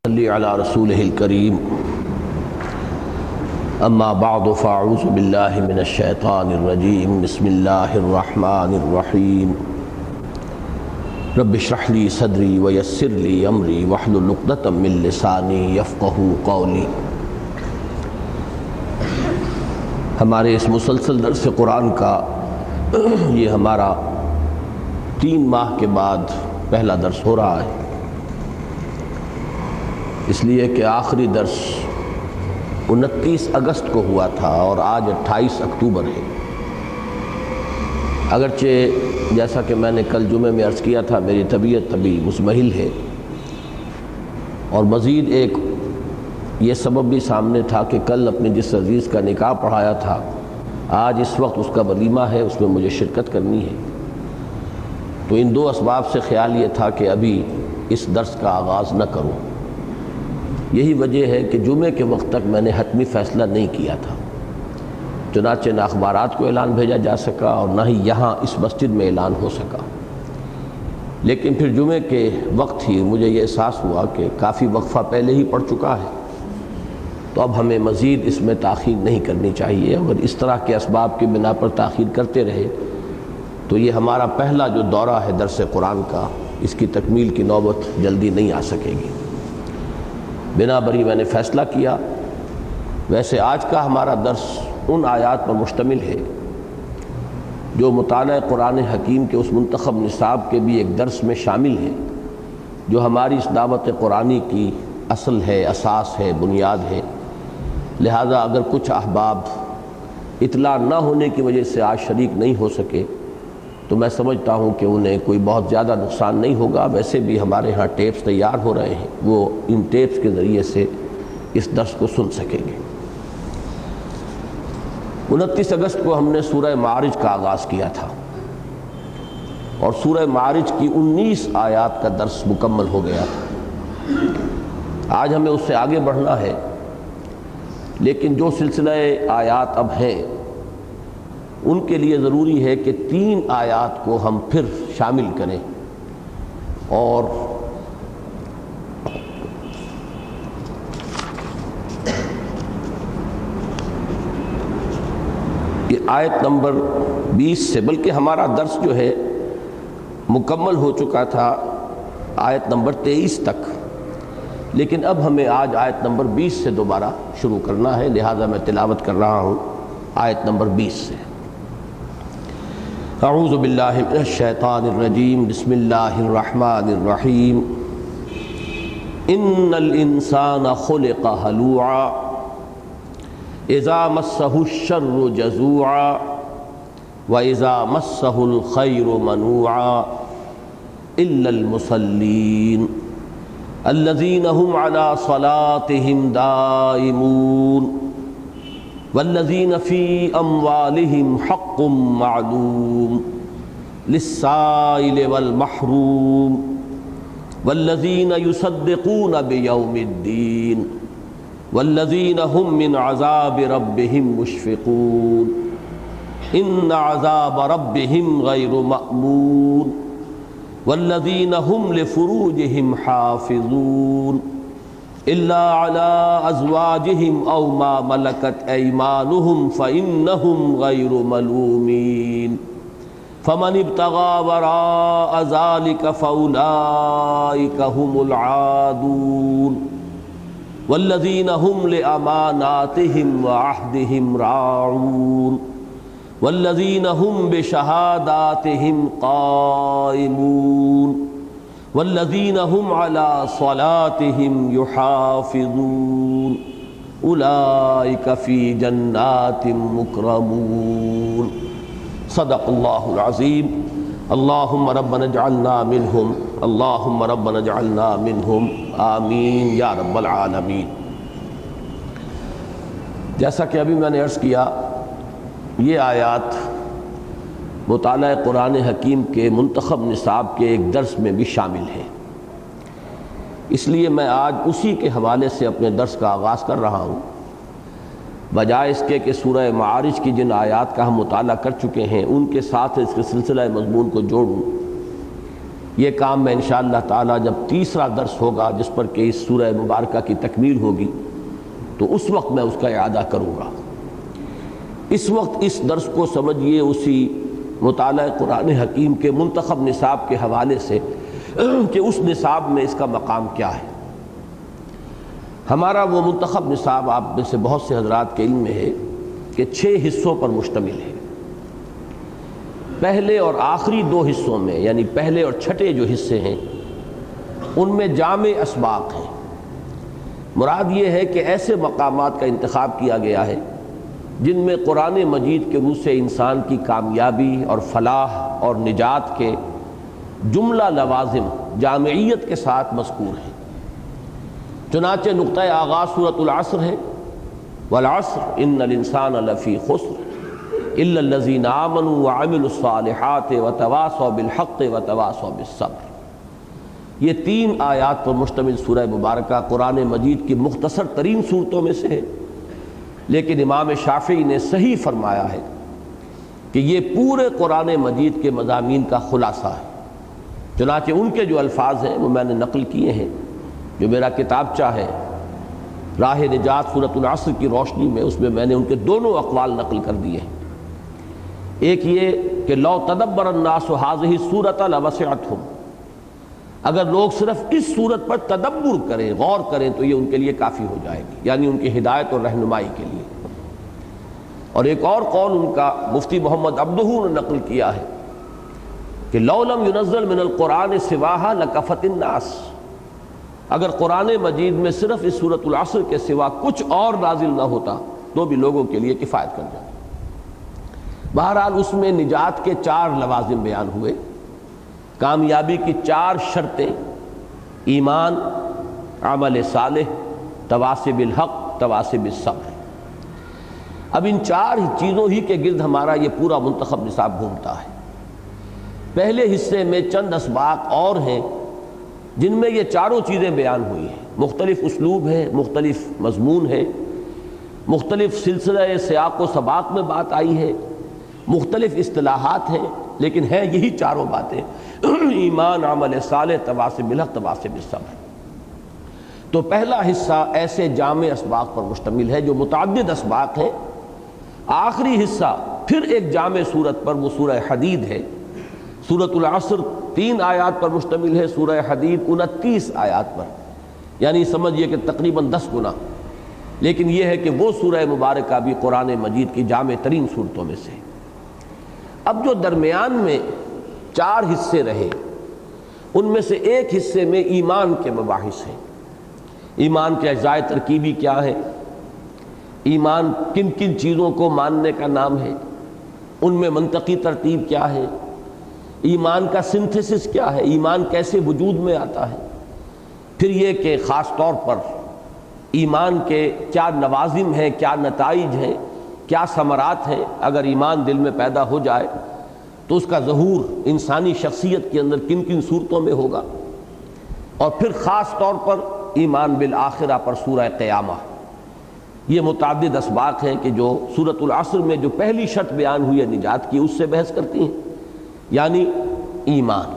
صلی علی رسولہ الکریم اما بعد فاعوذ باللہ من الشیطان الرجیم بسم اللہ الرحمن الرحیم رب اشرح لی صدری ویسر لی امری واحلل عقدۃ من لسانی یفقہوا قولی۔ ہمارے اس مسلسل درس قرآن کا یہ ہمارا 3 ماہ کے بعد پہلا درس ہو رہا ہے، اس لیے کہ آخری درس 29 اگست کو ہوا تھا اور آج 28 اکتوبر ہے۔ اگرچہ جیسا کہ میں نے کل جمعے میں عرض کیا تھا میری طبیعت ابھی مزمحل ہے، اور مزید ایک یہ سبب بھی سامنے تھا کہ کل اپنے جس عزیز کا نکاح پڑھایا تھا آج اس وقت اس کا ولیمہ ہے، اس میں مجھے شرکت کرنی ہے، تو ان 2 اسباب سے خیال یہ تھا کہ ابھی اس درس کا آغاز نہ کروں۔ یہی وجہ ہے کہ جمعے کے وقت تک میں نے حتمی فیصلہ نہیں کیا تھا، چنانچہ نہ اخبارات کو اعلان بھیجا جا سکا اور نہ ہی یہاں اس مسجد میں اعلان ہو سکا۔ لیکن پھر جمعے کے وقت ہی مجھے یہ احساس ہوا کہ کافی وقفہ پہلے ہی پڑ چکا ہے، تو اب ہمیں مزید اس میں تاخیر نہیں کرنی چاہیے۔ اگر اس طرح کے اسباب کی بنا پر تاخیر کرتے رہے تو یہ ہمارا پہلا جو دورہ ہے درس قرآن کا، اس کی تکمیل کی نوبت جلدی نہیں آ سکے گی۔ بنا بری میں نے فیصلہ کیا۔ ویسے آج کا ہمارا درس ان آیات پر مشتمل ہے جو مطالعہ قرآن حکیم کے اس منتخب نصاب کے بھی ایک درس میں شامل ہے، جو ہماری اس دعوت قرآنی کی اصل ہے، اساس ہے، بنیاد ہے۔ لہذا اگر کچھ احباب اطلاع نہ ہونے کی وجہ سے آج شریک نہیں ہو سکے تو میں سمجھتا ہوں کہ انہیں کوئی بہت زیادہ نقصان نہیں ہوگا۔ ویسے بھی ہمارے ہاں ٹیپس تیار ہو رہے ہیں، وہ ان ٹیپس کے ذریعے سے اس درس کو سن سکیں گے۔ 29 اگست کو ہم نے سورہ معارج کا آغاز کیا تھا اور سورہ معارج کی 19 آیات کا درس مکمل ہو گیا تھا۔ آج ہمیں اس سے آگے بڑھنا ہے، لیکن جو سلسلہ آیات اب ہیں ان کے لیے ضروری ہے کہ 3 آیات کو ہم پھر شامل کریں، اور یہ آیت نمبر 20 سے، بلکہ ہمارا درس جو ہے مکمل ہو چکا تھا آیت نمبر 23 تک، لیکن اب ہمیں آج آیت نمبر 20 سے دوبارہ شروع کرنا ہے، لہذا میں تلاوت کر رہا ہوں آیت نمبر 20 سے۔ اعوذ باللہ من الشیطان الرجیم بسم اللہ الرحمن الرحیم ان الانسان خلق ہلوعا اذا مسہ الشر جزوعا واذا مسہ الخیر منوعا الا المصلین الذین هم علی صلاتهم دائمون والذین فی اموالہم حق معلوم للسائل والمحروم والذین یصدقون بیوم الدین والذین هم من عذاب ربهم مشفقون ان عذاب ربهم غیر مأمون والذین هم لفروجهم حافظون إلا على أزواجهم أو ما ملكت أيمانهم فإنهم غير ملومين فمن ابتغى وراء ذلك فأولئك هم العادون والذين هم لأماناتهم وعهدهم راعون والذين هم بشهاداتهم قائمون والذین هم علی صلاتهم یحافظون اولئک فی جنات مکرمون۔ صدق اللہ العظیم۔ اللہم ربنا اجعلنا منہم، اللہم ربنا اجعلنا منہم، آمین یا رب العالمین۔ جیسا کہ ابھی میں نے عرض کیا، یہ آیات مطالعہ قرآن حکیم کے منتخب نصاب کے ایک درس میں بھی شامل ہے، اس لیے میں آج اسی کے حوالے سے اپنے درس کا آغاز کر رہا ہوں، بجائے اس کے کہ سورہ معارج کی جن آیات کا ہم مطالعہ کر چکے ہیں ان کے ساتھ اس کے سلسلہ مضمون کو جوڑوں۔ یہ کام میں انشاءاللہ تعالی جب تیسرا درس ہوگا جس پر کہ اس سورہ مبارکہ کی تکمیل ہوگی تو اس وقت میں اس کا اعادہ کروں گا۔ اس وقت اس درس کو سمجھیے اسی مطالعہ قرآن حکیم کے منتخب نصاب کے حوالے سے کہ اس نصاب میں اس کا مقام کیا ہے۔ ہمارا وہ منتخب نصاب آپ میں سے بہت سے حضرات کے علم میں ہے کہ 6 حصوں پر مشتمل ہے۔ پہلے اور آخری 2 حصوں میں یعنی پہلے اور چھٹے جو حصے ہیں ان میں جامع اسباق ہیں۔ مراد یہ ہے کہ ایسے مقامات کا انتخاب کیا گیا ہے جن میں قرآن مجید کے روح سے انسان کی کامیابی اور فلاح اور نجات کے جملہ لوازم جامعیت کے ساتھ مذکور ہیں۔ چنانچہ نقطہ آغاز سورۃ العصر ہے، والعصر ان الانسان لفی خسر الا الذین آمنوا وعملوا الصالحات وتواصوا بالحق وتواصوا بالصبر۔ یہ 3 آیات پر مشتمل سورہ مبارکہ قرآن مجید کی مختصر ترین صورتوں میں سے ہے، لیکن امام شافعی نے صحیح فرمایا ہے کہ یہ پورے قرآن مجید کے مضامین کا خلاصہ ہے۔ چنانچہ ان کے جو الفاظ ہیں وہ میں نے نقل کیے ہیں، جو میرا کتابچہ ہے راہ نجات سورۃ العصر کی روشنی میں، اس میں نے ان کے دونوں اقوال نقل کر دیے ہیں۔ ایک یہ کہ لو تدبر الناس هذه السورۃ لوسعتهم، اگر لوگ صرف اس صورت پر تدبر کریں، غور کریں تو یہ ان کے لیے کافی ہو جائے گی، یعنی ان کی ہدایت اور رہنمائی کے لیے۔ اور ایک اور قول ان کا مفتی محمد عبدہ نے نقل کیا ہے کہ لو لم ينزل من القرآن سواها لکفت الناس، اگر قرآن مجید میں صرف اس سورۃ العصر کے سوا کچھ اور نازل نہ ہوتا تو بھی لوگوں کے لیے کفایت کر جاتا۔ بہرحال اس میں نجات کے 4 لوازم بیان ہوئے، کامیابی کی 4 شرطیں، ایمان، عمل صالح، تواصی بالحق، تواصی بالصبر۔ اب ان 4 چیزوں ہی کے گرد ہمارا یہ پورا منتخب نصاب گھومتا ہے۔ پہلے حصے میں چند اسباق اور ہیں جن میں یہ 4 چیزیں بیان ہوئی ہیں، مختلف اسلوب ہے، مختلف مضمون ہے، مختلف سلسلہ سیاق و سباق میں بات آئی ہے، مختلف اصطلاحات ہیں، لیکن ہیں یہی 4 باتیں، ایمان، عمل صالح، تواصی بالحق، تواصی بالصبر۔ تو پہلا حصہ ایسے جامع اسباق پر مشتمل ہے جو متعدد اسباق ہیں۔ آخری حصہ پھر ایک جامع صورت پر، وہ سورہ حدید ہے۔ سورۃ العصر 3 آیات پر مشتمل ہے، سورہ حدید 29 آیات پر، یعنی سمجھیے کہ تقریباً 10 گنا۔ لیکن یہ ہے کہ وہ سورہ مبارکہ بھی قرآن مجید کی جامع ترین صورتوں میں سے۔ اب جو درمیان میں 4 حصے رہے ان میں سے ایک حصے میں ایمان کے مباحث ہیں۔ ایمان کے اجزاء ترکیبی کیا ہے، ایمان کن کن چیزوں کو ماننے کا نام ہے، ان میں منطقی ترتیب کیا ہے، ایمان کا سنتھسس کیا ہے، ایمان کیسے وجود میں آتا ہے، پھر یہ کہ خاص طور پر ایمان کے کیا نوازم ہیں، کیا نتائج ہیں، کیا ثمرات ہیں، اگر ایمان دل میں پیدا ہو جائے تو اس کا ظہور انسانی شخصیت کے اندر کن کن صورتوں میں ہوگا، اور پھر خاص طور پر ایمان بالآخرہ پر سورہ قیامہ۔ یہ متعدد اسباق ہیں کہ جو سورۃ العصر میں جو پہلی شرط بیان ہوئی ہے نجات کی، اس سے بحث کرتی ہیں، یعنی ایمان۔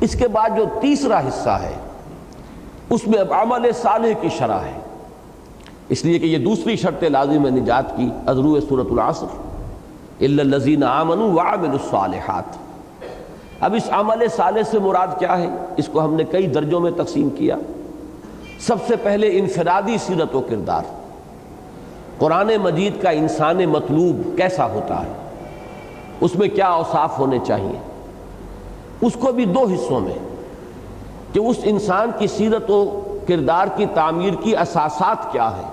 اس کے بعد جو تیسرا حصہ ہے اس میں اب عمل صالح کی شرح ہے، اس لیے کہ یہ دوسری شرط لازم ہے نجات کی، ازرو سورۃ العصر الا الذین آمنوا وعملوا الصالحات۔ اب اس عمل صالح سے مراد کیا ہے، اس کو ہم نے کئی درجوں میں تقسیم کیا۔ سب سے پہلے انفرادی سیرت و کردار، قرآن مجید کا انسان مطلوب کیسا ہوتا ہے، اس میں کیا اوصاف ہونے چاہیے، اس کو بھی 2 حصوں میں، کہ اس انسان کی سیرت و کردار کی تعمیر کی اساسات کیا ہے،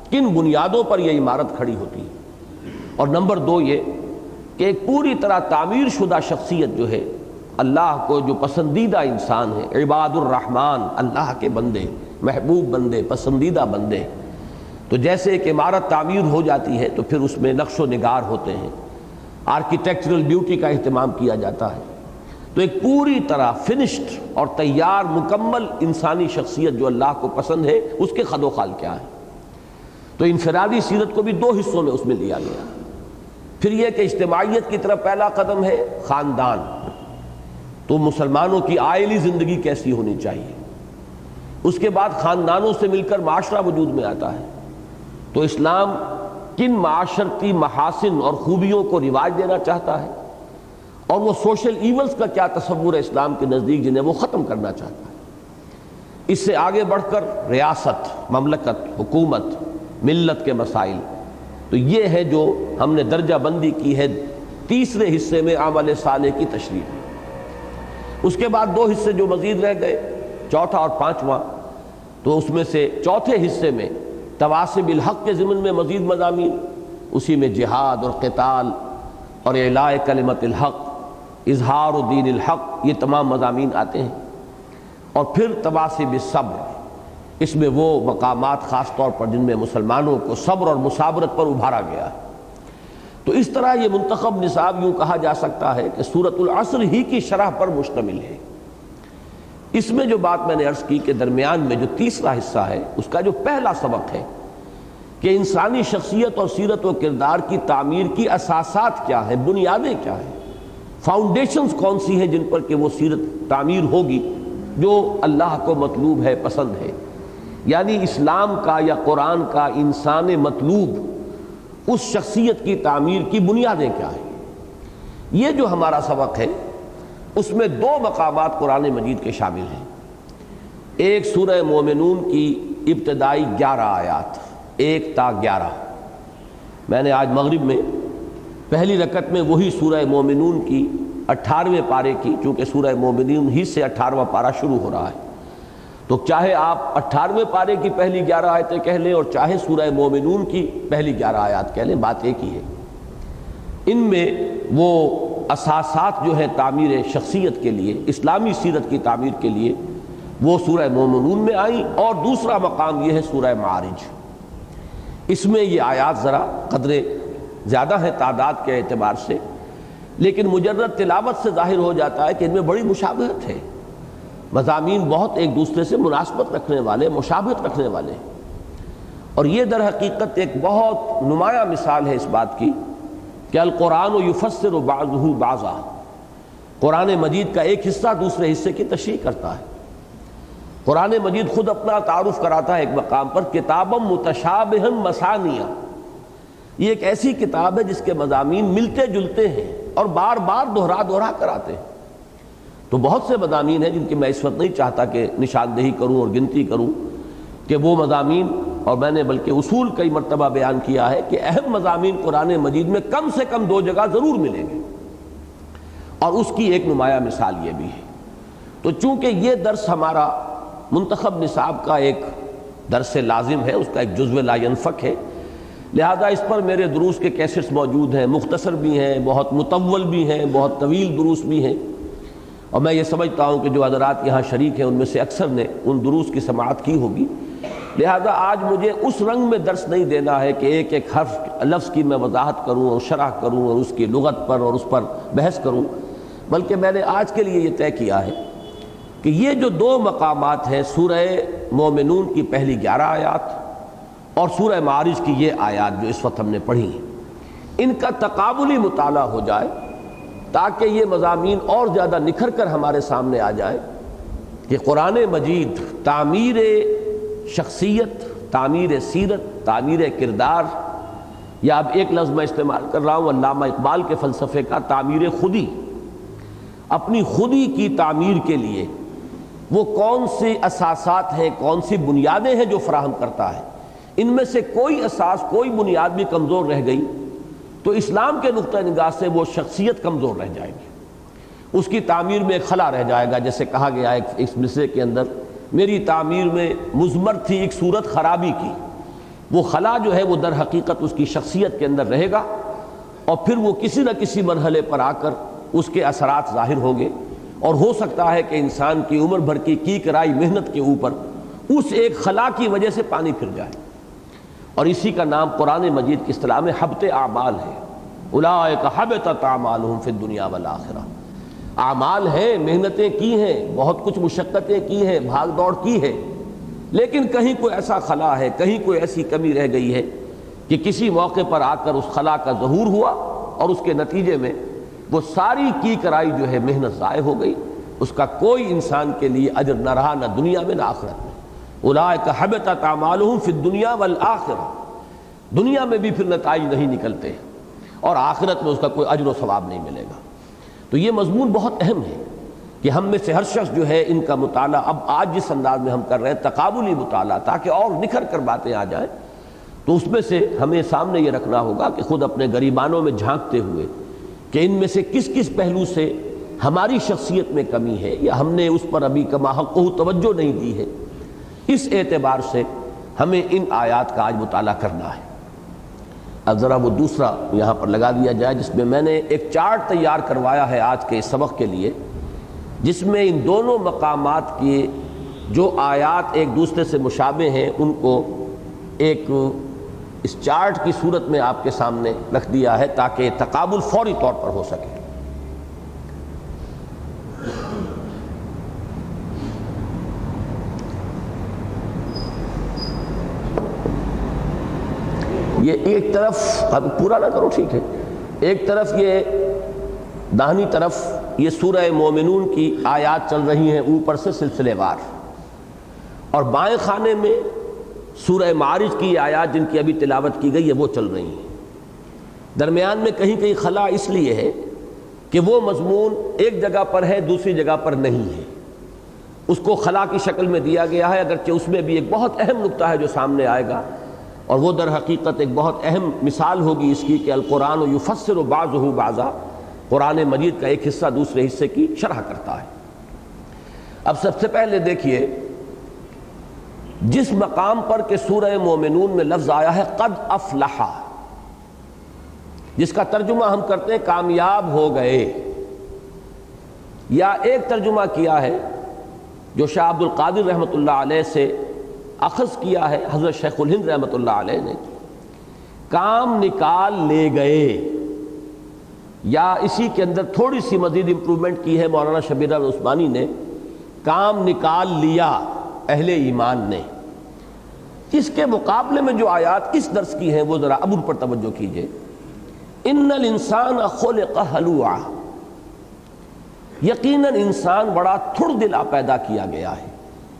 کن بنیادوں پر یہ عمارت کھڑی ہوتی ہے، اور نمبر 2 یہ کہ ایک پوری طرح تعمیر شدہ شخصیت جو ہے، اللہ کو جو پسندیدہ انسان ہے، عباد الرحمن، اللہ کے بندے، محبوب بندے، پسندیدہ بندے، تو جیسے ایک عمارت تعمیر ہو جاتی ہے تو پھر اس میں نقش و نگار ہوتے ہیں، آرکیٹیکچرل بیوٹی کا اہتمام کیا جاتا ہے، تو ایک پوری طرح فنشڈ اور تیار مکمل انسانی شخصیت جو اللہ کو پسند ہے، اس کے خد و خال کیا ہے۔ تو انفرادی سیرت کو بھی 2 حصوں میں اس میں لیا گیا۔ پھر یہ کہ اجتماعیت کی طرف پہلا قدم ہے خاندان، تو مسلمانوں کی عائلی زندگی کیسی ہونی چاہیے، اس کے بعد خاندانوں سے مل کر معاشرہ وجود میں آتا ہے، تو اسلام کن معاشرتی محاسن اور خوبیوں کو رواج دینا چاہتا ہے، اور وہ سوشل ایونز کا کیا تصور ہے اسلام کے نزدیک جنہیں وہ ختم کرنا چاہتا ہے۔ اس سے آگے بڑھ کر ریاست، مملکت، حکومت، ملت کے مسائل، تو یہ ہے جو ہم نے درجہ بندی کی ہے تیسرے حصے میں عمل صالح کی تشریح۔ اس کے بعد 2 حصے جو مزید رہ گئے، چوتھا اور پانچواں، تو اس میں سے چوتھے حصے میں تواصی بالحق کے ضمن میں مزید مضامین، اسی میں جہاد اور قتال اور اعلاء کلمت الحق، اظہار دین الحق، یہ تمام مضامین آتے ہیں۔ اور پھر تواصی بالصبر، اس میں وہ مقامات خاص طور پر جن میں مسلمانوں کو صبر اور مصابرت پر ابھارا گیا ہے۔ تو اس طرح یہ منتخب نصاب یوں کہا جا سکتا ہے کہ سورۃ العصر ہی کی شرح پر مشتمل ہے۔ اس میں جو بات میں نے عرض کی کہ درمیان میں جو تیسرا حصہ ہے، اس کا جو پہلا سبق ہے کہ انسانی شخصیت اور سیرت و کردار کی تعمیر کی اساسات کیا ہیں، بنیادیں کیا ہیں، فاؤنڈیشنز کون سی ہیں جن پر کہ وہ سیرت تعمیر ہوگی جو اللہ کو مطلوب ہے، پسند ہے۔ یعنی اسلام کا یا قرآن کا انسان مطلوب اس شخصیت کی تعمیر کی بنیادیں کیا ہیں۔ یہ جو ہمارا سبق ہے اس میں 2 مقامات قرآن مجید کے شامل ہیں۔ ایک سورہ مومنون کی ابتدائی 11 آیات، 1 تا 11۔ میں نے آج مغرب میں پہلی رکعت میں وہی سورہ مومنون کی 18ویں پارے کی، چونکہ سورہ مومنون ہی سے 18واں پارہ شروع ہو رہا ہے، تو چاہے آپ 18ویں پارے کی پہلی 11 آیتیں کہہ لیں اور چاہے سورہ مومنون کی پہلی 11 آیات کہہ لیں، بات ایک ہی ہے۔ ان میں وہ اساسات جو ہے تعمیر شخصیت کے لیے، اسلامی سیرت کی تعمیر کے لیے، وہ سورہ مومنون میں آئیں۔ اور دوسرا مقام یہ ہے سورہ معارج۔ اس میں یہ آیات ذرا قدر زیادہ ہے تعداد کے اعتبار سے، لیکن مجرد تلاوت سے ظاہر ہو جاتا ہے کہ ان میں بڑی مشابہت ہے، مضامین بہت ایک دوسرے سے مناسبت رکھنے والے، مشابہت رکھنے والے ہیں۔ اور یہ در حقیقت ایک بہت نمایاں مثال ہے اس بات کی کہ القرآن یفسر بعضہ بعضا، قرآن مجید کا ایک حصہ دوسرے حصے کی تشریح کرتا ہے۔ قرآن مجید خود اپنا تعارف کراتا ہے ایک مقام پر، کتابا متشابہا مثانیہ، یہ ایک ایسی کتاب ہے جس کے مضامین ملتے جلتے ہیں اور بار بار دہرا کر آتے ہیں۔ تو بہت سے مضامین ہیں جن کی میں اس وقت نہیں چاہتا کہ نشاندہی کروں اور گنتی کروں کہ وہ مضامین، اور میں نے بلکہ اصول کئی مرتبہ بیان کیا ہے کہ اہم مضامین قرآن مجید میں کم سے کم 2 جگہ ضرور ملیں گے، اور اس کی ایک نمایاں مثال یہ بھی ہے۔ تو چونکہ یہ درس ہمارا منتخب نصاب کا ایک درس لازم ہے، اس کا ایک جزو لا ینفک ہے، لہذا اس پر میرے دروس کے کیسٹس موجود ہیں، مختصر بھی ہیں، بہت مطول بھی ہیں، بہت طویل دروس بھی ہیں، اور میں یہ سمجھتا ہوں کہ جو حضرات یہاں شریک ہیں ان میں سے اکثر نے ان دروس کی سماعت کی ہوگی، لہذا آج مجھے اس رنگ میں درس نہیں دینا ہے کہ ایک ایک حرف لفظ کی میں وضاحت کروں اور شرح کروں اور اس کی لغت پر اور اس پر بحث کروں، بلکہ میں نے آج کے لیے یہ طے کیا ہے کہ یہ جو 2 مقامات ہیں، سورہ مومنون کی پہلی 11 آیات اور سورہ معارج کی یہ آیات جو اس وقت ہم نے پڑھی ہیں، ان کا تقابلی مطالعہ ہو جائے تاکہ یہ مضامین اور زیادہ نکھر کر ہمارے سامنے آ جائے کہ قرآن مجید تعمیر شخصیت، تعمیر سیرت، تعمیر کردار، یا اب ایک لفظ میں استعمال کر رہا ہوں علامہ اقبال کے فلسفے کا، تعمیر خودی، اپنی خودی کی تعمیر کے لیے وہ کون سی اساسات ہیں، کون سی بنیادیں ہیں جو فراہم کرتا ہے۔ ان میں سے کوئی اساس، کوئی بنیاد بھی کمزور رہ گئی تو اسلام کے نقطہ نگاہ سے وہ شخصیت کمزور رہ جائے گی، اس کی تعمیر میں ایک خلا رہ جائے گا۔ جیسے کہا گیا ہے اس مصرعے کے اندر، میری تعمیر میں مضمر تھی ایک صورت خرابی کی، وہ خلا جو ہے وہ در حقیقت اس کی شخصیت کے اندر رہے گا، اور پھر وہ کسی نہ کسی مرحلے پر آ کر اس کے اثرات ظاہر ہوں گے، اور ہو سکتا ہے کہ انسان کی عمر بھر کی کرائی محنت کے اوپر اس ایک خلا کی وجہ سے پانی پھر جائے، اور اسی کا نام قرآن مجید کی اصطلاح میں حبط اعمال ہے۔ اولئک حبطت اعمالہم فی الدنیا والآخرہ، اعمال ہیں، محنتیں کی ہیں، بہت کچھ مشقتیں کی ہیں، بھاگ دوڑ کی ہے، لیکن کہیں کوئی ایسا خلا ہے، کہیں کوئی ایسی کمی رہ گئی ہے کہ کسی موقع پر آ کر اس خلا کا ظہور ہوا، اور اس کے نتیجے میں وہ ساری کی کرائی جو ہے محنت ضائع ہو گئی، اس کا کوئی انسان کے لیے اجر نہ رہا، نہ دنیا میں نہ آخرت میں۔ اولئک حبطت اعمالہم فی الدنیا والآخرہ، دنیا میں بھی پھر نتائج نہیں نکلتے اور آخرت میں اس کا کوئی اجر و ثواب نہیں ملے گا۔ تو یہ مضمون بہت اہم ہے کہ ہم میں سے ہر شخص جو ہے ان کا مطالعہ اب آج جس انداز میں ہم کر رہے ہیں تقابلی مطالعہ، تاکہ اور نکھر کر باتیں آ جائیں، تو اس میں سے ہمیں سامنے یہ رکھنا ہوگا کہ خود اپنے گریبانوں میں جھانکتے ہوئے کہ ان میں سے کس کس پہلو سے ہماری شخصیت میں کمی ہے یا ہم نے اس پر ابھی کما حقہ توجہ نہیں دی ہے، اس اعتبار سے ہمیں ان آیات کا آج مطالعہ کرنا ہے۔ اب ذرا وہ دوسرا یہاں پر لگا دیا جائے جس میں میں نے ایک چارٹ تیار کروایا ہے آج کے اس سبق کے لیے، جس میں ان دونوں مقامات کی جو آیات ایک دوسرے سے مشابہ ہیں ان کو ایک اس چارٹ کی صورت میں آپ کے سامنے رکھ دیا ہے تاکہ تقابل فوری طور پر ہو سکے۔ یہ ایک طرف اب پورا نہ کرو، ٹھیک ہے، ایک طرف یہ داہنی طرف یہ سورہ مومنون کی آیات چل رہی ہیں اوپر سے سلسلے وار، اور بائیں خانے میں سورہ معارج کی آیات جن کی ابھی تلاوت کی گئی ہے وہ چل رہی ہیں۔ درمیان میں کہیں کہیں خلا اس لیے ہے کہ وہ مضمون ایک جگہ پر ہے دوسری جگہ پر نہیں ہے، اس کو خلا کی شکل میں دیا گیا ہے، اگرچہ اس میں بھی ایک بہت اہم نقطہ ہے جو سامنے آئے گا، اور وہ در حقیقت ایک بہت اہم مثال ہوگی اس کی کہ القرآن یفسر بعضہ بعضا، قرآن مجید کا ایک حصہ دوسرے حصے کی شرح کرتا ہے۔ اب سب سے پہلے دیکھیے جس مقام پر کہ سورہ مومنون میں لفظ آیا ہے قد افلح، جس کا ترجمہ ہم کرتے ہیں کامیاب ہو گئے، یا ایک ترجمہ کیا ہے جو شاہ عبد القادر رحمۃ اللہ علیہ سے اخذ کیا ہے حضرت شیخ الہند رحمۃ اللہ علیہ نے، کام نکال لے گئے، یا اسی کے اندر تھوڑی سی مزید امپرومنٹ کی ہے مولانا شبیر العثمانی نے، کام نکال لیا اہل ایمان نے۔ اس کے مقابلے میں جو آیات اس درس کی ہیں وہ ذرا اب ان پر توجہ کیجئے۔ ان الانسان خلق ہلوعا، یقیناً انسان بڑا تھڑ دلا پیدا کیا گیا ہے۔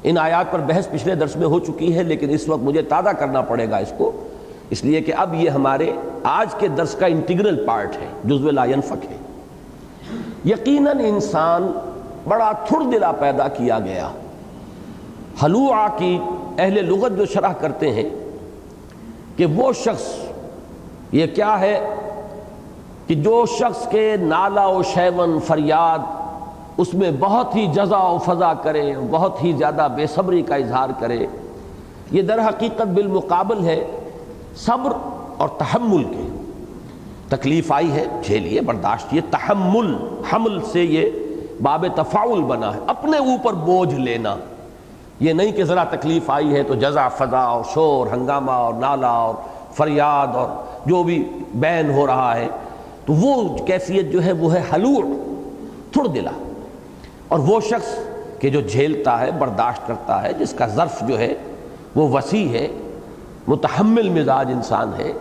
ان آیات پر بحث پچھلے درس میں ہو چکی ہے، لیکن اس وقت مجھے تازہ کرنا پڑے گا اس کو، اس لیے کہ اب یہ ہمارے آج کے درس کا انٹیگرل پارٹ ہے، جزو لا ینفک ہے۔ یقیناً انسان بڑا تھڑ دلا پیدا کیا گیا۔ ہلوعا کی اہل لغت جو شرح کرتے ہیں کہ وہ شخص، یہ کیا ہے کہ جو شخص کے نالا و شیون فریاد اس میں بہت ہی جزا و فضا کرے، بہت ہی زیادہ بے صبری کا اظہار کرے، یہ در حقیقت بالمقابل ہے صبر اور تحمل کے۔ تکلیف آئی ہے جھیلیے، برداشت، یہ تحمل، حمل سے یہ باب تفاعل بنا ہے، اپنے اوپر بوجھ لینا، یہ نہیں کہ ذرا تکلیف آئی ہے تو جزا فضا اور شور ہنگامہ اور نالا اور فریاد اور جو بھی بین ہو رہا ہے، تو وہ کیفیت جو ہے وہ ہے حلوع، تھڑ دلا۔ اور وہ شخص کہ جو جھیلتا ہے، برداشت کرتا ہے، جس کا ظرف جو ہے وہ وسیع ہے، متحمل مزاج انسان ہے،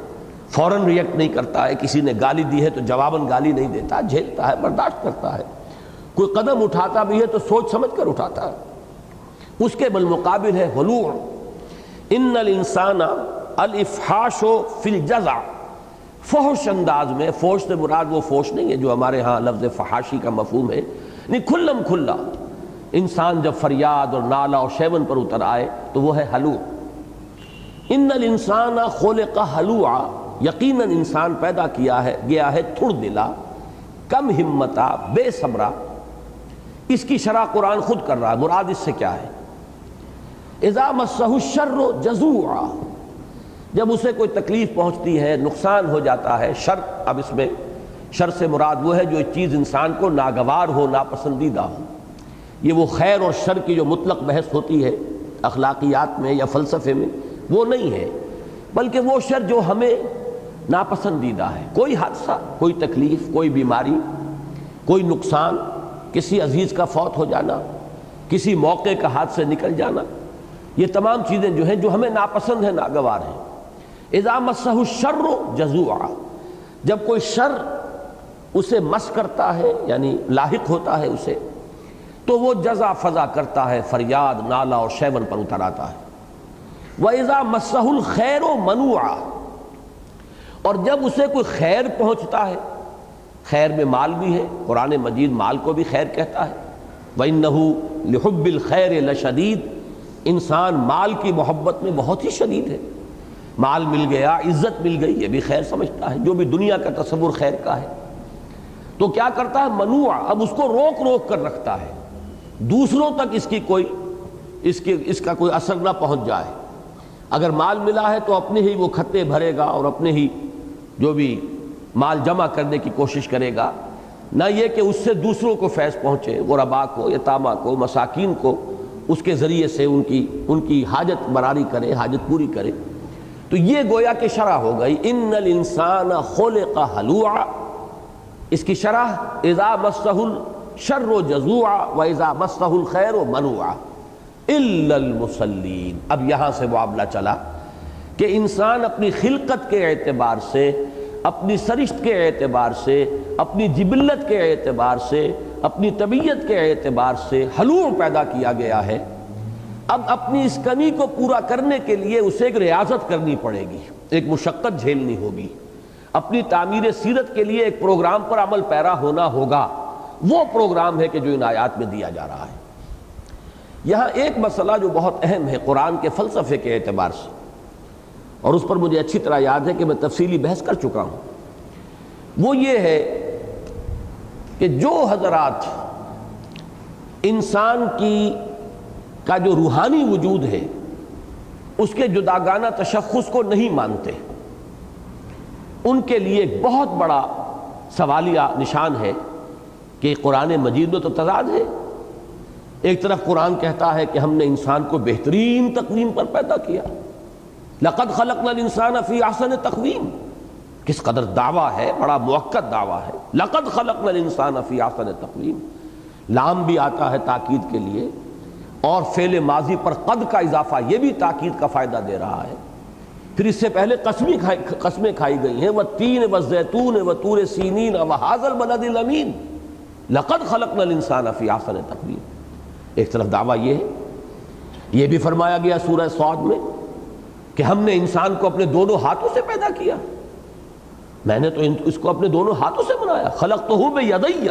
فوراً ریئیکٹ نہیں کرتا ہے، کسی نے گالی دی ہے تو جواباً گالی نہیں دیتا، جھیلتا ہے، برداشت کرتا ہے، کوئی قدم اٹھاتا بھی ہے تو سوچ سمجھ کر اٹھاتا ہے، اس کے بالمقابل ہے حلوع۔ ان الانسان الافحاش فی الجزع، فحش انداز میں، فحش سے مراد وہ فحش نہیں ہے جو ہمارے ہاں لفظ فحاشی کا مفہوم ہے، نہیں، کھلم کھلا انسان جب فریاد اور نالا اور شیون پر اتر آئے تو وہ ہے حلوع۔ ان الانسان خلق ہلوعا، یقیناً انسان پیدا کیا ہے گیا ہے تھڑ دلا، کم ہمتا، بے صبرا۔ اس کی شرح قرآن خود کر رہا ہے، مراد اس سے کیا ہے؟ اذا مسہ الشر جزوعا، جب اسے کوئی تکلیف پہنچتی ہے، نقصان ہو جاتا ہے، شر، اب اس میں شر سے مراد وہ ہے جو چیز انسان کو ناگوار ہو، ناپسندیدہ ہو۔ یہ وہ خیر اور شر کی جو مطلق بحث ہوتی ہے اخلاقیات میں یا فلسفے میں، وہ نہیں ہے، بلکہ وہ شر جو ہمیں ناپسندیدہ ہے، کوئی حادثہ، کوئی تکلیف، کوئی بیماری، کوئی نقصان، کسی عزیز کا فوت ہو جانا، کسی موقع کا ہاتھ سے نکل جانا، یہ تمام چیزیں جو ہیں جو ہمیں ناپسند ہیں، ناگوار ہیں۔ اذا مسہ الشر جزوعا، جب کوئی شر اسے مس کرتا ہے، یعنی لاحق ہوتا ہے اسے، تو وہ جزا فضا کرتا ہے، فریاد نالہ اور شیون پر اتر آتا ہے۔ وَإِذَا مَسَّهُ الْخَيْرُ مَنُوعًا، اور جب اسے کوئی خیر پہنچتا ہے، خیر میں مال بھی ہے، قرآن مجید مال کو بھی خیر کہتا ہے، وَإِنَّهُ لِحُبِّ الْخَيْرِ لَشَدِيدٌ، انسان مال کی محبت میں بہت ہی شدید ہے۔ مال مل گیا، عزت مل گئی، یہ بھی خیر سمجھتا ہے، جو بھی دنیا کا تصور خیر کا ہے۔ تو کیا کرتا ہے؟ منوع، اب اس کو روک روک کر رکھتا ہے، دوسروں تک اس کا کوئی اثر نہ پہنچ جائے۔ اگر مال ملا ہے تو اپنے ہی وہ کھتے بھرے گا اور اپنے ہی جو بھی مال جمع کرنے کی کوشش کرے گا، نہ یہ کہ اس سے دوسروں کو فیض پہنچے، غرباء کو، یتامہ کو، مساکین کو اس کے ذریعے سے ان کی حاجت براری کرے، حاجت پوری کرے۔ تو یہ گویا کہ شرح ہو گئی، ان الانسان خلق ہلوعا، اس کی شرح اذا مسہ الشر جزوعا واذا مسہ الخیر منوعا الا المصلین۔ اب یہاں سے معاملہ چلا کہ انسان اپنی خلقت کے اعتبار سے، اپنی سرشت کے اعتبار سے، اپنی جبلت کے اعتبار سے، اپنی طبیعت کے اعتبار سے ہلوع پیدا کیا گیا ہے۔ اب اپنی اس کمی کو پورا کرنے کے لیے اسے ایک ریاضت کرنی پڑے گی، ایک مشقت جھیلنی ہوگی، اپنی تعمیر سیرت کے لیے ایک پروگرام پر عمل پیرا ہونا ہوگا۔ وہ پروگرام ہے کہ جو ان آیات میں دیا جا رہا ہے۔ یہاں ایک مسئلہ جو بہت اہم ہے قرآن کے فلسفے کے اعتبار سے، اور اس پر مجھے اچھی طرح یاد ہے کہ میں تفصیلی بحث کر چکا ہوں، وہ یہ ہے کہ جو حضرات انسان کا جو روحانی وجود ہے اس کے جداگانہ تشخص کو نہیں مانتے، ان کے لیے ایک بہت بڑا سوالیہ نشان ہے کہ قرآن مجید میں تو تضاد ہے۔ ایک طرف قرآن کہتا ہے کہ ہم نے انسان کو بہترین تقویم پر پیدا کیا، لقد خلقنا الانسان فی احسن تقویم، کس قدر دعویٰ ہے، بڑا مؤکد دعویٰ ہے، لقد خلقنا الانسان فی احسن تقویم، لام بھی آتا ہے تاکید کے لیے، اور فعل ماضی پر قد کا اضافہ یہ بھی تاکید کا فائدہ دے رہا ہے۔ پھر اس سے پہلے قسمیں کھائی گئی ہیں، والتین والزیتون وطور سینین وہذا البلد الامین لقد خلقنا الانسان فی احسن تقویم۔ ایک طرف دعویٰ یہ ہے، یہ بھی فرمایا گیا سورہ صاد میں کہ ہم نے انسان کو اپنے دونوں ہاتھوں سے پیدا کیا، میں نے تو اس کو اپنے دونوں ہاتھوں سے بنایا، خلقتہ بیدی،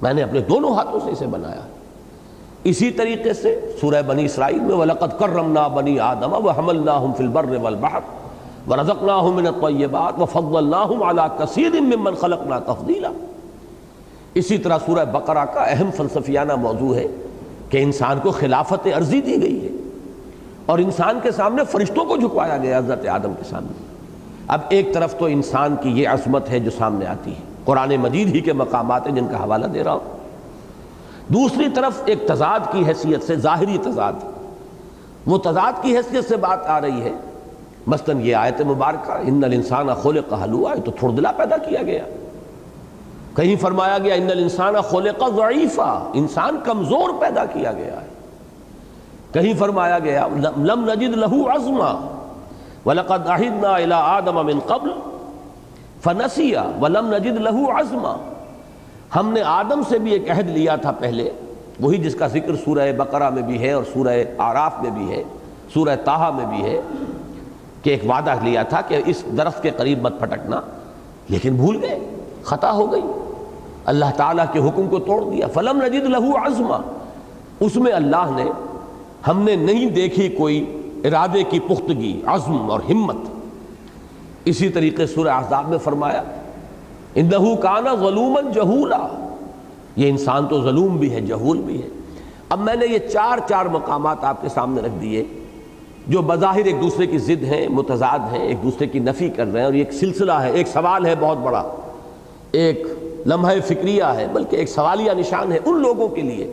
میں نے اپنے دونوں ہاتھوں سے اسے بنایا۔ اسی طریقے سے سورہ بنی اسرائیل میں وَلَقَدْ كَرَّمْنَا بَنِي آدَمَ وَحَمَلْنَاهُمْ فِي الْبَرِّ وَالْبَحْرِ وَرَزَقْنَاهُمْ مِنَ الطَّيِّبَاتِ وَفَضَّلْنَاهُمْ عَلَى كَثِيرٍ مِّمَّنْ خَلَقْنَا تَفْضِيلًا۔ اسی طرح سورہ بقرہ کا اہم فلسفیانہ موضوع ہے کہ انسان کو خلافت عرضی دی گئی ہے، اور انسان کے سامنے فرشتوں کو جھکوایا گیا، حضرت آدم کے سامنے۔ اب ایک طرف تو انسان کی یہ عظمت ہے جو سامنے آتی ہے، قرآن مجید ہی کے مقامات ہیں جن کا حوالہ دے رہا ہوں، دوسری طرف ایک تضاد کی حیثیت سے، ظاہری تضاد، وہ تضاد کی حیثیت سے بات آ رہی ہے۔ مثلاً یہ آیت مبارکہ ان الانسان خلق ہلوعا، تو تھردلا پیدا کیا گیا۔ کہیں فرمایا گیا ان الانسان خلق ضعیفا، انسان کمزور پیدا کیا گیا ہے۔ کہیں فرمایا گیا لم نجد لہ عزما وَلَقَدْ عَهِدْنَا إِلَىٰ آدَمَ مِن قَبْلُ فَنَسِيَ وَلَمْ نَجِدْ لَهُ عَزْمًا، ہم نے آدم سے بھی ایک عہد لیا تھا پہلے، وہی جس کا ذکر سورہ بقرہ میں بھی ہے اور سورہ اعراف میں بھی ہے، سورہ طٰہٰ میں بھی ہے، کہ ایک وعدہ لیا تھا کہ اس درخت کے قریب مت پھٹکنا، لیکن بھول گئے، خطا ہو گئی، اللہ تعالیٰ کے حکم کو توڑ دیا۔ فَلَمْ نَجِدْ لَهُ عَزْمًا، اس میں اللہ نے، ہم نے نہیں دیکھی کوئی ارادے کی پختگی، عزم اور ہمت۔ اسی طریقے سورہ احزاب میں فرمایا انہو کان ظلوما جہولا، یہ انسان تو ظلوم بھی ہے، جہول بھی ہے۔ اب میں نے یہ چار مقامات آپ کے سامنے رکھ دیے جو بظاہر ایک دوسرے کی ضد ہیں، متضاد ہیں، ایک دوسرے کی نفی کر رہے ہیں، اور یہ ایک سلسلہ ہے، ایک سوال ہے بہت بڑا، ایک لمحہ فکریہ ہے، بلکہ ایک سوالیہ نشان ہے ان لوگوں کے لیے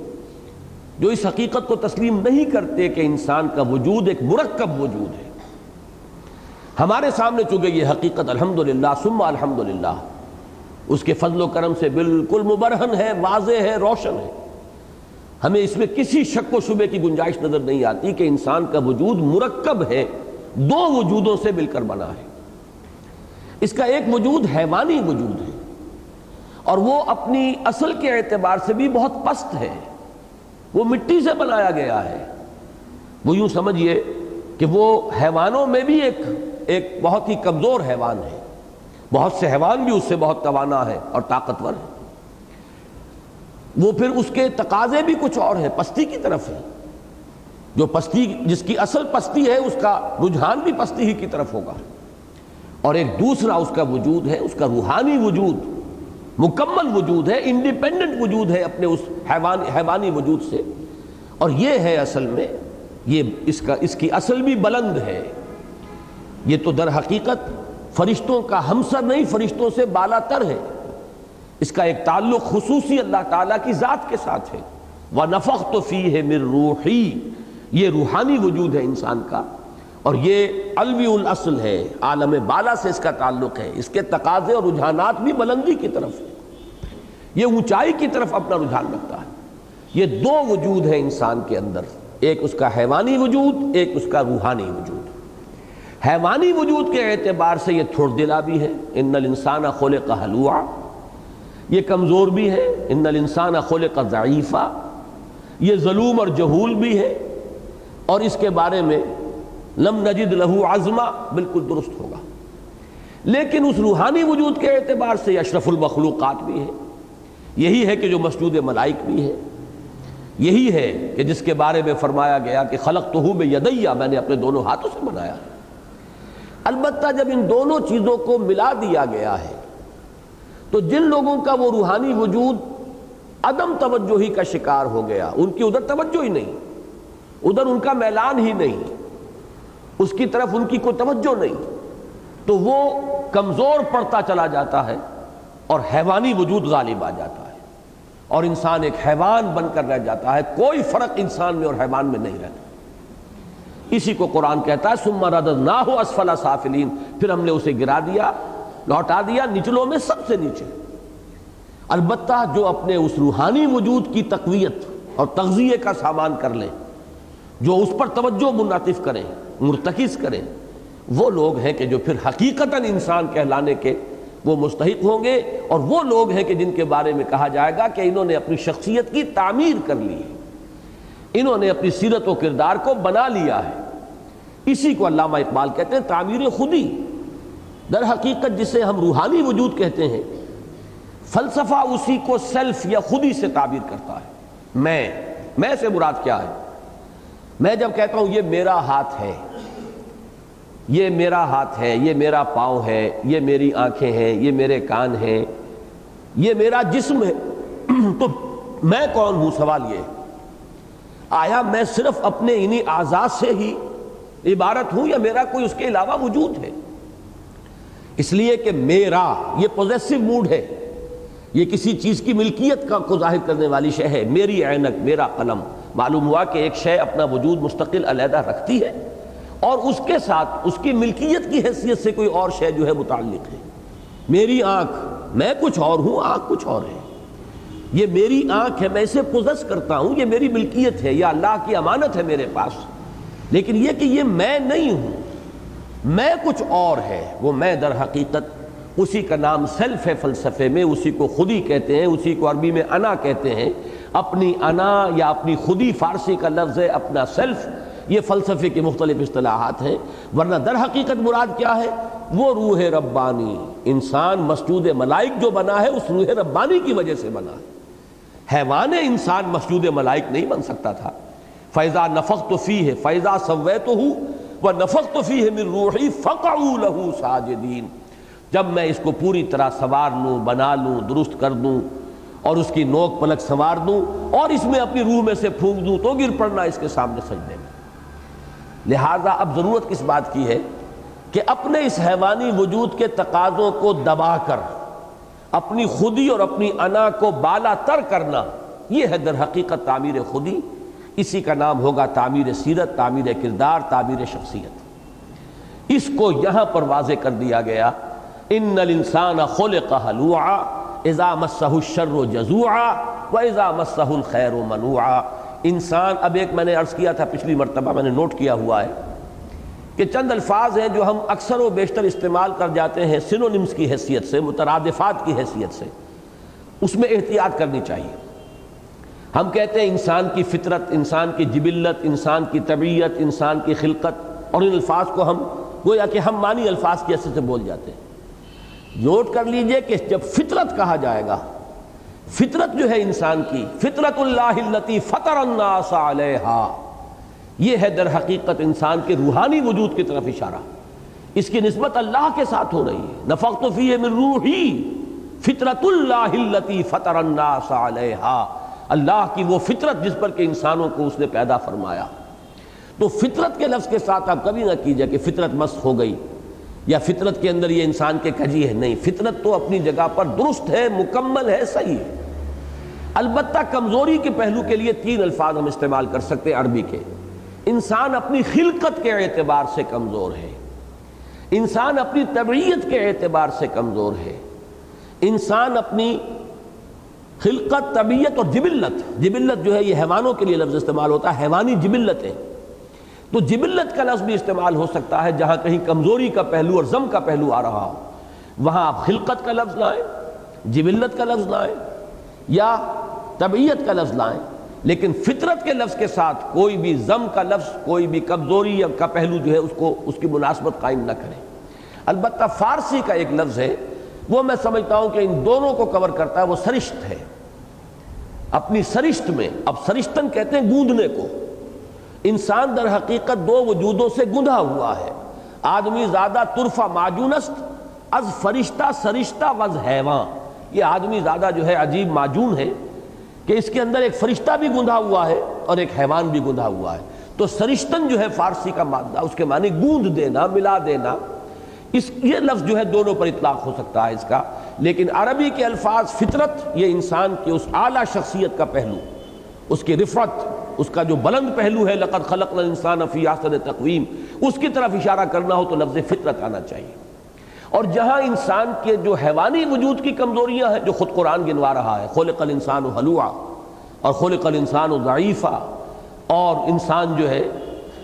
جو اس حقیقت کو تسلیم نہیں کرتے کہ انسان کا وجود ایک مرکب وجود ہے۔ ہمارے سامنے چونکہ یہ حقیقت الحمدللہ ثم الحمدللہ اس کے فضل و کرم سے بالکل مبرہن ہے، واضح ہے، روشن ہے، ہمیں اس میں کسی شک و شبے کی گنجائش نظر نہیں آتی کہ انسان کا وجود مرکب ہے، دو وجودوں سے مل کر بنا ہے۔ اس کا ایک وجود حیوانی وجود ہے، اور وہ اپنی اصل کے اعتبار سے بھی بہت پست ہے، وہ مٹی سے بنایا گیا ہے۔ وہ یوں سمجھیے کہ وہ حیوانوں میں بھی ایک بہت ہی کمزور حیوان ہے، بہت سے حیوان بھی اس سے بہت توانا ہے اور طاقتور ہے۔ وہ پھر اس کے تقاضے بھی کچھ اور ہیں، پستی کی طرف ہے۔ جو پستی، جس کی اصل پستی ہے، اس کا رجحان بھی پستی ہی کی طرف ہوگا۔ اور ایک دوسرا اس کا وجود ہے، اس کا روحانی وجود، مکمل وجود ہے، انڈیپینڈنٹ وجود ہے اپنے اس حیوانی وجود سے۔ اور یہ ہے اصل میں، اس کی اصل بھی بلند ہے۔ یہ تو در حقیقت فرشتوں کا ہمسر نہیں، فرشتوں سے بالا تر ہے۔ اس کا ایک تعلق خصوصی اللہ تعالیٰ کی ذات کے ساتھ ہے۔ وَنَفَخْتُ فِيهِ مِن رُوحِي، یہ روحانی وجود ہے انسان کا، اور یہ علوی الاصل ہے، عالم بالا سے اس کا تعلق ہے۔ اس کے تقاضے اور رجحانات بھی بلندی کی طرف ہے، یہ اونچائی کی طرف اپنا رجحان رکھتا ہے۔ یہ دو وجود ہیں انسان کے اندر، ایک اس کا حیوانی وجود، ایک اس کا روحانی وجود۔ حیوانی وجود کے اعتبار سے یہ تھوڑ دلا بھی ہے، ان الانسان خلق ہلوعا، یہ کمزور بھی ہے، ان الانسان خلق ضعیفا، یہ ظلوم اور جہول بھی ہے، اور اس کے بارے میں لم نجد لہ عزما بالکل درست ہوگا۔ لیکن اس روحانی وجود کے اعتبار سے اشرف المخلوقات بھی ہے، یہی ہے کہ جو مسجود ملائک بھی ہے، یہی ہے کہ جس کے بارے میں فرمایا گیا کہ خلقتہ بیدی، میں نے اپنے دونوں ہاتھوں سے بنایا۔ البتہ جب ان دونوں چیزوں کو ملا دیا گیا ہے تو جن لوگوں کا وہ روحانی وجود عدم توجہی کا شکار ہو گیا، ان کی ادھر توجہ ہی نہیں، ادھر ان کا میلان ہی نہیں، اس کی طرف ان کی کوئی توجہ نہیں، تو وہ کمزور پڑتا چلا جاتا ہے اور حیوانی وجود غالب آ جاتا ہے، اور انسان ایک حیوان بن کر رہ جاتا ہے۔ کوئی فرق انسان میں اور حیوان میں نہیں رہتا۔ اسی کو قرآن کہتا ہے ثم رددناہ اسفل سافلین، پھر ہم نے اسے گرا دیا، لوٹا دیا نچلوں میں سب سے نیچے۔ البتہ جو اپنے اس روحانی وجود کی تقویت اور تغذیے کا سامان کر لیں، جو اس پر توجہ منعطف کریں، مرتکز کریں، وہ لوگ ہیں کہ جو پھر حقیقتاً انسان کہلانے کے وہ مستحق ہوں گے، اور وہ لوگ ہیں کہ جن کے بارے میں کہا جائے گا کہ انہوں نے اپنی شخصیت کی تعمیر کر لی ہے، انہوں نے اپنی سیرت و کردار کو بنا لیا ہے۔ اسی کو علامہ اقبال کہتے ہیں تعمیر خودی۔ در حقیقت جسے ہم روحانی وجود کہتے ہیں، فلسفہ اسی کو سیلف یا خودی سے تعبیر کرتا ہے۔ میں سے مراد کیا ہے؟ میں جب کہتا ہوں یہ میرا ہاتھ ہے، یہ میرا ہاتھ ہے، یہ میرا پاؤں ہے، یہ میری آنکھیں ہیں، یہ میرے کان ہیں، یہ میرا جسم ہے، تو میں کون ہوں؟ سوال یہ، آیا میں صرف اپنے انہی اعضاء سے ہی عبارت ہوں یا میرا کوئی اس کے علاوہ وجود ہے؟ اس لیے کہ میرا یہ پوزیسو موڈ ہے، یہ کسی چیز کی ملکیت کو ظاہر کرنے والی شے ہے۔ میری عینک، میرا قلم، معلوم ہوا کہ ایک شے اپنا وجود مستقل علیحدہ رکھتی ہے، اور اس کے ساتھ اس کی ملکیت کی حیثیت سے کوئی اور شے جو ہے متعلق ہے۔ میری آنکھ، میں کچھ اور ہوں، آنکھ کچھ اور ہے۔ یہ میری آنکھ ہے، میں اسے پوزیس کرتا ہوں، یہ میری ملکیت ہے، یہ اللہ کی امانت ہے میرے پاس، لیکن یہ کہ یہ میں نہیں ہوں، میں کچھ اور ہے۔ وہ میں در حقیقت اسی کا نام سیلف ہے فلسفے میں، اسی کو خودی کہتے ہیں، اسی کو عربی میں انا کہتے ہیں۔ اپنی انا یا اپنی خودی فارسی کا لفظ ہے، اپنا سیلف، یہ فلسفے کی مختلف اصطلاحات ہیں، ورنہ در حقیقت مراد کیا ہے؟ وہ روح ربانی۔ انسان مسجود ملائک جو بنا ہے اس روح ربانی کی وجہ سے بنا ہے۔ حیوان انسان مسجود ملائک نہیں بن سکتا تھا۔ فَإِذَا نَفَخْتُ فِيهِ فَإِذَا سَوَّيْتُهُ وَنَفَخْتُ فِيهِ مِن رُوحِي فَقَعُوا لَهُ سَاجِدِينَ، جب میں اس کو پوری طرح سنوار لوں، بنا لوں، درست کر دوں، اور اس کی نوک پلک سنوار دوں، اور اس میں اپنی روح میں سے پھونک دوں، تو گر پڑنا اس کے سامنے سجدے میں۔ لہذا اب ضرورت کس بات کی ہے کہ اپنے اس حیوانی وجود کے تقاضوں کو دبا کر اپنی خودی اور اپنی انا کو بالا تر کرنا، یہ ہے در حقیقت تعمیر خودی۔ اسی کا نام ہوگا تعمیر سیرت، تعمیر کردار، تعمیر شخصیت۔ اس کو یہاں پر واضح کر دیا گیا، ان الانسان خلق ہلوعا اذا مسہ الشر جزوعا واذا مسہ الخیر منوعا۔ انسان، اب ایک میں نے عرض کیا تھا پچھلی مرتبہ، میں نے نوٹ کیا ہوا ہے کہ چند الفاظ ہیں جو ہم اکثر و بیشتر استعمال کر جاتے ہیں سینونیمز کی حیثیت سے، مترادفات کی حیثیت سے، اس میں احتیاط کرنی چاہیے۔ ہم کہتے ہیں انسان کی فطرت، انسان کی جبلت، انسان کی طبیعت، انسان کی خلقت، اور ان الفاظ کو ہم گویا کہ ہم معنی الفاظ کی حیثیت سے بول جاتے ہیں۔ نوٹ کر لیجئے کہ جب فطرت کہا جائے گا، فطرت جو ہے انسان کی، فطرت اللہ التی فطر الناس علیہا، یہ ہے در حقیقت انسان کے روحانی وجود کی طرف اشارہ۔ اس کی نسبت اللہ کے ساتھ ہو رہی ہے، نفخت فیہ من روحی فطرت اللہ التی فطر الناس علیہا، اللہ کی وہ فطرت جس پر کہ انسانوں کو اس نے پیدا فرمایا۔ تو فطرت کے لفظ کے ساتھ آپ کبھی نہ کیجئے کہ فطرت مسخ ہو گئی یا فطرت کے اندر یہ انسان کے کجی ہے، نہیں، فطرت تو اپنی جگہ پر درست ہے، مکمل ہے، صحیح ہے۔ البتہ کمزوری کے پہلو کے لیے 3 الفاظ ہم استعمال کر سکتے ہیں عربی کے۔ انسان اپنی خلقت کے اعتبار سے کمزور ہے، انسان اپنی طبیعت کے اعتبار سے کمزور ہے، انسان اپنی خلقت، طبیعت اور جبلت، جبلت جو ہے یہ حیوانوں کے لیے لفظ استعمال ہوتا ہے، حیوانی جبلت ہے، تو جبلت کا لفظ بھی استعمال ہو سکتا ہے جہاں کہیں کمزوری کا پہلو اور ضم کا پہلو آ رہا ہو، وہاں آپ خلقت کا لفظ لائیں، جبلت کا لفظ لائیں یا طبیعت کا لفظ لائیں، لیکن فطرت کے لفظ کے ساتھ کوئی بھی ضم کا لفظ، کوئی بھی کمزوری کا پہلو جو ہے اس کی مناسبت قائم نہ کریں۔ البتہ فارسی کا ایک لفظ ہے، وہ میں سمجھتا ہوں کہ ان دونوں کو کور کرتا ہے، وہ سرشت ہے۔ اپنی سرشت میں، اب سرشتن کہتے ہیں گوندنے کو، انسان در حقیقت 2 وجودوں سے گندھا ہوا ہے۔ آدمی زادہ طرفہ معجونست از فرشتہ سرشتہ وز حیوان، یہ آدمی زادہ جو ہے عجیب معجون ہے کہ اس کے اندر ایک فرشتہ بھی گندھا ہوا ہے اور ایک حیوان بھی گندھا ہوا ہے۔ تو سرشتن جو ہے فارسی کا مادہ، اس کے معنی گوندھ دینا، ملا دینا، یہ لفظ جو ہے دونوں پر اطلاق ہو سکتا ہے اس کا، لیکن عربی کے الفاظ فطرت یہ انسان کی اس اعلیٰ شخصیت کا پہلو، اس کی رفعت، اس کا جو بلند پہلو ہے، لقد خلقنا الانسان فی احسن تقویم، اس کی طرف اشارہ کرنا ہو تو لفظ فطرت آنا چاہیے۔ اور جہاں انسان کے جو حیوانی وجود کی کمزوریاں ہیں جو خود قرآن گنوا رہا ہے، خلق الانسان ہلوعا اور خلق الانسان ضعیفا، اور انسان جو ہے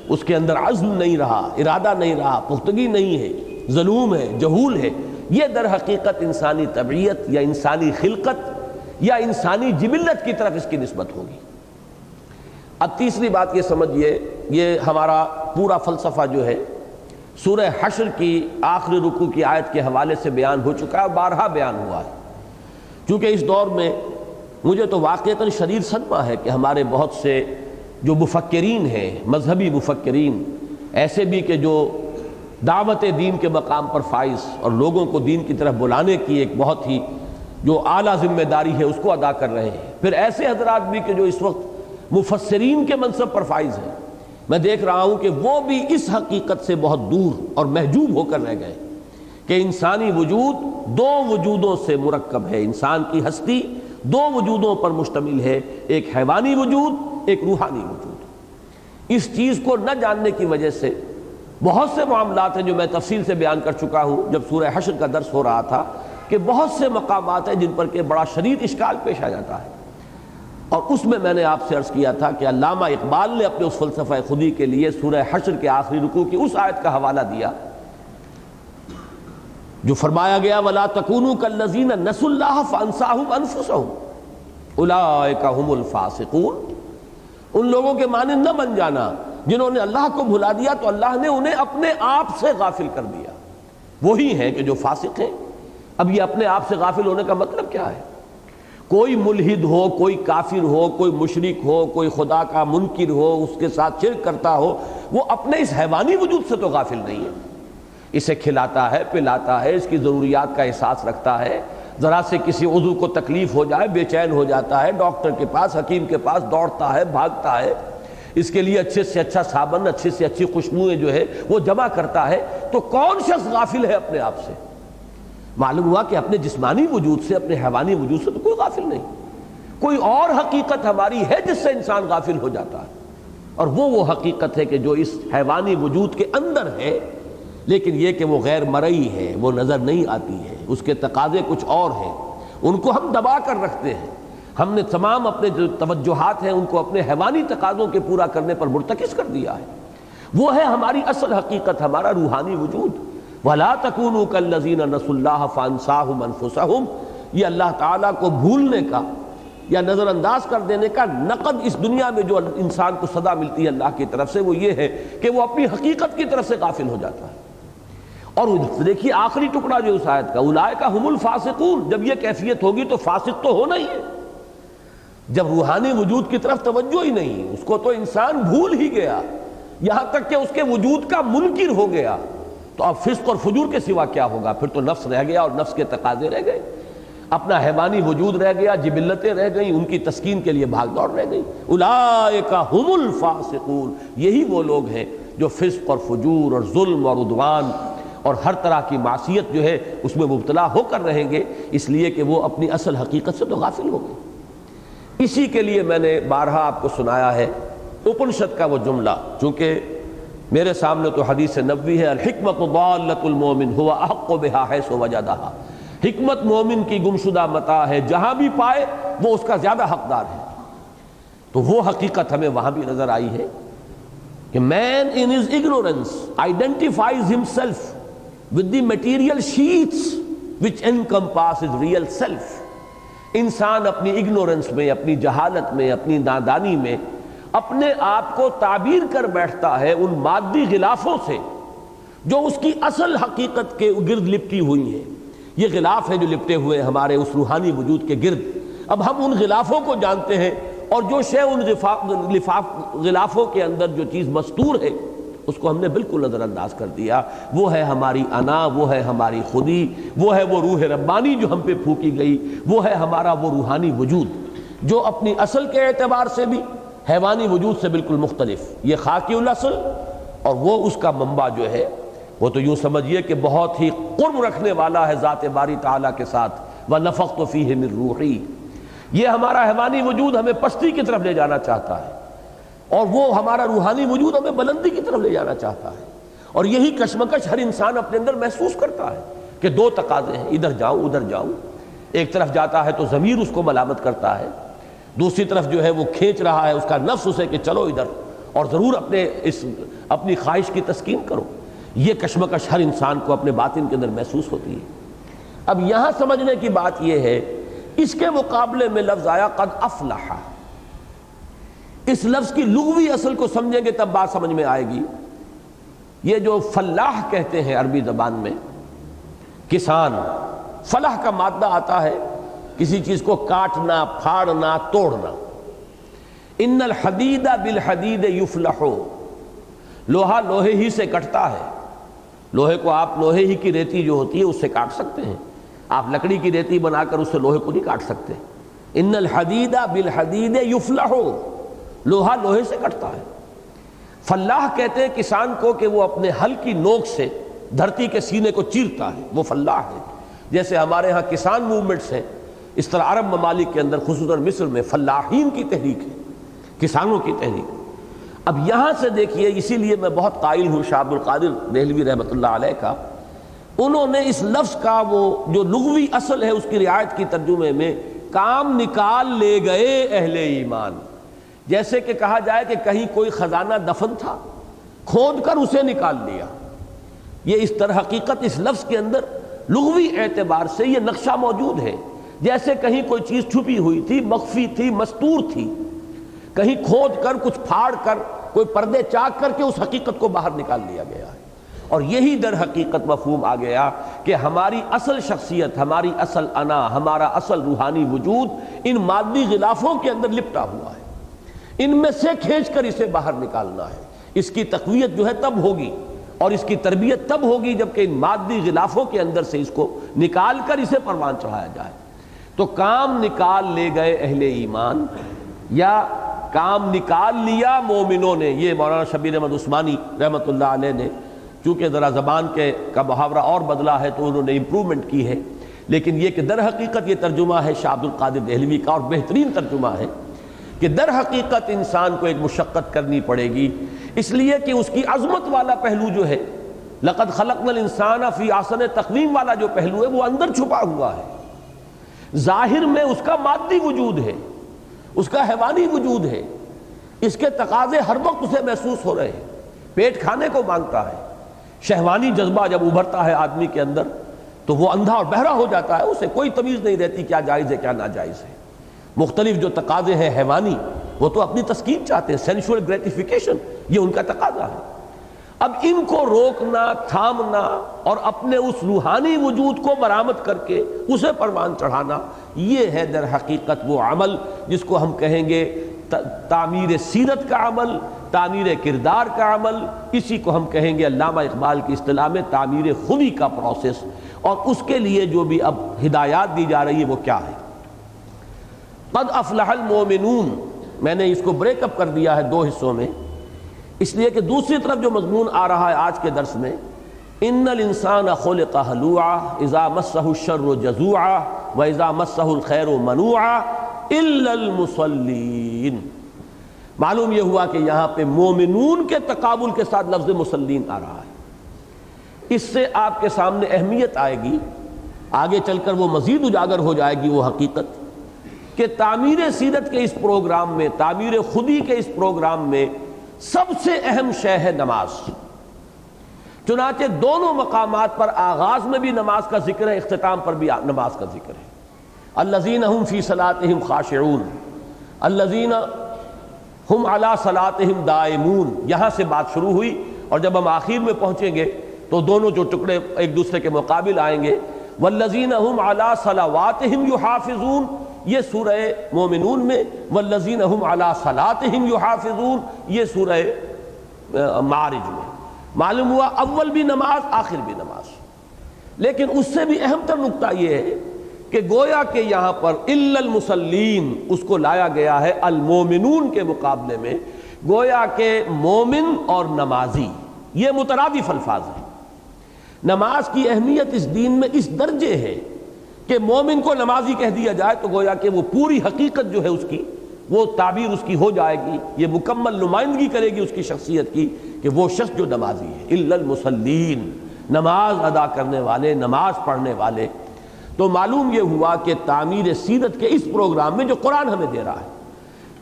اس کے اندر عزم نہیں رہا، ارادہ نہیں رہا، پختگی نہیں ہے، ظلوم ہے، جہول ہے، یہ در حقیقت انسانی طبیعت یا انسانی خلقت یا انسانی جبلت کی طرف اس کی نسبت ہوگی۔ اب تیسری بات یہ سمجھیے، یہ ہمارا پورا فلسفہ جو ہے سورہ حشر کی آخری رکوع کی آیت کے حوالے سے بیان ہو چکا ہے اور بارہا بیان ہوا ہے۔ چونکہ اس دور میں مجھے تو واقعتاً شدید صدمہ ہے کہ ہمارے بہت سے جو مفکرین ہیں، مذہبی مفکرین، ایسے بھی کہ جو دعوت دین کے مقام پر فائز اور لوگوں کو دین کی طرف بلانے کی ایک بہت ہی جو اعلیٰ ذمہ داری ہے اس کو ادا کر رہے ہیں، پھر ایسے حضرات بھی کہ جو اس وقت مفسرین کے منصب پر فائز ہیں، میں دیکھ رہا ہوں کہ وہ بھی اس حقیقت سے بہت دور اور محجوب ہو کر رہ گئے کہ انسانی وجود 2 وجودوں سے مرکب ہے، انسان کی ہستی 2 وجودوں پر مشتمل ہے، ایک حیوانی وجود، ایک روحانی وجود۔ اس چیز کو نہ جاننے کی وجہ سے بہت سے معاملات ہیں جو میں تفصیل سے بیان کر چکا ہوں جب سورہ حشر کا درس ہو رہا تھا، کہ بہت سے مقامات ہیں جن پر کہ بڑا شدید اشکال پیش آ جاتا ہے، اور اس میں نے آپ سے عرض کیا تھا کہ علامہ اقبال نے اپنے اس فلسفہ خودی کے لیے سورہ حشر کے آخری رکوع کی اس آیت کا حوالہ دیا جو فرمایا گیا وَلَا تَكُونُوا كَالَّذِينَ نَسُوا اللَّهَ فَأَنسَاهُمْ أَنفُسَهُمْ أُولَٰئِكَ هُمُ الْفَاسِقُونَ، ان لوگوں کے مانند نہ بن جانا جنہوں نے اللہ کو بھلا دیا تو اللہ نے انہیں اپنے آپ سے غافل کر دیا، وہی ہیں کہ جو فاسق ہیں۔ اب یہ اپنے آپ سے غافل ہونے کا مطلب کیا ہے؟ کوئی ملحد ہو، کوئی کافر ہو، کوئی مشرک ہو، کوئی خدا کا منکر ہو، اس کے ساتھ شرک کرتا ہو، وہ اپنے اس حیوانی وجود سے تو غافل نہیں ہے، اسے کھلاتا ہے، پلاتا ہے، اس کی ضروریات کا احساس رکھتا ہے، ذرا سے کسی عضو کو تکلیف ہو جائے بے چین ہو جاتا ہے، ڈاکٹر کے پاس، حکیم کے پاس دوڑتا ہے، بھاگتا ہے، اس کے لیے اچھے سے اچھا صابن، اچھی سے اچھی خوشبوئیں جو ہے وہ جمع کرتا ہے۔ تو کون شخص غافل ہے اپنے آپ سے؟ معلوم ہوا کہ اپنے جسمانی وجود سے، اپنے حیوانی وجود سے تو کوئی غافل نہیں، کوئی اور حقیقت ہماری ہے جس سے انسان غافل ہو جاتا ہے، اور وہ حقیقت ہے کہ جو اس حیوانی وجود کے اندر ہے، لیکن یہ کہ وہ غیر مرئی ہے، وہ نظر نہیں آتی ہے، اس کے تقاضے کچھ اور ہیں، ان کو ہم دبا کر رکھتے ہیں، ہم نے تمام اپنے جو توجہات ہیں ان کو اپنے حیوانی تقاضوں کے پورا کرنے پر مرتکز کر دیا ہے۔ وہ ہے ہماری اصل حقیقت، ہمارا روحانی وجود۔ وَلَا تَكُونُوا كَالَّذِينَ نَسُوا اللَّهَ فَأَنسَاهُمْ أَنفُسَهُمْ، یہ اللہ تعالیٰ کو بھولنے کا یا نظر انداز کر دینے کا نقد اس دنیا میں جو انسان کو سزا ملتی ہے اللہ کی طرف سے وہ یہ ہے کہ وہ اپنی حقیقت کی طرف سے غافل ہو جاتا ہے۔ اور دیکھیے آخری ٹکڑا جو اس آیت کا، اولئک ھم الفاسقون، جب یہ کیفیت ہوگی تو فاسق تو ہونا ہی ہے۔ جب روحانی وجود کی طرف توجہ ہی نہیں، اس کو تو انسان بھول ہی گیا، یہاں تک کہ اس کے وجود کا منکر ہو گیا، تو اب فسق اور فجور کے سوا کیا ہوگا؟ پھر تو نفس رہ گیا اور نفس کے تقاضے رہ گئے، اپنا حیوانی وجود رہ گیا، جبلتیں رہ گئیں، ان کی تسکین کے لیے بھاگ دوڑ رہ گئی۔ اولئک ھم الفاسقون، یہی وہ لوگ ہیں جو فسق اور فجور اور ظلم اور عدوان اور ہر طرح کی معصیت جو ہے اس میں مبتلا ہو کر رہیں گے، اس لیے کہ وہ اپنی اصل حقیقت سے تو غافل ہو گئے۔ اسی کے لیے میں نے بارہا آپ کو سنایا ہے اپنشد کا وہ جملہ، چونکہ میرے سامنے تو حدیث نبوی ہے، الحکمت ضالۃ المومن هو احق بها حیث وجدها، حکمت مومن کی گمشدہ متاع ہے، جہاں بھی پائے وہ اس کا زیادہ حقدار ہے۔ تو وہ حقیقت ہمیں وہاں بھی نظر آئی ہے کہ man in his ignorance identifies himself with the material sheets which encompass his real self۔ انسان اپنی اگنورنس میں، اپنی جہالت میں، اپنی نادانی میں اپنے آپ کو تعبیر کر بیٹھتا ہے ان مادی غلافوں سے جو اس کی اصل حقیقت کے گرد لپٹی ہوئی ہیں۔ یہ غلاف ہیں جو لپٹے ہوئے ہمارے اس روحانی وجود کے گرد۔ اب ہم ان غلافوں کو جانتے ہیں، اور جو شے ان غلافوں کے اندر جو چیز مستور ہے اس کو ہم نے بالکل نظر انداز کر دیا۔ وہ ہے ہماری انا، وہ ہے ہماری خودی، وہ ہے وہ روح ربانی جو ہم پہ پھونکی گئی، وہ ہے ہمارا وہ روحانی وجود جو اپنی اصل کے اعتبار سے بھی حیوانی وجود سے بالکل مختلف، یہ خاکی الاصل، اور وہ اس کا منبع جو ہے وہ تو یوں سمجھیے کہ بہت ہی قرب رکھنے والا ہے ذات باری تعالیٰ کے ساتھ، وَنَفَخْتُ فِيهِ مِن رُوحِي۔ یہ ہمارا حیوانی وجود ہمیں پستی کی طرف لے جانا چاہتا ہے، اور وہ ہمارا روحانی وجود ہمیں بلندی کی طرف لے جانا چاہتا ہے۔ اور یہی کشمکش ہر انسان اپنے اندر محسوس کرتا ہے کہ دو تقاضے ہیں، ادھر جاؤں ادھر جاؤں۔ ایک طرف جاتا ہے تو ضمیر اس کو ملامت کرتا ہے، دوسری طرف جو ہے وہ کھینچ رہا ہے اس کا نفس اسے کہ چلو ادھر، اور ضرور اپنی خواہش کی تسکین کرو۔ یہ کشمکش ہر انسان کو اپنے باطن کے اندر محسوس ہوتی ہے۔ اب یہاں سمجھنے کی بات یہ ہے، اس کے مقابلے میں لفظ آیا قد افلح۔ اس لفظ کی لغوی اصل کو سمجھیں گے تب بات سمجھ میں آئے گی۔ یہ جو فلاح کہتے ہیں عربی زبان میں، کسان، فلاح کا مادہ آتا ہے کسی چیز کو کاٹنا، پھاڑنا، توڑنا۔ ان الحدید بالحدید یفلح، لوہا لوہے ہی سے کٹتا ہے۔ لوہے کو آپ لوہے ہی کی ریتی جو ہوتی ہے اس سے کاٹ سکتے ہیں، آپ لکڑی کی ریتی بنا کر اس سے لوہے کو نہیں کاٹ سکتے۔ ان الحدید بالحدید یفلح، لوہا لوہے سے کٹتا ہے۔ فلاح کہتے ہیں کسان کو کہ وہ اپنے ہل کی نوک سے دھرتی کے سینے کو چیرتا ہے، وہ فلاح ہے۔ جیسے ہمارے ہاں کسان موومنٹس ہیں، اس طرح عرب ممالک کے اندر خصوصاً مصر میں فلاحین کی تحریک ہے، کسانوں کی تحریک۔ اب یہاں سے دیکھیے، اسی لیے میں بہت قائل ہوں شاہ عبد القادر دہلوی رحمۃ اللہ علیہ کا، انہوں نے اس لفظ کا وہ جو لغوی اصل ہے اس کی رعایت کی ترجمے میں کام نکال لے گئے اہل ایمان۔ جیسے کہ کہا جائے کہ کہیں کوئی خزانہ دفن تھا، کھود کر اسے نکال لیا۔ یہ اس طرح حقیقت اس لفظ کے اندر لغوی اعتبار سے یہ نقشہ موجود ہے، جیسے کہیں کوئی چیز چھپی ہوئی تھی، مخفی تھی، مستور تھی، کہیں کھود کر کچھ پھاڑ کر کوئی پردے چاک کر کے اس حقیقت کو باہر نکال لیا گیا ہے۔ اور یہی در حقیقت مفہوم آ گیا کہ ہماری اصل شخصیت، ہماری اصل انا، ہمارا اصل روحانی وجود ان مادی غلافوں کے اندر لپٹا ہوا ہے، ان میں سے کھینچ کر اسے باہر نکالنا ہے۔ اس کی تقویت جو ہے تب ہوگی اور اس کی تربیت تب ہوگی جبکہ ان مادی غلافوں کے اندر سے اس کو نکال کر اسے پروان چڑھایا جائے۔ تو کام نکال لے گئے اہل ایمان، یا کام نکال لیا مومنوں نے۔ یہ مولانا شبیر احمد عثمانی رحمۃ اللہ علیہ نے، چونکہ ذرا زبان کا محاورہ اور بدلا ہے تو انہوں نے امپرومنٹ کی ہے، لیکن یہ کہ در حقیقت یہ ترجمہ ہے شاہ عبد القادر دہلوی کا، اور بہترین ترجمہ ہے کہ در حقیقت انسان کو ایک مشقت کرنی پڑے گی، اس لیے کہ اس کی عظمت والا پہلو جو ہے، لقد خلقنا الانسان فی احسن تقویم والا جو پہلو ہے وہ اندر چھپا ہوا ہے۔ ظاہر میں اس کا مادی وجود ہے، اس کا حیوانی وجود ہے، اس کے تقاضے ہر وقت اسے محسوس ہو رہے ہیں، پیٹ کھانے کو مانگتا ہے۔ شہوانی جذبہ جب ابھرتا ہے آدمی کے اندر تو وہ اندھا اور بہرا ہو جاتا ہے، اسے کوئی تمیز نہیں رہتی کیا جائز ہے کیا ناجائز ہے۔ مختلف جو تقاضے ہیں حیوانی، وہ تو اپنی تسکین چاہتے ہیں، سینشول گریٹیفیکیشن، یہ ان کا تقاضا ہے۔ اب ان کو روکنا، تھامنا اور اپنے اس روحانی وجود کو برآمد کر کے اسے پروان چڑھانا، یہ ہے در حقیقت وہ عمل جس کو ہم کہیں گے تعمیر سیرت کا عمل، تعمیر کردار کا عمل، اسی کو ہم کہیں گے علامہ اقبال کی اصطلاح میں تعمیر خودی کا پروسیس۔ اور اس کے لیے جو بھی اب ہدایات دی جا رہی ہے وہ کیا ہے؟ قد افلح المومنون، میں نے اس کو بریک اپ کر دیا ہے دو حصوں میں، اس لیے کہ دوسری طرف جو مضمون آ رہا ہے آج کے درس میں، ان الانسان خلق ہلوعا اذا مسہ الشر جزوعا واذا مسہ الخیر منوعا الا المصلین۔ معلوم یہ ہوا کہ یہاں پہ مومنون کے تقابل کے ساتھ لفظ مسلین آ رہا ہے۔ اس سے آپ کے سامنے اہمیت آئے گی، آگے چل کر وہ مزید اجاگر ہو جائے گی وہ حقیقت کہ تعمیر سیرت کے اس پروگرام میں، تعمیر خودی کے اس پروگرام میں سب سے اہم شے ہے نماز۔ چنانچہ دونوں مقامات پر آغاز میں بھی نماز کا ذکر ہے، اختتام پر بھی نماز کا ذکر ہے۔ الذین هم فی صلاتہم خاشعون، الذین ہم علی صلاتہم دائمون، یہاں سے بات شروع ہوئی، اور جب ہم آخر میں پہنچیں گے تو دونوں جو ٹکڑے ایک دوسرے کے مقابل آئیں گے۔ والذین ہم علی صلواتہم یحافظون، یہ سورہ مومنون میں، والذین ہم علی صلاتہم یحافظون یہ سورہ معارج میں۔ معلوم ہوا اول بھی نماز، آخر بھی نماز۔ لیکن اس سے بھی اہم تر نقطہ یہ ہے کہ گویا کہ یہاں پر الا المصلین اس کو لایا گیا ہے المومنون کے مقابلے میں، گویا کہ مومن اور نمازی یہ مترادف الفاظ ہیں۔ نماز کی اہمیت اس دین میں اس درجے ہے کہ مومن کو نمازی کہہ دیا جائے تو گویا کہ وہ پوری حقیقت جو ہے اس کی، وہ تعبیر اس کی ہو جائے گی، یہ مکمل نمائندگی کرے گی اس کی شخصیت کی کہ وہ شخص جو نمازی ہے۔ الا المصلین، نماز ادا کرنے والے، نماز پڑھنے والے۔ تو معلوم یہ ہوا کہ تعمیر سیرت کے اس پروگرام میں جو قرآن ہمیں دے رہا ہے،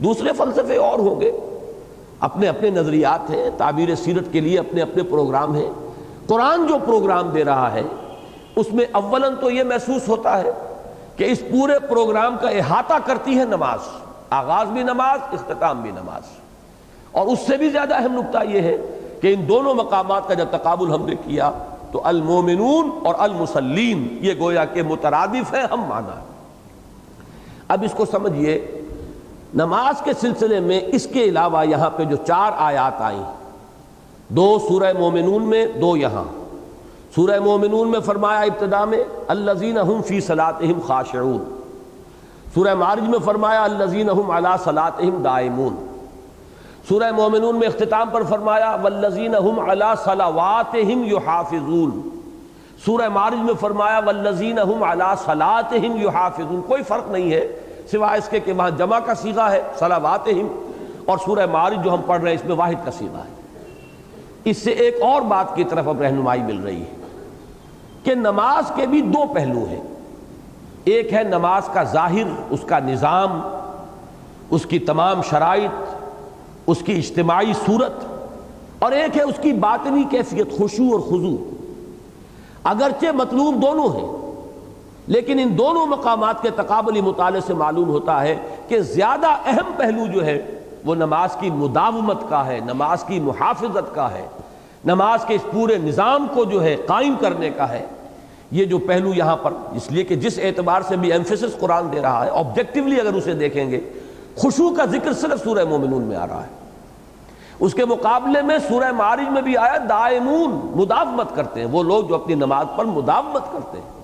دوسرے فلسفے اور ہوں گے، اپنے اپنے نظریات ہیں، تعبیر سیرت کے لیے اپنے اپنے پروگرام ہیں۔ قرآن جو پروگرام دے رہا ہے اس میں اولاً تو یہ محسوس ہوتا ہے کہ اس پورے پروگرام کا احاطہ کرتی ہے نماز، آغاز بھی نماز، اختتام بھی نماز۔ اور اس سے بھی زیادہ اہم نقطہ یہ ہے کہ ان دونوں مقامات کا جب تقابل ہم نے کیا تو المومنون اور المصلین یہ گویا کہ مترادف ہے، ہم معنی۔ اب اس کو سمجھیے، نماز کے سلسلے میں اس کے علاوہ یہاں پہ جو 4 آیات آئیں، 2 سورہ مومنون میں، 2 یہاں۔ سورہ مومنون میں فرمایا ابتدا میں الذین ہم فی صلاتہم خاشعون، سورہ معارج میں فرمایا الذین ہم علی صلاتہم دائمون، سورہ مومنون میں اختتام پر فرمایا والذین ہم علی صلواتہم یحافظون، سورہ معارج میں فرمایا والذین ہم علی صلاتہم یحافظون۔ کوئی فرق نہیں ہے سوائے اس کے کہ وہاں جمع کا صیغہ ہے صلواتہم، اور سورہ معارج جو ہم پڑھ رہے ہیں اس میں واحد کا صیغہ ہے۔ اس سے ایک اور بات کی طرف اب رہنمائی مل رہی ہے کہ نماز کے بھی 2 پہلو ہیں، ایک ہے نماز کا ظاہر، اس کا نظام، اس کی تمام شرائط، اس کی اجتماعی صورت، اور ایک ہے اس کی باطنی کیفیت، خشوع اور خضوع۔ اگرچہ مطلوب دونوں ہیں، لیکن ان دونوں مقامات کے تقابلی مطالعے سے معلوم ہوتا ہے کہ زیادہ اہم پہلو جو ہے وہ نماز کی مداومت کا ہے، نماز کی محافظت کا ہے، نماز کے اس پورے نظام کو جو ہے قائم کرنے کا ہے۔ یہ جو پہلو یہاں پر، اس لیے کہ جس اعتبار سے بھی ایمفیسس قرآن دے رہا ہے، آبجیکٹیولی اگر اسے دیکھیں گے، خشوع کا ذکر صرف سورہ مومنون میں آ رہا ہے۔ اس کے مقابلے میں سورہ معارج میں بھی آیا دائمون، مداومت کرتے ہیں، وہ لوگ جو اپنی نماز پر مداومت کرتے ہیں۔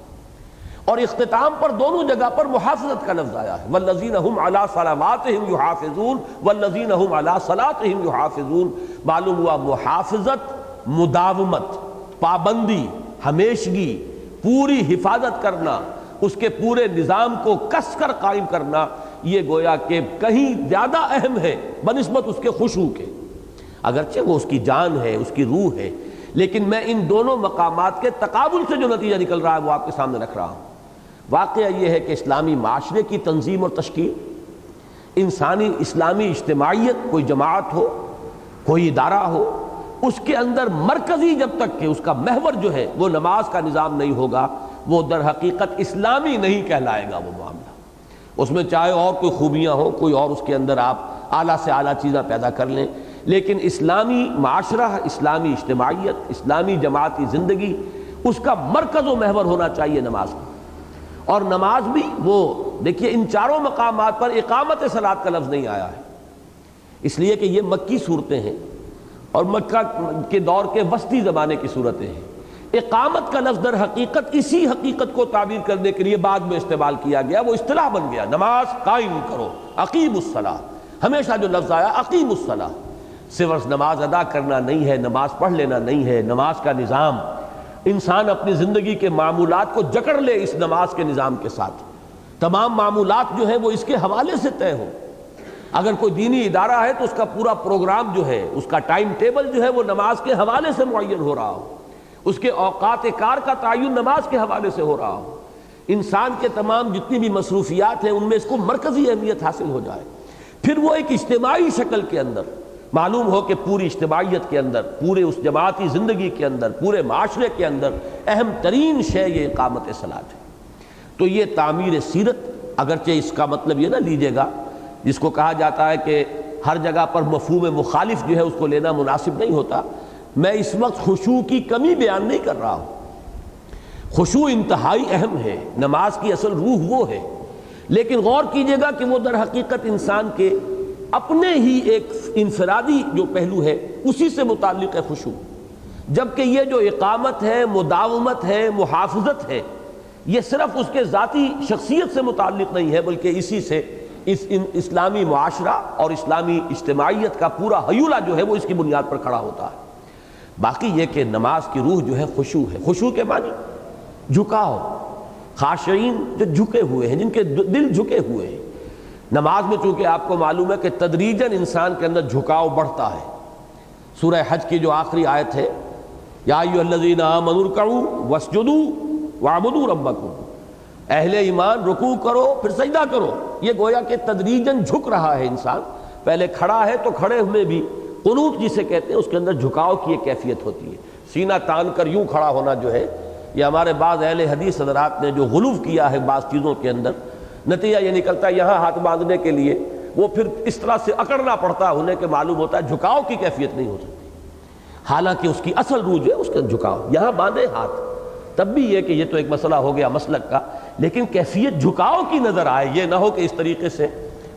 اور اختتام پر دونوں جگہ پر محافظت کا لفظ آیا ہے، والذین ہم علی صلواتہم یحافظون والذین ہم علی صلاتہم یحافظون۔ معلوم ہوا محافظت، مداومت، پابندی، ہمیشگی، پوری حفاظت کرنا، اس کے پورے نظام کو کس کر قائم کرنا، یہ گویا کہ کہیں زیادہ اہم ہے بنسبت اس کے خشوع کے۔ اگرچہ وہ اس کی جان ہے، اس کی روح ہے، لیکن میں ان دونوں مقامات کے تقابل سے جو نتیجہ نکل رہا ہے وہ آپ کے سامنے رکھ رہا ہوں۔ واقعہ یہ ہے کہ اسلامی معاشرے کی تنظیم اور تشکیل، انسانی اسلامی اجتماعیت، کوئی جماعت ہو، کوئی ادارہ ہو، اس کے اندر مرکزی جب تک کہ اس کا محور جو ہے وہ نماز کا نظام نہیں ہوگا، وہ در حقیقت اسلامی نہیں کہلائے گا وہ معاملہ۔ اس میں چاہے اور کوئی خوبیاں ہوں، کوئی اور اس کے اندر آپ اعلیٰ سے اعلیٰ چیزیں پیدا کر لیں، لیکن اسلامی معاشرہ، اسلامی اجتماعیت، اسلامی جماعتی زندگی، اس کا مرکز و محور ہونا چاہیے نماز کا۔ اور نماز بھی وہ دیکھیے ان چاروں مقامات پر اقامت صلاۃ کا لفظ نہیں آیا ہے، اس لیے کہ یہ مکی صورتیں ہیں اور مکہ کے دور کے وسطی زمانے کی صورتیں ہیں۔ اقامت کا لفظ در حقیقت اسی حقیقت کو تعبیر کرنے کے لیے بعد میں استعمال کیا گیا، وہ اصطلاح بن گیا، نماز قائم کرو، اقیم الصلاۃ۔ ہمیشہ جو لفظ آیا اقیم الصلاۃ، صرف نماز ادا کرنا نہیں ہے، نماز پڑھ لینا نہیں ہے، نماز کا نظام، انسان اپنی زندگی کے معمولات کو جکڑ لے اس نماز کے نظام کے ساتھ، تمام معمولات جو ہیں وہ اس کے حوالے سے طے ہو۔ اگر کوئی دینی ادارہ ہے تو اس کا پورا پروگرام جو ہے، اس کا ٹائم ٹیبل جو ہے وہ نماز کے حوالے سے معین ہو رہا ہو، اس کے اوقات کار کا تعین نماز کے حوالے سے ہو رہا ہو، انسان کے تمام جتنی بھی مصروفیات ہیں ان میں اس کو مرکزی اہمیت حاصل ہو جائے، پھر وہ ایک اجتماعی شکل کے اندر معلوم ہو کہ پوری اجتماعیت کے اندر، پورے اس جماعتی زندگی کے اندر، پورے معاشرے کے اندر اہم ترین شے یہ اقامت صلاۃ ہے۔ تو یہ تعمیر سیرت، اگرچہ اس کا مطلب یہ نہ لیجیے گا جس کو کہا جاتا ہے کہ ہر جگہ پر مفہوم مخالف جو ہے اس کو لینا مناسب نہیں ہوتا، میں اس وقت خشوع کی کمی بیان نہیں کر رہا ہوں، خشوع انتہائی اہم ہے، نماز کی اصل روح وہ ہے، لیکن غور کیجیے گا کہ وہ در حقیقت انسان کے اپنے ہی ایک انفرادی جو پہلو ہے اسی سے متعلق ہے خشوع، جبکہ یہ جو اقامت ہے، مداومت ہے، محافظت ہے، یہ صرف اس کے ذاتی شخصیت سے متعلق نہیں ہے، بلکہ اسی سے اسلامی معاشرہ اور اسلامی اجتماعیت کا پورا ہیولہ جو ہے وہ اس کی بنیاد پر کھڑا ہوتا ہے۔ باقی یہ کہ نماز کی روح جو ہے خشوع ہے، خشوع کے معنی جھکاؤ، خاشعین جو جھکے ہوئے ہیں، جن کے دل جھکے ہوئے ہیں۔ نماز میں چونکہ آپ کو معلوم ہے کہ تدریجاً انسان کے اندر جھکاؤ بڑھتا ہے۔ سورہ حج کی جو آخری آیت ہے، یا ایھا الذین آمنوا ارکعوا واسجدوا واعبدوا ربکم، اہل ایمان رکوع کرو پھر سجدہ کرو، یہ گویا کہ تدریجاً جھک رہا ہے انسان، پہلے کھڑا ہے تو کھڑے ہوئے بھی قنوت جسے کہتے ہیں اس کے اندر جھکاؤ کی ایک کیفیت ہوتی ہے، سینہ تان کر یوں کھڑا ہونا جو ہے، یہ ہمارے بعض اہل حدیث حضرات نے جو غلو کیا ہے بعض چیزوں کے اندر، نتیجہ یہ نکلتا ہے یہاں ہاتھ باندھنے کے لیے وہ پھر اس طرح سے اکڑنا پڑتا ہے، انہیں کہ معلوم ہوتا ہے جھکاؤ کی کیفیت نہیں ہو سکتی، حالانکہ اس کی اصل روح جو ہے اس کا جھکاؤ، یہاں باندھے ہاتھ، تب بھی یہ کہ یہ تو ایک مسئلہ ہو گیا مسلک کا، لیکن کیفیت جھکاؤ کی نظر آئے، یہ نہ ہو کہ اس طریقے سے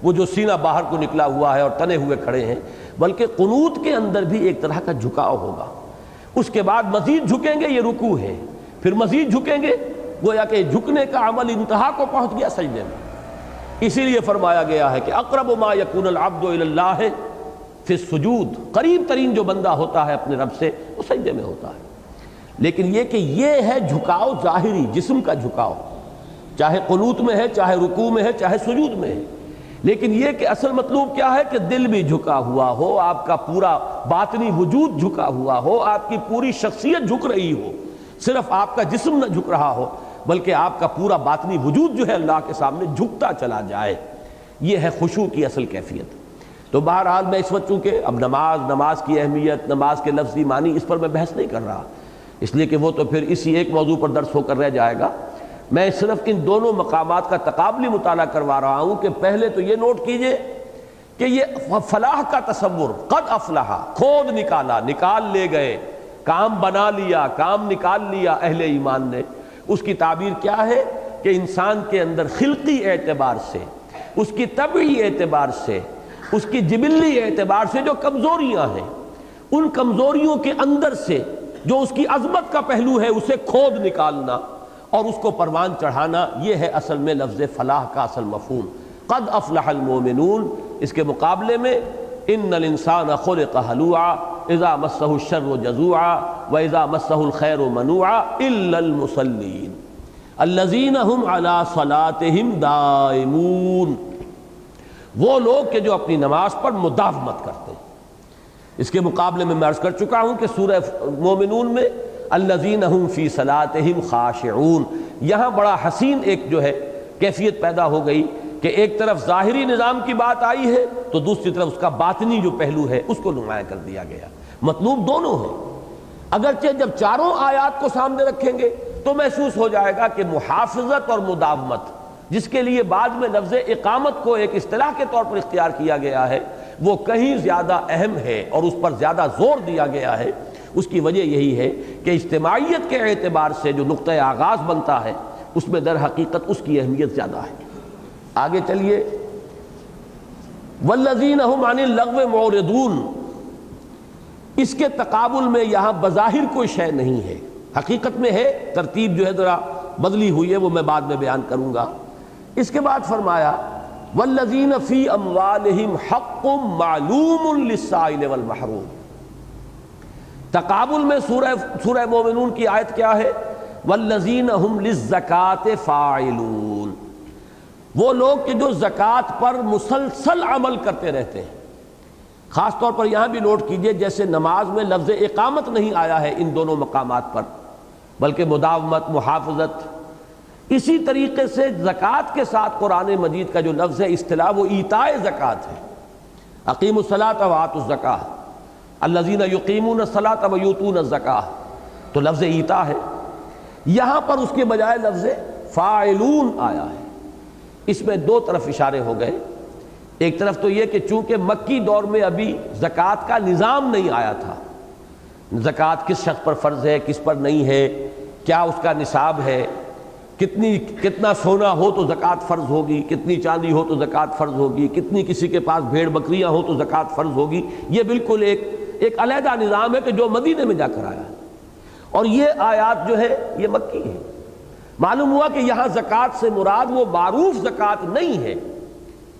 وہ جو سینہ باہر کو نکلا ہوا ہے اور تنے ہوئے کھڑے ہیں، بلکہ قنوت کے اندر بھی ایک طرح کا جھکاؤ ہوگا۔ اس کے بعد مزید جھکیں گے، یہ رکوع ہے، پھر مزید جھکیں گے، گویا کہ جھکنے کا عمل انتہا کو پہنچ گیا سجدے میں۔ اسی لیے فرمایا گیا ہے کہ اقرب ما یکون العبد الی اللہ فی السجود، قریب ترین جو بندہ ہوتا ہے اپنے رب سے وہ سجدے میں ہوتا ہے۔ لیکن یہ کہ یہ ہے جھکاؤ ظاہری، جسم کا جھکاؤ، چاہے قنوت میں ہے، چاہے رکوع میں ہے، چاہے سجود میں ہے، لیکن یہ کہ اصل مطلوب کیا ہے کہ دل بھی جھکا ہوا ہو، آپ کا پورا باطنی وجود جھکا ہوا ہو، آپ کی پوری شخصیت جھک رہی ہو، صرف آپ کا جسم نہ جھک رہا ہو بلکہ آپ کا پورا باطنی وجود جو ہے اللہ کے سامنے جھکتا چلا جائے، یہ ہے خشوع کی اصل کیفیت۔ تو بہرحال میں اس وقت چونکہ اب نماز کی اہمیت، نماز کے لفظی معنی، اس پر میں بحث نہیں کر رہا، اس لیے کہ وہ تو پھر اسی ایک موضوع پر درس ہو کر رہ جائے گا۔ میں صرف ان دونوں مقامات کا تقابلی مطالعہ کروا رہا ہوں کہ پہلے تو یہ نوٹ کیجئے کہ یہ فلاح کا تصور، قد افلح، کھود نکالا، نکال لے گئے، کام بنا لیا، کام نکال لیا اہل ایمان نے، اس کی تعبیر کیا ہے کہ انسان کے اندر خلقی اعتبار سے، اس کی طبعی اعتبار سے، اس کی جبلی اعتبار سے جو کمزوریاں ہیں، ان کمزوریوں کے اندر سے جو اس کی عظمت کا پہلو ہے اسے کھود نکالنا اور اس کو پروان چڑھانا، یہ ہے اصل میں لفظ فلاح کا اصل مفہوم۔ قد افلح المؤمنون، اس کے مقابلے میں ان الانسان خلق ہلوعا اذا مسہ الشر جزوعا واذا مسہ الخیر منوعا الا المصلین الذین هم علی صلاتهم دائمون، وہ لوگ کہ جو اپنی نماز پر مداومت کرتے ہیں۔ اس کے مقابلے میں عرض کر چکا ہوں کہ سورہ مومنون میں الذین هم فی صلاتهم خاشعون، یہاں بڑا حسین ایک جو ہے کیفیت پیدا ہو گئی کہ ایک طرف ظاہری نظام کی بات آئی ہے تو دوسری طرف اس کا باطنی جو پہلو ہے اس کو نمایاں کر دیا گیا، مطلوب دونوں ہے۔ اگرچہ جب چاروں آیات کو سامنے رکھیں گے تو محسوس ہو جائے گا کہ محافظت اور مداومت جس کے لیے بعد میں لفظ اقامت کو ایک اصطلاح کے طور پر اختیار کیا گیا ہے، وہ کہیں زیادہ اہم ہے اور اس پر زیادہ زور دیا گیا ہے۔ اس کی وجہ یہی ہے کہ اجتماعیت کے اعتبار سے جو نقطۂ آغاز بنتا ہے اس میں در حقیقت اس کی اہمیت زیادہ ہے۔ آگے چلیے، والذین هم عن اللغو معرضون، اس کے تقابل میں یہاں بظاہر کوئی شے نہیں ہے، حقیقت میں ہے، ترتیب جو ہے ذرا بدلی ہوئی ہے، وہ میں بعد میں بیان کروں گا۔ اس کے بعد فرمایا والذین فی اموالہم حق معلوم للسائل والمحروم۔ تقابل میں سورہ مومنون کی آیت کیا ہے؟ والذین هم للزکاۃ فاعلون، وہ لوگ کہ جو زکوٰۃ پر مسلسل عمل کرتے رہتے ہیں۔ خاص طور پر یہاں بھی نوٹ کیجئے، جیسے نماز میں لفظ اقامت نہیں آیا ہے ان دونوں مقامات پر، بلکہ مداومت، محافظت، اسی طریقے سے زکوٰۃ کے ساتھ قرآن مجید کا جو لفظ ہے اصطلاح وہ ایتاء زکوٰۃ ہے۔ اقیموا الصلاۃ وآتوا الزکاۃ الذین یقیمون الصلاۃ ویؤتون الزکاۃ، تو لفظ ایتاء ہے۔ یہاں پر اس کے بجائے لفظ فاعلون آیا ہے۔ اس میں دو طرف اشارے ہو گئے۔ ایک طرف تو یہ کہ چونکہ مکی دور میں ابھی زکوٰۃ کا نظام نہیں آیا تھا، زکوٰۃ کس شخص پر فرض ہے، کس پر نہیں ہے، کیا اس کا نصاب ہے، کتنا سونا ہو تو زکوٰۃ فرض ہوگی، کتنی چاندی ہو تو زکوٰۃ فرض ہوگی، کتنی کسی کے پاس بھیڑ بکریاں ہو تو زکوٰۃ فرض ہوگی۔ یہ بالکل ایک علیحدہ نظام ہے کہ جو مدینے میں جا کر آیا، اور یہ آیات جو ہے یہ مکی ہے۔ معلوم ہوا کہ یہاں زکوٰۃ سے مراد وہ معروف زکوٰۃ نہیں ہے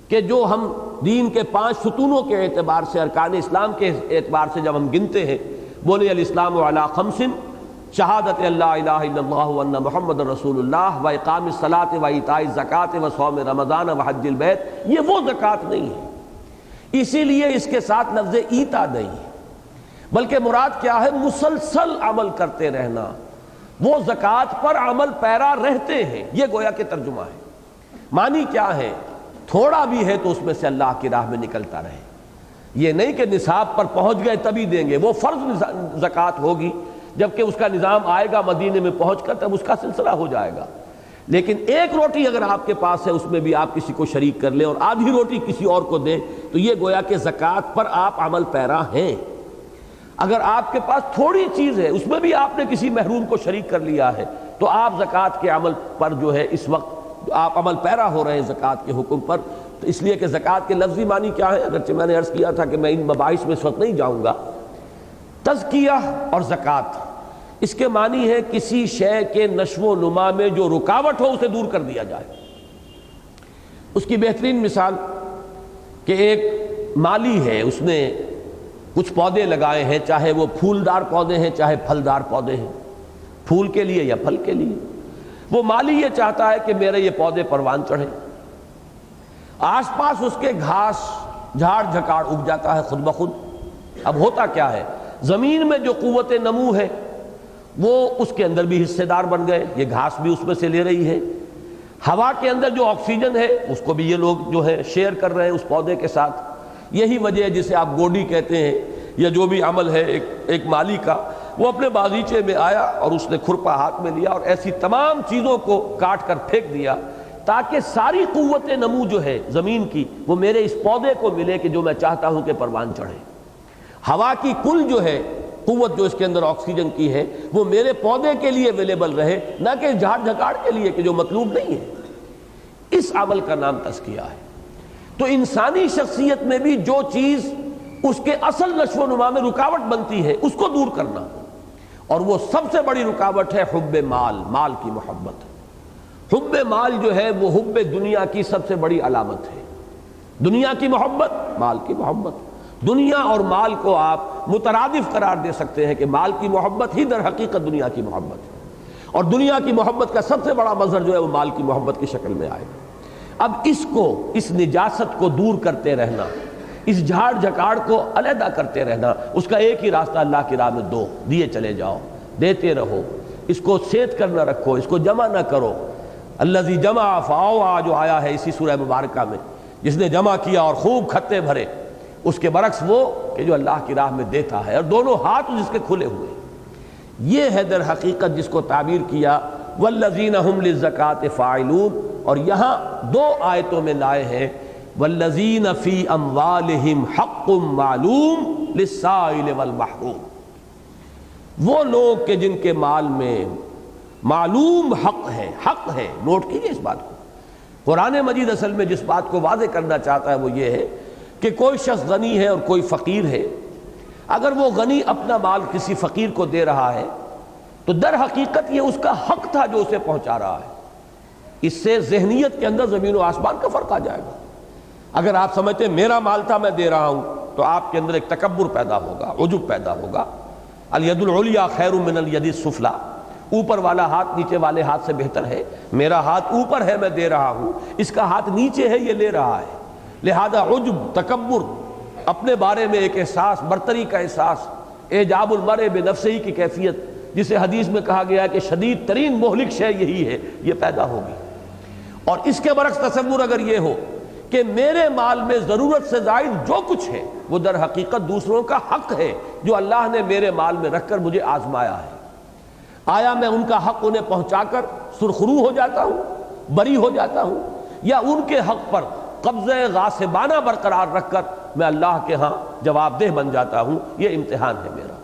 کہ جو ہم دین کے 5 ستونوں کے اعتبار سے، ارکان اسلام کے اعتبار سے جب ہم گنتے ہیں، بولی الاسلام علی 5، شہادت اللہ الہ الا اللہ وان محمد رسول اللہ، و اقام الصلاۃ و ایتاء الزکاۃ و صوم رمضان و حج البیت، یہ وہ زکوٰۃ نہیں ہے۔ اسی لیے اس کے ساتھ لفظ ایتاء نہیں ہے، بلکہ مراد کیا ہے؟ مسلسل عمل کرتے رہنا، وہ زکوٰۃ پر عمل پیرا رہتے ہیں، یہ گویا کہ ترجمہ ہے۔ معنی کیا ہے؟ تھوڑا بھی ہے تو اس میں سے اللہ کی راہ میں نکلتا رہے، یہ نہیں کہ نصاب پر پہنچ گئے تبھی دیں گے، وہ فرض زکوٰۃ ہوگی، جبکہ اس کا نظام آئے گا مدینے میں پہنچ کر تب اس کا سلسلہ ہو جائے گا۔ لیکن ایک روٹی اگر آپ کے پاس ہے اس میں بھی آپ کسی کو شریک کر لیں اور آدھی روٹی کسی اور کو دیں تو یہ گویا کہ زکوٰۃ پر آپ عمل پیرا ہیں۔ اگر آپ کے پاس تھوڑی چیز ہے اس میں بھی آپ نے کسی محروم کو شریک کر لیا ہے تو آپ زکوٰۃ کے عمل پر جو ہے اس وقت آپ عمل پیرا ہو رہے ہیں زکوٰۃ کے حکم پر۔ تو اس لیے کہ زکوٰۃ کے لفظی معنی کیا ہے، اگرچہ میں نے عرض کیا تھا کہ میں ان مباحث میں اس وقت نہیں جاؤں گا۔ تزکیہ اور زکوٰۃ، اس کے معنی ہے کسی شے کے نشو و نما میں جو رکاوٹ ہو اسے دور کر دیا جائے۔ اس کی بہترین مثال کہ ایک مالی ہے، اس نے کچھ پودے لگائے ہیں، چاہے وہ پھولدار پودے ہیں چاہے پھلدار پودے ہیں، پھول کے لیے یا پھل کے لیے۔ وہ مالی یہ چاہتا ہے کہ میرے یہ پودے پروان چڑھیں، آس پاس اس کے گھاس جھاڑ جھکاڑ اگ جاتا ہے خود بخود۔ اب ہوتا کیا ہے، زمین میں جو قوت نمو ہے وہ اس کے اندر بھی حصے دار بن گئے، یہ گھاس بھی اس میں سے لے رہی ہے، ہوا کے اندر جو آکسیجن ہے اس کو بھی یہ لوگ جو ہے شیئر کر رہے ہیں اس پودے کے ساتھ۔ یہی وجہ ہے جسے آپ گوڈی کہتے ہیں یا جو بھی عمل ہے ایک مالی کا، وہ اپنے باغیچے میں آیا اور اس نے کھرپا ہاتھ میں لیا اور ایسی تمام چیزوں کو کاٹ کر پھینک دیا تاکہ ساری قوت نمو جو ہے زمین کی وہ میرے اس پودے کو ملے کہ جو میں چاہتا ہوں کہ پروان چڑھے۔ ہوا کی کل جو ہے قوت جو اس کے اندر آکسیجن کی ہے وہ میرے پودے کے لیے اویلیبل رہے، نہ کہ جھاڑ جھکاڑ کے لیے کہ جو مطلوب نہیں ہے۔ اس عمل کا نام تزکیہ ہے۔ تو انسانی شخصیت میں بھی جو چیز اس کے اصل نشو و نما میں رکاوٹ بنتی ہے اس کو دور کرنا، اور وہ سب سے بڑی رکاوٹ ہے حب مال، مال کی محبت۔ حب مال جو ہے وہ حب دنیا کی سب سے بڑی علامت ہے۔ دنیا کی محبت، مال کی محبت۔ دنیا اور مال کو آپ مترادف قرار دے سکتے ہیں کہ مال کی محبت ہی در حقیقت دنیا کی محبت ہے، اور دنیا کی محبت کا سب سے بڑا مظہر جو ہے وہ مال کی محبت کی شکل میں آئے گا۔ اب اس نجاست کو دور کرتے رہنا، اس جھاڑ جھکاڑ کو علیحدہ کرتے رہنا، اس کا ایک ہی راستہ اللہ کی راہ میں دیے چلے جاؤ، دیتے رہو، اس کو سیت کر نہ رکھو، اس کو جمع نہ کرو۔ الذی جمع فاوعى جو آیا ہے اسی سورہ مبارکہ میں، جس نے جمع کیا اور خوب کھتے بھرے، اس کے برعکس وہ کہ جو اللہ کی راہ میں دیتا ہے اور دونوں ہاتھ جس کے کھلے ہوئے۔ یہ ہے در حقیقت جس کو تعبیر کیا والذین هم للزکاۃ فاعلون، اور یہاں دو آیتوں میں لائے ہیں والذین فی اموالہم حق معلوم للسائل والمحروم، وہ لوگ کہ جن کے مال میں معلوم حق ہے، نوٹ کیجئے اس بات کو۔ قرآن مجید اصل میں جس بات کو واضح کرنا چاہتا ہے وہ یہ ہے کہ کوئی شخص غنی ہے اور کوئی فقیر ہے، اگر وہ غنی اپنا مال کسی فقیر کو دے رہا ہے تو در حقیقت یہ اس کا حق تھا جو اسے پہنچا رہا ہے۔ اس سے ذہنیت کے اندر زمین و آسمان کا فرق آ جائے گا۔ اگر آپ سمجھتے ہیں میرا مال تھا میں دے رہا ہوں تو آپ کے اندر ایک تکبر پیدا ہوگا، عجب پیدا ہوگا۔ الید العلیٰ خیر من الید السفلی، اوپر والا ہاتھ نیچے والے ہاتھ سے بہتر ہے، میرا ہاتھ اوپر ہے میں دے رہا ہوں، اس کا ہاتھ نیچے ہے یہ لے رہا ہے۔ لہذا عجب، تکبر، اپنے بارے میں ایک احساس، برتری کا احساس، اعجاب المرء بنفسہ کی کیفیت جسے حدیث میں کہا گیا کہ شدید ترین مہلک شے یہی ہے، یہ پیدا ہوگی۔ اور اس کے برعکس تصور اگر یہ ہو کہ میرے مال میں ضرورت سے زائد جو کچھ ہے وہ در حقیقت دوسروں کا حق ہے جو اللہ نے میرے مال میں رکھ کر مجھے آزمایا ہے، آیا میں ان کا حق انہیں پہنچا کر سرخرو ہو جاتا ہوں، بری ہو جاتا ہوں، یا ان کے حق پر قبضہ غاصبانہ برقرار رکھ کر میں اللہ کے ہاں جواب دہ بن جاتا ہوں؟ یہ امتحان ہے میرا۔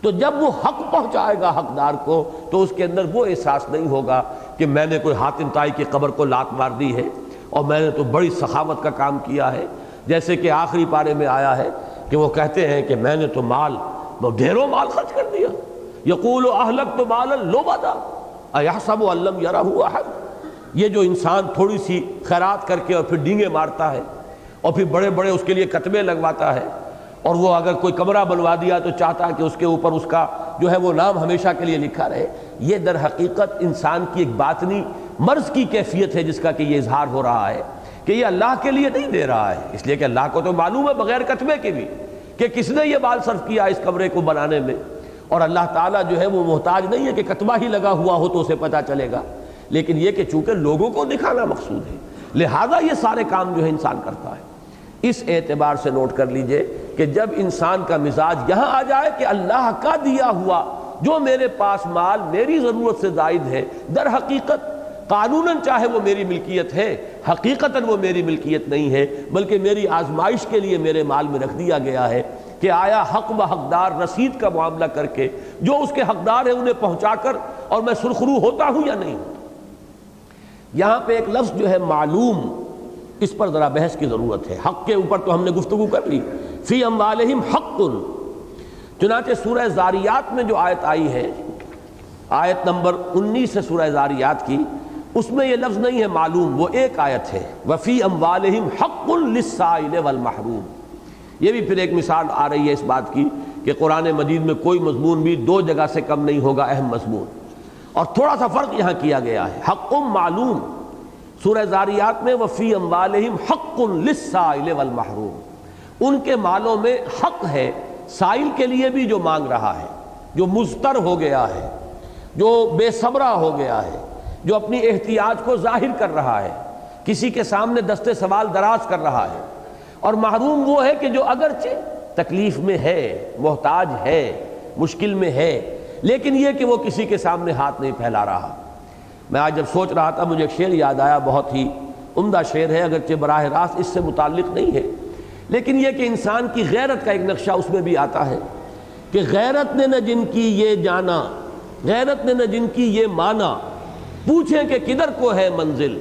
تو جب وہ حق پہنچائے گا حقدار کو تو اس کے اندر وہ احساس نہیں ہوگا کہ میں نے کوئی حاتم طائی کی قبر کو لات مار دی ہے اور میں نے تو بڑی سخاوت کا کام کیا ہے، جیسے کہ آخری پارے میں آیا ہے کہ وہ کہتے ہیں کہ میں نے تو ڈھیروں مال خرچ کر دیا۔ یقول اہلکت مالا لبدا ایحسب ان لم یرہ احد، یہ جو انسان تھوڑی سی خیرات کر کے اور پھر ڈینگے مارتا ہے اور پھر بڑے بڑے اس کے لیے کتبے لگواتا ہے، اور وہ اگر کوئی کمرہ بنوا دیا تو چاہتا ہے کہ اس کے اوپر اس کا جو ہے وہ نام ہمیشہ کے لیے لکھا رہے، یہ در حقیقت انسان کی ایک باطنی مرض کی کیفیت ہے جس کا کہ یہ اظہار ہو رہا ہے کہ یہ اللہ کے لیے نہیں دے رہا ہے، اس لیے کہ اللہ کو تو معلوم ہے بغیر کتبے کے بھی کہ کس نے یہ مال صرف کیا اس کمرے کو بنانے میں، اور اللہ تعالیٰ جو ہے وہ محتاج نہیں ہے کہ کتبہ ہی لگا ہوا ہو تو اسے پتہ چلے گا، لیکن یہ کہ چونکہ لوگوں کو دکھانا مقصود ہے لہذا یہ سارے کام جو ہے انسان کرتا ہے۔ اس اعتبار سے نوٹ کر لیجئے کہ جب انسان کا مزاج یہاں آ جائے کہ اللہ کا دیا ہوا جو میرے پاس مال میری ضرورت سے زائد ہے، در حقیقت قانوناً چاہے وہ میری ملکیت ہے، حقیقتاً وہ میری ملکیت نہیں ہے بلکہ میری آزمائش کے لیے میرے مال میں رکھ دیا گیا ہے کہ آیا حق و حقدار رسید کا معاملہ کر کے جو اس کے حقدار ہیں انہیں پہنچا کر اور میں سرخرو ہوتا ہوں یا نہیں ہوتا۔ یہاں پہ ایک لفظ جو ہے معلوم، اس پر ذرا بحث کی ضرورت ہے۔ حق کے اوپر تو ہم نے گفتگو کر لی، فی اموالہم حق، چنانچہ سورہ زاریات میں جو آیت آئی ہے، آیت نمبر 19 ہے سورہ زاریات کی، اس میں یہ لفظ نہیں ہے معلوم، وہ ایک آیت ہے وفی اموالہم حق للسائل والمحروم۔ یہ بھی پھر ایک مثال آ رہی ہے اس بات کی کہ قرآن مجید میں کوئی مضمون بھی دو جگہ سے کم نہیں ہوگا اہم مضمون، اور تھوڑا سا فرق یہاں کیا گیا ہے، حق معلوم سورہ زاریات میں وفی اموالہم حق للسائل والمحروم، ان کے مالوں میں حق ہے سائل کے لیے بھی جو مانگ رہا ہے، جو مضطر ہو گیا ہے، جو بے صبرہ ہو گیا ہے، جو اپنی احتیاج کو ظاہر کر رہا ہے، کسی کے سامنے دست سوال دراز کر رہا ہے، اور محروم وہ ہے کہ جو اگرچہ تکلیف میں ہے، محتاج ہے، مشکل میں ہے، لیکن یہ کہ وہ کسی کے سامنے ہاتھ نہیں پھیلا رہا۔ میں آج جب سوچ رہا تھا مجھے ایک شعر یاد آیا، بہت ہی عمدہ شعر ہے، اگرچہ براہ راست اس سے متعلق نہیں ہے، لیکن یہ کہ انسان کی غیرت کا ایک نقشہ اس میں بھی آتا ہے کہ غیرت نے نہ جن کی یہ جانا، غیرت نے نہ جن کی یہ مانا، پوچھیں کہ کدھر کو ہے منزل،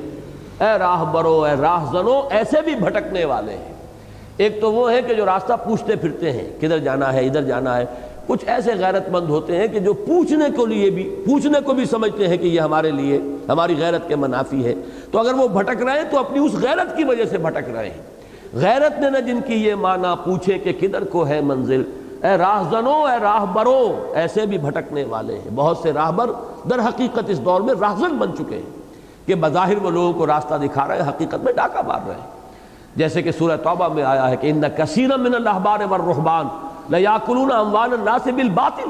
اے راہ برو اے راہ زنو، ایسے بھی بھٹکنے والے ہیں۔ ایک تو وہ ہے کہ جو راستہ پوچھتے پھرتے ہیں کدھر جانا ہے، ادھر جانا ہے، کچھ ایسے غیرت مند ہوتے ہیں کہ جو پوچھنے کو بھی سمجھتے ہیں کہ یہ ہمارے لیے ہماری غیرت کے منافی ہے، تو اگر وہ بھٹک رہے ہیں تو اپنی اس غیرت کی وجہ سے بھٹک رہے ہیں۔ غیرت نے نہ جن کی یہ مانا، پوچھے کہ کدھر کو ہے منزل، اے راہ زنو اے راہ برو، ایسے بھی بھٹکنے والے ہیں۔ بہت سے راہبر در حقیقت اس دور میں راہزن بن چکے ہیں کہ بظاہر وہ لوگوں کو راستہ دکھا رہے ہیں، حقیقت میں ڈاکہ مار رہے ہیں، جیسے کہ سورہ توبہ میں آیا ہے کہ ان کثیرا من الاحبار والرہبان لیاکلون اموال الناس بالباطل،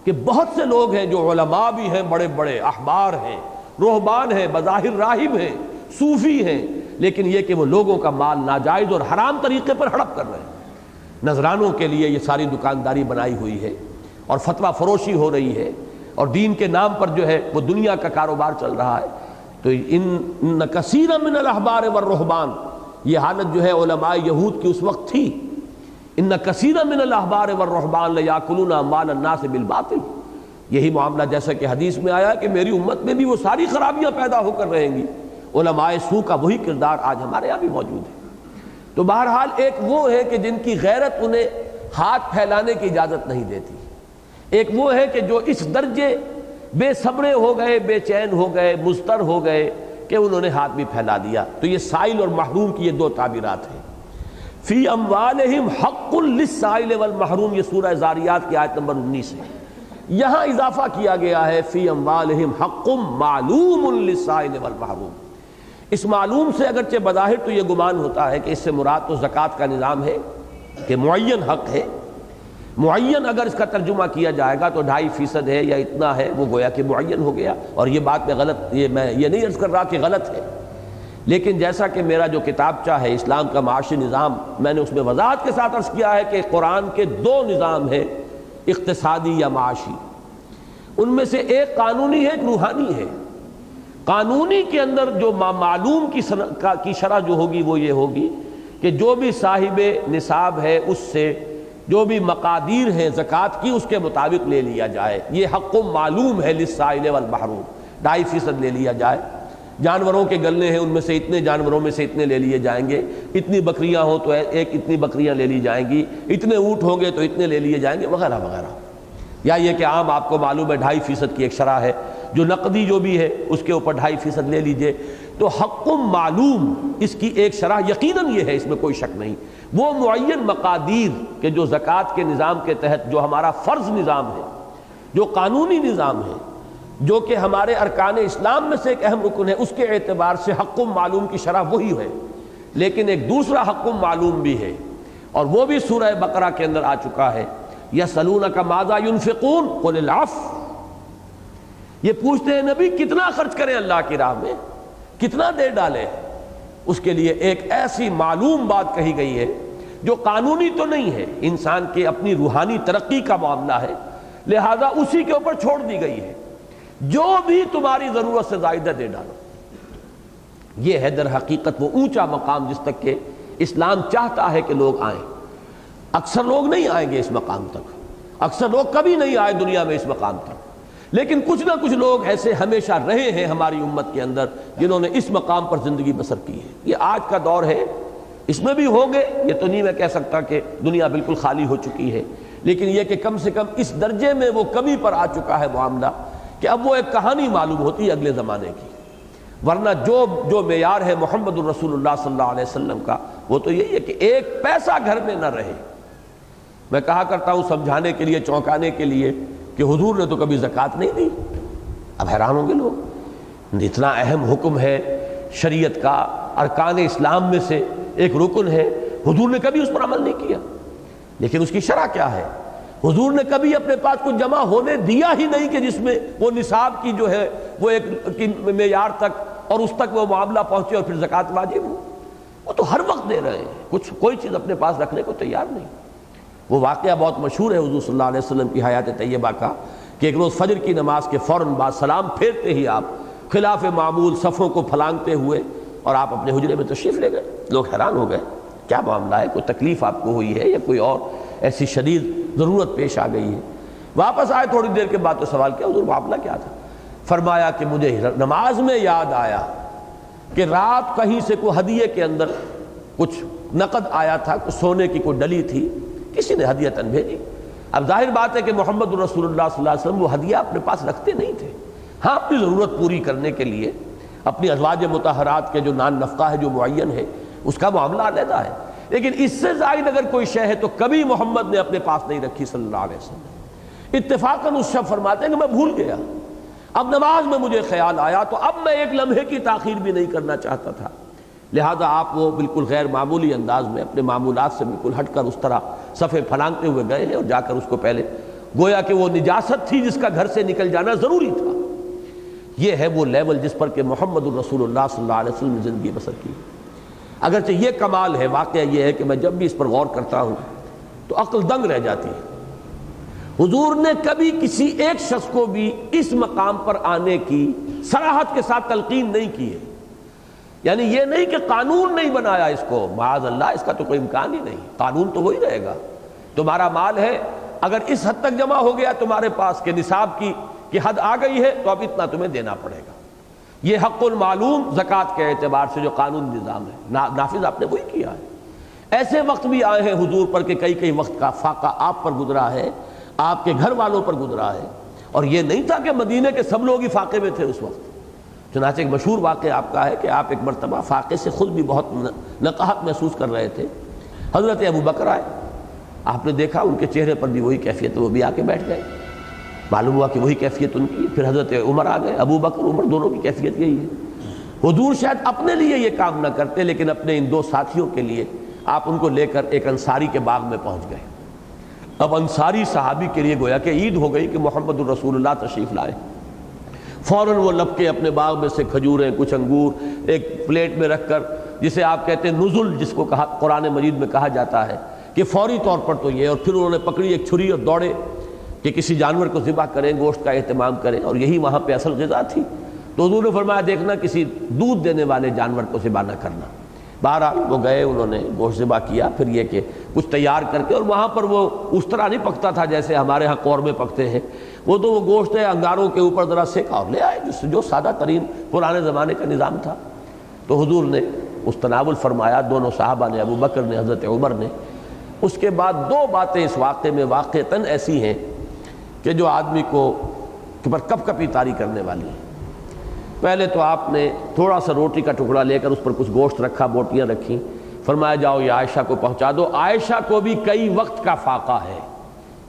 کہ بہت سے لوگ ہیں جو علماء بھی ہیں، بڑے بڑے احبار ہیں، رہبان ہیں، بظاہر راہب ہیں، صوفی ہیں، لیکن یہ کہ وہ لوگوں کا مال ناجائز اور حرام طریقے پر ہڑپ کر رہے ہیں۔ نذرانوں کے لیے یہ ساری دکانداری بنائی ہوئی ہے اور فتویٰ فروشی ہو رہی ہے، اور دین کے نام پر جو ہے وہ دنیا کا کاروبار چل رہا ہے۔ تو ان کثیر من الاحبار والرہبان، یہ حالت جو ہے علماء یہود کی اس وقت تھی، ان کثیر من الاحبار والرہبان لیاکلون اموال الناس بالباطل، یہی معاملہ جیسا کہ حدیث میں آیا کہ میری امت میں بھی وہ ساری خرابیاں پیدا ہو کر رہیں گی۔ علماء سو کا وہی کردار آج ہمارے یہاں بھی موجود ہے۔ تو بہرحال ایک وہ ہے کہ جن کی غیرت انہیں ہاتھ پھیلانے کی اجازت نہیں دیتی، ایک وہ ہے کہ جو اس درجے بے صبرے ہو گئے، بے چین ہو گئے، مضطر ہو گئے کہ انہوں نے ہاتھ بھی پھیلا دیا۔ تو یہ سائل اور محروم کی یہ دو تعبیرات ہیں۔ فی اموالہم حق للسائل والمحروم، یہ سورہ زاریات کی آیت نمبر 19 ہے۔ یہاں اضافہ کیا گیا ہے فی اموالہم حق معلوم للسائل والمحروم۔ اس معلوم سے اگرچہ بظاہر تو یہ گمان ہوتا ہے کہ اس سے مراد تو زکوٰۃ کا نظام ہے کہ معین حق ہے، معین اگر اس کا ترجمہ کیا جائے گا تو 2.5% ہے یا اتنا ہے، وہ گویا کہ معین ہو گیا، اور یہ بات میں غلط، میں یہ نہیں عرض کر رہا کہ غلط ہے، لیکن جیسا کہ میرا جو کتابچہ ہے اسلام کا معاشی نظام، میں نے اس میں وضاحت کے ساتھ عرض کیا ہے کہ قرآن کے 2 نظام ہیں اقتصادی یا معاشی، ان میں سے ایک قانونی ہے، ایک روحانی ہے۔ قانونی کے اندر جو معلوم کی شرح جو ہوگی وہ یہ ہوگی کہ جو بھی صاحب نصاب ہے اس سے جو بھی مقادیر ہیں زکوٰۃ کی اس کے مطابق لے لیا جائے، یہ حق معلوم ہے للسائل والمحروم، 2.5% لے لیا جائے۔ جانوروں کے گلنے ہیں، ان میں سے اتنے جانوروں میں سے اتنے لے لیے جائیں گے، اتنی بکریاں ہوں تو اتنی بکریاں لے لی جائیں گی، اتنے اونٹ ہوں گے تو اتنے لے لیے جائیں گے، وغیرہ وغیرہ۔ یا یہ کہ عام آپ کو معلوم ہے 2.5% کی ایک شرح ہے، جو نقدی جو بھی ہے اس کے اوپر 2.5% لے لیجئے۔ تو حق معلوم اس کی ایک شرح یقیناً یہ ہے، اس میں کوئی شک نہیں، وہ معین مقادیر کہ جو زکوٰۃ کے نظام کے تحت جو ہمارا فرض نظام ہے، جو قانونی نظام ہے، جو کہ ہمارے ارکان اسلام میں سے ایک اہم رکن ہے، اس کے اعتبار سے حق معلوم کی شرح وہی ہے۔ لیکن ایک دوسرا حق معلوم بھی ہے، اور وہ بھی سورہ بقرہ کے اندر آ چکا ہے، یسألونک ماذا ينفقون قل العفو، یہ پوچھتے ہیں نبی کتنا خرچ کریں اللہ کی راہ میں، کتنا دے ڈالیں، اس کے لیے ایک ایسی معلوم بات کہی گئی ہے جو قانونی تو نہیں ہے، انسان کے اپنی روحانی ترقی کا معاملہ ہے، لہذا اسی کے اوپر چھوڑ دی گئی ہے، جو بھی تمہاری ضرورت سے زائدہ دے ڈالو۔ یہ ہے در حقیقت وہ اونچا مقام جس تک کہ اسلام چاہتا ہے کہ لوگ آئیں۔ اکثر لوگ نہیں آئیں گے اس مقام تک، اکثر لوگ کبھی نہیں آئے دنیا میں اس مقام تک، لیکن کچھ نہ کچھ لوگ ایسے ہمیشہ رہے ہیں ہماری امت کے اندر جنہوں نے اس مقام پر زندگی بسر کی ہے۔ یہ آج کا دور ہے، اس میں بھی ہوں گے، یہ تو نہیں میں کہہ سکتا کہ دنیا بالکل خالی ہو چکی ہے، لیکن یہ کہ کم سے کم اس درجے میں وہ کمی پر آ چکا ہے معاملہ کہ اب وہ ایک کہانی معلوم ہوتی ہے اگلے زمانے کی، ورنہ جو معیار ہے محمد الرسول اللہ صلی اللہ علیہ وسلم کا وہ تو یہی ہے کہ ایک پیسہ گھر میں نہ رہے۔ میں کہا کرتا ہوں سمجھانے کے لیے، چونکانے کے لیے کہ حضور نے تو کبھی زکوٰۃ نہیں دی۔ اب حیران ہوں گے لوگ، اتنا اہم حکم ہے شریعت کا، ارکان اسلام میں سے ایک رکن ہے، حضور نے کبھی اس پر عمل نہیں کیا۔ لیکن اس کی شرح کیا ہے؟ حضور نے کبھی اپنے پاس کچھ جمع ہونے دیا ہی نہیں کہ جس میں وہ نصاب کی جو ہے وہ ایک معیار تک اور اس تک وہ معاملہ پہنچے اور پھر زکوٰۃ واجب ہو۔ وہ تو ہر وقت دے رہے ہیں، کوئی چیز اپنے پاس رکھنے کو تیار نہیں۔ وہ واقعہ بہت مشہور ہے حضور صلی اللہ علیہ وسلم کی حیات طیبہ کا کہ ایک روز فجر کی نماز کے فوراً بعد سلام پھیرتے ہی آپ خلاف معمول صفوں کو پھلانگتے ہوئے اور آپ اپنے حجرے میں تشریف لے گئے۔ لوگ حیران ہو گئے، کیا معاملہ ہے، کوئی تکلیف آپ کو ہوئی ہے یا کوئی اور ایسی شدید ضرورت پیش آ گئی ہے؟ واپس آئے تھوڑی دیر کے بعد تو سوال کیا حضور معاملہ کیا تھا؟ فرمایا کہ مجھے نماز میں یاد آیا کہ رات کہیں سے کوئی ہدیے کے اندر کچھ نقد آیا تھا، کچھ سونے کی کوئی ڈلی تھی، کسی نے ہدیتاً بھیجی۔ اب ظاہر بات ہے کہ محمد رسول اللہ صلی اللہ علیہ وسلم وہ ہدیہ اپنے پاس رکھتے نہیں تھے، ہاں اپنی ضرورت پوری کرنے کے لیے اپنی ازواج مطہرات کے جو نان نفقہ ہے جو معین ہے اس کا معاملہ علیحدہ ہے، لیکن اس سے زائد اگر کوئی شے ہے تو کبھی محمد نے اپنے پاس نہیں رکھی صلی اللہ علیہ وسلم۔ اتفاقاً اس شب فرماتے ہیں کہ میں بھول گیا، اب نماز میں مجھے خیال آیا تو اب میں ایک لمحے کی تاخیر بھی نہیں کرنا چاہتا تھا، لہذا آپ وہ بالکل غیر معمولی انداز میں اپنے معمولات سے بالکل ہٹ کر اس طرح صفے پھلانگتے ہوئے گئے ہیں اور جا کر اس کو پہلے گویا کہ وہ نجاست تھی جس کا گھر سے نکل جانا ضروری تھا۔ یہ ہے وہ لیول جس پر کہ محمد الرسول اللہ صلی اللہ علیہ وسلم نے زندگی بسر کی۔ اگرچہ یہ کمال ہے، واقعہ یہ ہے کہ میں جب بھی اس پر غور کرتا ہوں تو عقل دنگ رہ جاتی ہے۔ حضور نے کبھی کسی ایک شخص کو بھی اس مقام پر آنے کی صراحت کے ساتھ تلقین نہیں کی ہے. یعنی یہ نہیں کہ قانون نہیں بنایا اس کو، معاذ اللہ، اس کا تو کوئی امکان ہی نہیں. قانون تو وہی رہے گا. تمہارا مال ہے، اگر اس حد تک جمع ہو گیا تمہارے پاس کہ نصاب کی حد آ گئی ہے تو اب اتنا تمہیں دینا پڑے گا. یہ حق المعلوم زکوٰۃ کے اعتبار سے جو قانون نظام ہے نافذ آپ نے وہی کیا ہے. ایسے وقت بھی آئے ہیں حضور پر کہ کئی وقت کا فاقہ آپ پر گزرا ہے، آپ کے گھر والوں پر گزرا ہے. اور یہ نہیں تھا کہ مدینہ کے سب لوگ ہی فاقے میں تھے اس وقت. چنانچہ ایک مشہور واقعہ آپ کا ہے کہ آپ ایک مرتبہ فاقے سے خود بھی بہت نقاہت محسوس کر رہے تھے. حضرت ابو بکر آئے، آپ نے دیکھا ان کے چہرے پر بھی وہی کیفیت، وہ بھی آ کے بیٹھ گئے. معلوم ہوا کہ وہی کیفیت ان کی. پھر حضرت عمر آ گئے. ابو بکر عمر دونوں کی کیفیت یہی ہے. حضور شاید اپنے لیے یہ کام نہ کرتے لیکن اپنے ان دو ساتھیوں کے لیے آپ ان کو لے کر ایک انصاری کے باغ میں پہنچ گئے. اب انصاری صحابی کے لیے گویا کہ عید ہو گئی کہ محمد الرسول اللہ تشریف لائے. فوراً وہ لپ کے اپنے باغ میں سے کھجوریں، کچھ انگور ایک پلیٹ میں رکھ کر، جسے آپ کہتے ہیں نزل، جس کو کہا قرآن مجید میں کہا جاتا ہے کہ فوری طور پر تو یہ، اور پھر انہوں نے پکڑی ایک چھری اور دوڑے کہ کسی جانور کو ذبح کریں، گوشت کا اہتمام کریں، اور یہی وہاں پہ اصل غذا تھی. تو حضور نے فرمایا دیکھنا کسی دودھ دینے والے جانور کو ذبح نہ کرنا. بہرحال وہ گئے، انہوں نے گوشت ذبح کیا. پھر یہ کہ کچھ تیار کر کے، اور وہاں پر وہ اس طرح نہیں پکتا تھا جیسے ہمارے ہاں قورمے پکتے ہیں. وہ تو وہ گوشت انگاروں کے اوپر ذرا سیکا اور لے آئے، جو سادہ ترین پرانے زمانے کا نظام تھا. تو حضور نے اس تناول فرمایا، دونوں صحابہ نے، ابو بکر نے، حضرت عمر نے. اس کے بعد دو باتیں اس واقعے میں واقعتاً ایسی ہیں کہ جو آدمی کو پر کپ کپی طاری کرنے والی ہیں. پہلے تو آپ نے تھوڑا سا روٹی کا ٹکڑا لے کر اس پر کچھ گوشت رکھا، بوٹیاں رکھیں، فرمایا جاؤ یہ عائشہ کو پہنچا دو. عائشہ کو بھی کئی وقت کا فاقہ ہے،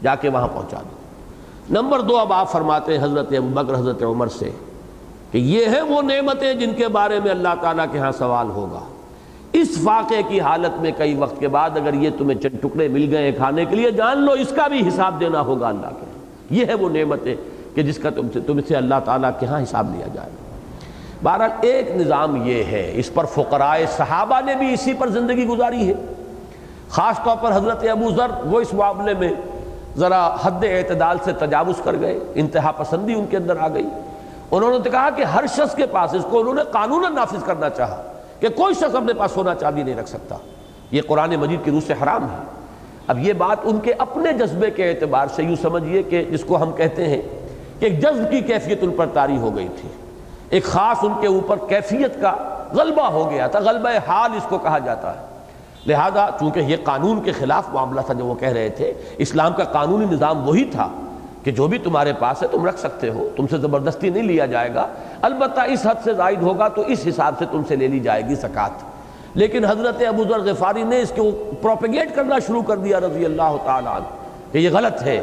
جا کے وہاں پہنچا دو. نمبر دو، اب آپ فرماتے ہیں حضرت ابو بکر حضرت عمر سے کہ یہ ہیں وہ نعمتیں جن کے بارے میں اللہ تعالیٰ کے ہاں سوال ہوگا. اس فاقے کی حالت میں کئی وقت کے بعد اگر یہ تمہیں چند ٹکڑے مل گئے کھانے کے لیے، جان لو اس کا بھی حساب دینا ہوگا اللہ کے. یہ ہے وہ نعمتیں کہ جس کا تم سے اللہ تعالیٰ کے ہاں حساب لیا جائے. بہرحال ایک نظام یہ ہے، اس پر فقرائے صحابہ نے بھی اسی پر زندگی گزاری ہے. خاص طور پر حضرت ابو ذر، وہ اس معاملے میں ذرا حد اعتدال سے تجاوز کر گئے، انتہا پسندی ان کے اندر آ گئی. انہوں نے کہا کہ ہر شخص کے پاس، اس کو انہوں نے قانون نافذ کرنا چاہا کہ کوئی شخص اپنے پاس سونا چاندی نہیں رکھ سکتا، یہ قرآن مجید کی روح سے حرام ہے. اب یہ بات ان کے اپنے جذبے کے اعتبار سے یوں سمجھیے کہ جس کو ہم کہتے ہیں کہ ایک جذب کی کیفیت ان پر طاری ہو گئی تھی. ایک خاص ان کے اوپر کیفیت کا غلبہ ہو گیا تھا، غلبہ حال اس کو کہا جاتا ہے. لہذا چونکہ یہ قانون کے خلاف معاملہ تھا جو وہ کہہ رہے تھے، اسلام کا قانونی نظام وہی تھا کہ جو بھی تمہارے پاس ہے تم رکھ سکتے ہو، تم سے زبردستی نہیں لیا جائے گا، البتہ اس حد سے زائد ہوگا تو اس حساب سے تم سے لے لی جائے گی زکوٰۃ. لیکن حضرت ابو ذر غفاری نے اس کو پروپیگیٹ کرنا شروع کر دیا رضی اللہ تعالیٰ عنہ کہ یہ غلط ہے،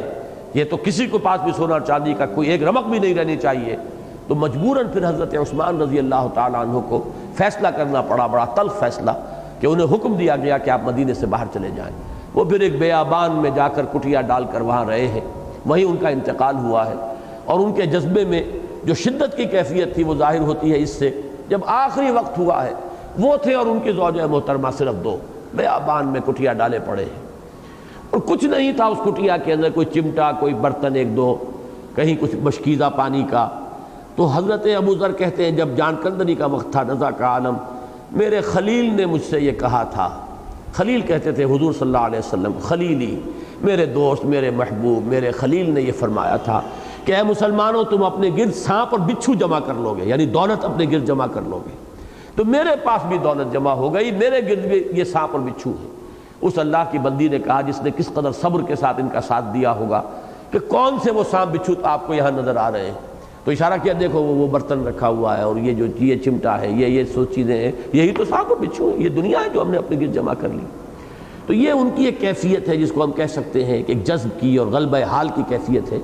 یہ تو کسی کو پاس بھی سونا چاندی کا کوئی ایک رمق بھی نہیں رہنی چاہیے. تو مجبوراً پھر حضرت عثمان رضی اللہ تعالیٰ عنہ کو فیصلہ کرنا پڑا، بڑا تلخ فیصلہ، کہ انہیں حکم دیا گیا کہ آپ مدینے سے باہر چلے جائیں. وہ پھر ایک بیابان میں جا کر کٹیا ڈال کر وہاں رہے ہیں، وہیں ان کا انتقال ہوا ہے. اور ان کے جذبے میں جو شدت کی کیفیت تھی وہ ظاہر ہوتی ہے اس سے جب آخری وقت ہوا ہے وہ تھے اور ان کی زوجہ محترمہ صرف دو بیابان میں کٹیا ڈالے پڑے ہیں، اور کچھ نہیں تھا اس کٹیا کے اندر، کوئی چمٹا، کوئی برتن ایک دو، کہیں کچھ مشکیزہ پانی کا. تو حضرت ابو ذر کہتے ہیں جب جان کندنی کا وقت تھا، رضا کا عالم، میرے خلیل نے مجھ سے یہ کہا تھا. خلیل کہتے تھے حضور صلی اللہ علیہ وسلم، خلیلی، میرے دوست، میرے محبوب، میرے خلیل نے یہ فرمایا تھا کہ اے مسلمانوں تم اپنے گرد سانپ اور بچھو جمع کر لو گے، یعنی دولت اپنے گرد جمع کر لو گے. تو میرے پاس بھی دولت جمع ہو گئی، میرے گرد بھی یہ سانپ اور بچھو ہے. اس اللہ کی بندی نے کہا جس نے کس قدر صبر کے ساتھ ان کا ساتھ دیا ہوگا کہ کون سے وہ سانپ بچھو آپ کو یہاں نظر آ رہے ہیں. تو اشارہ کیا، دیکھو وہ برتن رکھا ہوا ہے اور یہ جو یہ چمٹا ہے، یہ سو چیزیں ہیں، یہی تو سانپ اور بچھو ہے، یہ دنیا ہے جو ہم نے اپنے گرد جمع کر لی. تو یہ ان کی ایک کیفیت ہے جس کو ہم کہہ سکتے ہیں کہ ایک جذب کی اور غلبہ حال کی کیفیت ہے.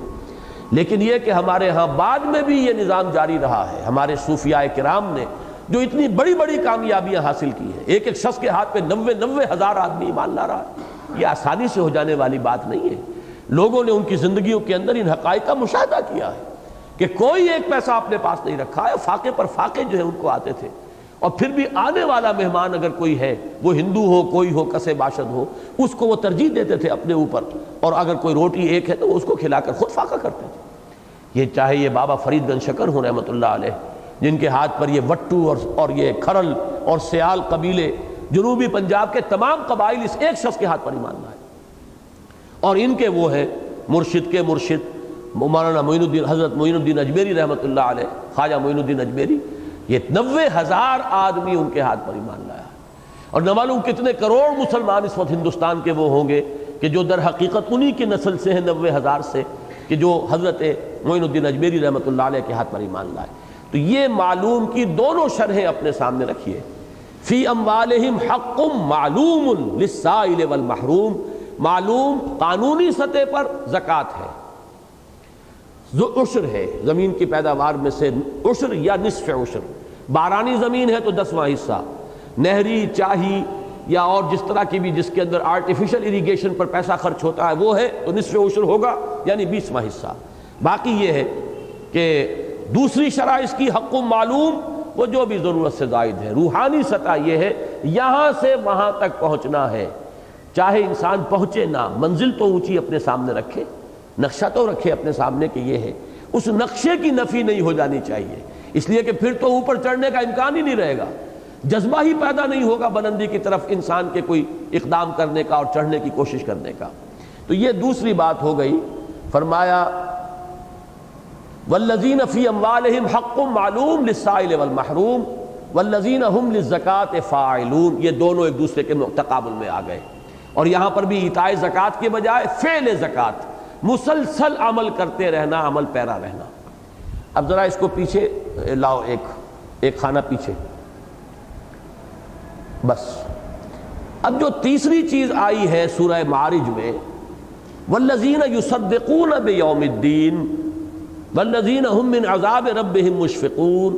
لیکن یہ کہ ہمارے ہاں بعد میں بھی یہ نظام جاری رہا ہے. ہمارے صوفیاء کرام نے جو اتنی بڑی بڑی کامیابیاں حاصل کی ہیں، ایک ایک شخص کے ہاتھ پہ 90 ہزار آدمی ایمان لا رہا ہے، یہ آسانی سے ہو جانے والی بات نہیں ہے. لوگوں نے ان کی زندگیوں کے اندر ان حقائق کا مشاہدہ کیا ہے کہ کوئی ایک پیسہ اپنے پاس نہیں رکھا ہے. فاقے پر فاقے جو ہے ان کو آتے تھے، اور پھر بھی آنے والا مہمان اگر کوئی ہے، وہ ہندو ہو، کوئی ہو، کسے باشد ہو، اس کو وہ ترجیح دیتے تھے اپنے اوپر، اور اگر کوئی روٹی ایک ہے تو وہ اس کو کھلا کر خود فاقہ کرتے تھے۔ یہ چاہے یہ بابا فرید گنج شکر ہوں رحمۃ اللہ علیہ، جن کے ہاتھ پر یہ وٹو اور یہ کھرل اور سیال قبیلے، جنوبی پنجاب کے تمام قبائل اس ایک شخص کے ہاتھ پر ایمان لائے، اور ان کے وہ ہیں مرشد کے مرشد مولانا معین الدین، حضرت معین الدین اجمیری رحمۃ اللہ علیہ، خواجہ معین الدین اجمیری، یہ 90,000 آدمی ان کے ہاتھ پر ایمان لایا، اور نہ معلوم کتنے کروڑ مسلمان اس وقت ہندوستان کے وہ ہوں گے کہ جو در حقیقت انہی کی نسل سے ہیں، 90,000 سے، کہ جو حضرت معین الدین اجمیری رحمۃ اللہ علیہ کے ہاتھ پر ایمان لائے۔ تو یہ معلوم کی دونوں شرحیں اپنے سامنے رکھیے۔ فی اموالہم حق معلوم للسائل والمحروم، معلوم قانونی سطح پر زکوٰۃ ہے، عشر ہے، زمین کی پیداوار میں سے عشر یا نصف عشر، بارانی زمین ہے تو 10واں حصہ، نہری، چاہی یا اور جس طرح کی بھی جس کے اندر آرٹیفیشل اریگیشن پر پیسہ خرچ ہوتا ہے وہ ہے تو نصف عشر ہوگا، یعنی 20واں حصہ۔ باقی یہ ہے کہ دوسری شرح اس کی حق معلوم، وہ جو بھی ضرورت سے زائد ہے۔ روحانی سطح یہ ہے یہاں سے وہاں تک پہنچنا ہے، چاہے انسان پہنچے نہ، منزل تو اونچی اپنے سامنے رکھے، نقشہ تو رکھے اپنے سامنے کہ یہ ہے، اس نقشے کی نفی نہیں ہو جانی چاہیے، اس لیے کہ پھر تو اوپر چڑھنے کا امکان ہی نہیں رہے گا، جذبہ ہی پیدا نہیں ہوگا بلندی کی طرف انسان کے کوئی اقدام کرنے کا اور چڑھنے کی کوشش کرنے کا۔ تو یہ دوسری بات ہو گئی۔ فرمایا والذین فی اموالہم حق معلوم للسائل والمحروم والذین ہم للزکاۃ فاعلون، یہ دونوں ایک دوسرے کے تقابل میں آ گئے، اور یہاں پر بھی ایتاء زکوٰۃ کے بجائے فعل زکوٰۃ، مسلسل عمل کرتے رہنا، عمل پیرا رہنا۔ اب ذرا اس کو پیچھے لاؤ، ایک خانہ پیچھے، بس۔ اب جو تیسری چیز آئی ہے سورہ معارج میں، والذین یصدقون بیوم الدین والذین ہم من عذاب ربہم مشفقون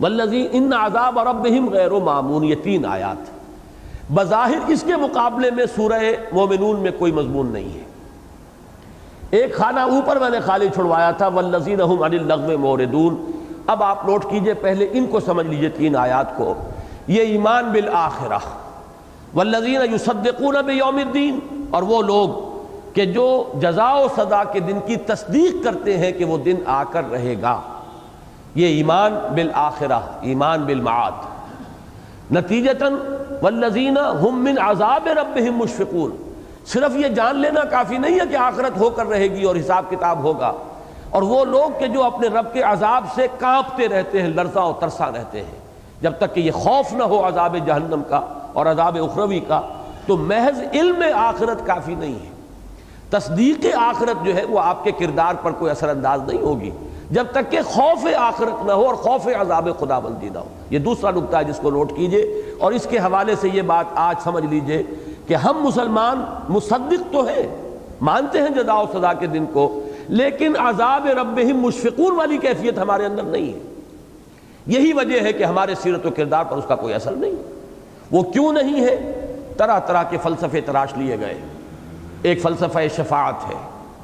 والذین ان عذاب ربہم غیر مامون، یہ 3 آیات بظاہر اس کے مقابلے میں سورہ مومنون میں کوئی مضمون نہیں ہے۔ ایک خانہ اوپر میں نے خالی چھڑوایا تھا، والذین ہم عن اللغو معرضون۔ اب آپ نوٹ کیجئے، پہلے ان کو سمجھ لیجئے 3 آیات کو۔ یہ ایمان بالآخرہ، والذین یصدقون بیوم الدین، اور وہ لوگ کہ جو جزا و سزا کے دن کی تصدیق کرتے ہیں کہ وہ دن آ کر رہے گا، یہ ایمان بالآخرہ، ایمان بالمعاد۔ نتیجتاً والذین ہم من عذاب ربہم مشفقون، صرف یہ جان لینا کافی نہیں ہے کہ آخرت ہو کر رہے گی اور حساب کتاب ہوگا، اور وہ لوگ کہ جو اپنے رب کے عذاب سے کانپتے رہتے ہیں، لرزاں و ترساں رہتے ہیں، جب تک کہ یہ خوف نہ ہو عذاب جہنم کا اور عذاب اخروی کا، تو محض علم آخرت کافی نہیں ہے۔ تصدیق آخرت جو ہے وہ آپ کے کردار پر کوئی اثر انداز نہیں ہوگی جب تک کہ خوف آخرت نہ ہو اور خوف عذاب خدا بندی نہ ہو۔ یہ دوسرا نکتہ ہے جس کو نوٹ کیجئے، اور اس کے حوالے سے یہ بات آج سمجھ لیجئے کہ ہم مسلمان مصدق تو ہیں، مانتے ہیں جزا و سزا کے دن کو، لیکن عذاب ربہم مشفقون والی کیفیت ہمارے اندر نہیں ہے۔ یہی وجہ ہے کہ ہمارے سیرت و کردار پر اس کا کوئی اثر نہیں۔ وہ کیوں نہیں ہے؟ طرح طرح کے فلسفے تراش لیے گئے۔ ایک فلسفہ شفاعت ہے،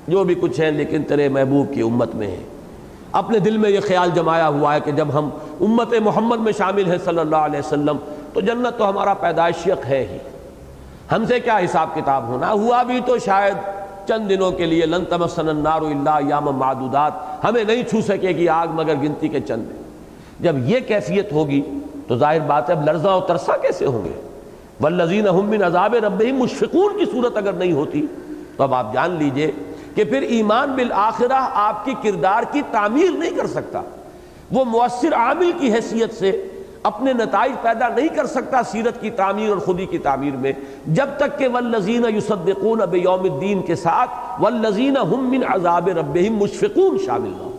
جو بھی کچھ ہے لیکن تیرے محبوب کی امت میں ہے۔ اپنے دل میں یہ خیال جمایا ہوا ہے کہ جب ہم امت محمد میں شامل ہیں صلی اللہ علیہ وسلم تو جنت تو ہمارا پیدائشی حق ہے ہی، ہم سے کیا حساب کتاب ہونا، ہوا بھی تو شاید چند دنوں کے لیے، لن تمسنا النار الا ایاما معدودات، ہمیں نہیں چھو سکے گی آگ مگر گنتی کے چند دن۔ جب یہ کیفیت ہوگی تو ظاہر بات ہے اب لرزاں و ترساں کیسے ہوں گے؟ والذین ہم من عذاب ربہم مشفقون کی صورت اگر نہیں ہوتی تو اب آپ جان لیجئے کہ پھر ایمان بالآخرہ آپ کی کردار کی تعمیر نہیں کر سکتا، وہ مؤثر عامل کی حیثیت سے اپنے نتائج پیدا نہیں کر سکتا سیرت کی تعمیر اور خودی کی تعمیر میں، جب تک کہ والذین یصدقون بیوم الدین کے ساتھ والذین ہم من عذاب ربہم مشفقون شامل نہ ہو۔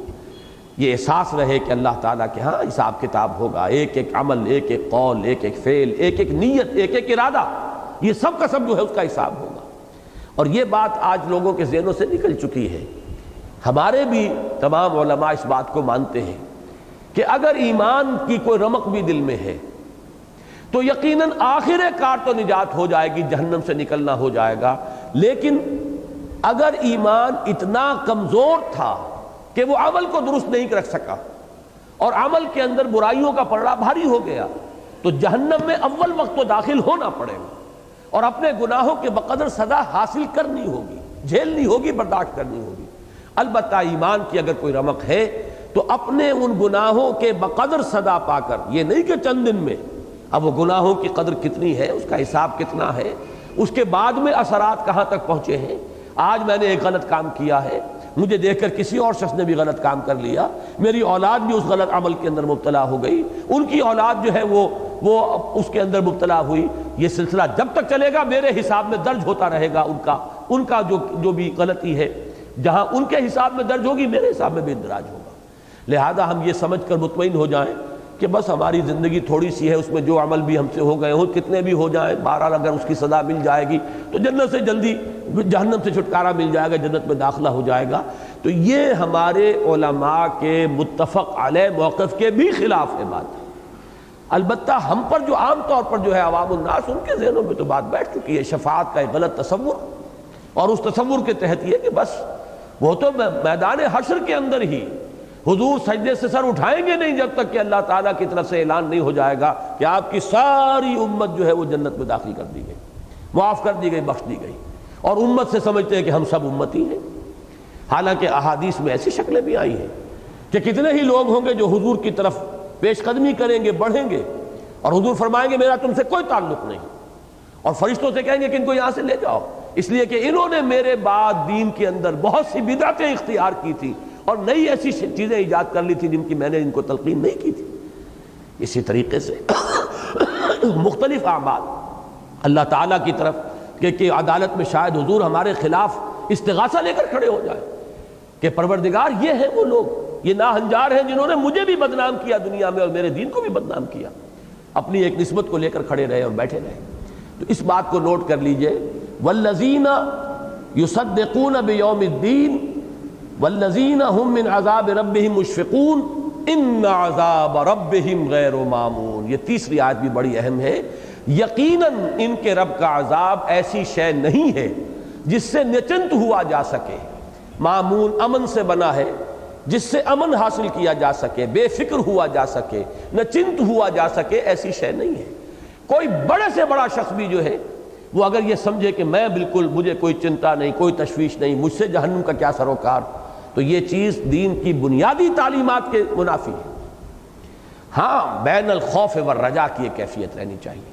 یہ احساس رہے کہ اللہ تعالیٰ کے ہاں حساب کتاب ہوگا، ایک ایک عمل، ایک ایک قول، ایک ایک فعل، ایک ایک نیت، ایک ایک ارادہ، یہ سب کا سب جو ہے اس کا حساب ہوگا۔ اور یہ بات آج لوگوں کے ذہنوں سے نکل چکی ہے۔ ہمارے بھی تمام علماء اس بات کو مانتے ہیں کہ اگر ایمان کی کوئی رمق بھی دل میں ہے تو یقیناً آخر کار تو نجات ہو جائے گی، جہنم سے نکلنا ہو جائے گا، لیکن اگر ایمان اتنا کمزور تھا کہ وہ عمل کو درست نہیں رکھ سکا اور عمل کے اندر برائیوں کا پلڑا بھاری ہو گیا تو جہنم میں اول وقت تو داخل ہونا پڑے گا اور اپنے گناہوں کے بقدر سزا حاصل کرنی ہوگی، جھیلنی ہوگی، برداشت کرنی ہوگی۔ البتہ ایمان کی اگر کوئی رمق ہے تو اپنے ان گناہوں کے بقدر سزا پا کر، یہ نہیں کہ چند دن میں، اب وہ گناہوں کی قدر کتنی ہے، اس کا حساب کتنا ہے، اس کے بعد میں اثرات کہاں تک پہنچے ہیں۔ آج میں نے ایک غلط کام کیا ہے، مجھے دیکھ کر کسی اور شخص نے بھی غلط کام کر لیا، میری اولاد بھی اس غلط عمل کے اندر مبتلا ہو گئی، ان کی اولاد جو ہے وہ اس کے اندر مبتلا ہوئی، یہ سلسلہ جب تک چلے گا میرے حساب میں درج ہوتا رہے گا، ان کا جو بھی غلطی ہے جہاں ان کے حساب میں درج ہوگی میرے حساب میں بھی اندراج ہوگا۔ لہذا ہم یہ سمجھ کر مطمئن ہو جائیں کہ بس ہماری زندگی تھوڑی سی ہے، اس میں جو عمل بھی ہم سے ہو گئے ہوں، کتنے بھی ہو جائیں، بہرحال اگر اس کی سزا مل جائے گی تو جنت سے جلدی جہنم سے چھٹکارا مل جائے گا، جنت میں داخلہ ہو جائے گا۔ تو یہ ہمارے علماء کے متفق علیہ موقف کے بھی خلاف ہے بات۔ البتہ ہم پر جو عام طور پر جو ہے عوام الناس، ان کے ذہنوں میں تو بات بیٹھ چکی ہے شفاعت کا ایک غلط تصور، اور اس تصور کے تحت یہ کہ بس وہ تو میدان حشر کے اندر ہی حضور سجدے سے سر اٹھائیں گے نہیں جب تک کہ اللہ تعالیٰ کی طرف سے اعلان نہیں ہو جائے گا کہ آپ کی ساری امت جو ہے وہ جنت میں داخل کر دی گئی، معاف کر دی گئی، بخش دی گئی، اور امت سے سمجھتے ہیں کہ ہم سب امتی ہیں۔ حالانکہ احادیث میں ایسی شکلیں بھی آئی ہیں کہ کتنے ہی لوگ ہوں گے جو حضور کی طرف پیش قدمی کریں گے، بڑھیں گے، اور حضور فرمائیں گے میرا تم سے کوئی تعلق نہیں، اور فرشتوں سے کہیں گے کہ ان کو یہاں سے لے جاؤ، اس لیے کہ انہوں نے میرے بعد دین کے اندر بہت سی بدعتیں اختیار کی تھی اور نئی ایسی چیزیں ایجاد کر لی تھی جن کی میں نے ان کو تلقین نہیں کی تھی۔ اسی طریقے سے مختلف اعمال اللہ تعالیٰ کی طرف کہ عدالت میں شاید حضور ہمارے خلاف استغاثہ لے کر کھڑے ہو جائے کہ پروردگار یہ ہیں وہ لوگ، یہ ناہنجار ہیں جنہوں نے مجھے بھی بدنام کیا دنیا میں اور میرے دین کو بھی بدنام کیا، اپنی ایک نسبت کو لے کر کھڑے رہے اور بیٹھے رہے۔ تو اس بات کو نوٹ کر لیجئے، والذین یصدقون بیوم الدین والذین هم من عذاب ربهم مشفقون ان عذاب ربهم غیر مامون۔ یہ تیسری آیت بھی بڑی اہم ہے۔ یقیناً ان کے رب کا عذاب ایسی شے نہیں ہے جس سے نچنت ہوا جا سکے، مامون امن سے بنا ہے، جس سے امن حاصل کیا جا سکے، بے فکر ہوا جا سکے، نچنت ہوا جا سکے، ایسی شے نہیں ہے۔ کوئی بڑے سے بڑا شخص بھی جو ہے وہ اگر یہ سمجھے کہ میں بالکل مجھے کوئی چنتا نہیں، کوئی تشویش نہیں، مجھ سے جہنم کا کیا سروکار، تو یہ چیز دین کی بنیادی تعلیمات کے منافی ہے۔ ہاں بین الخوف والرجاء کی یہ کیفیت رہنی چاہیے۔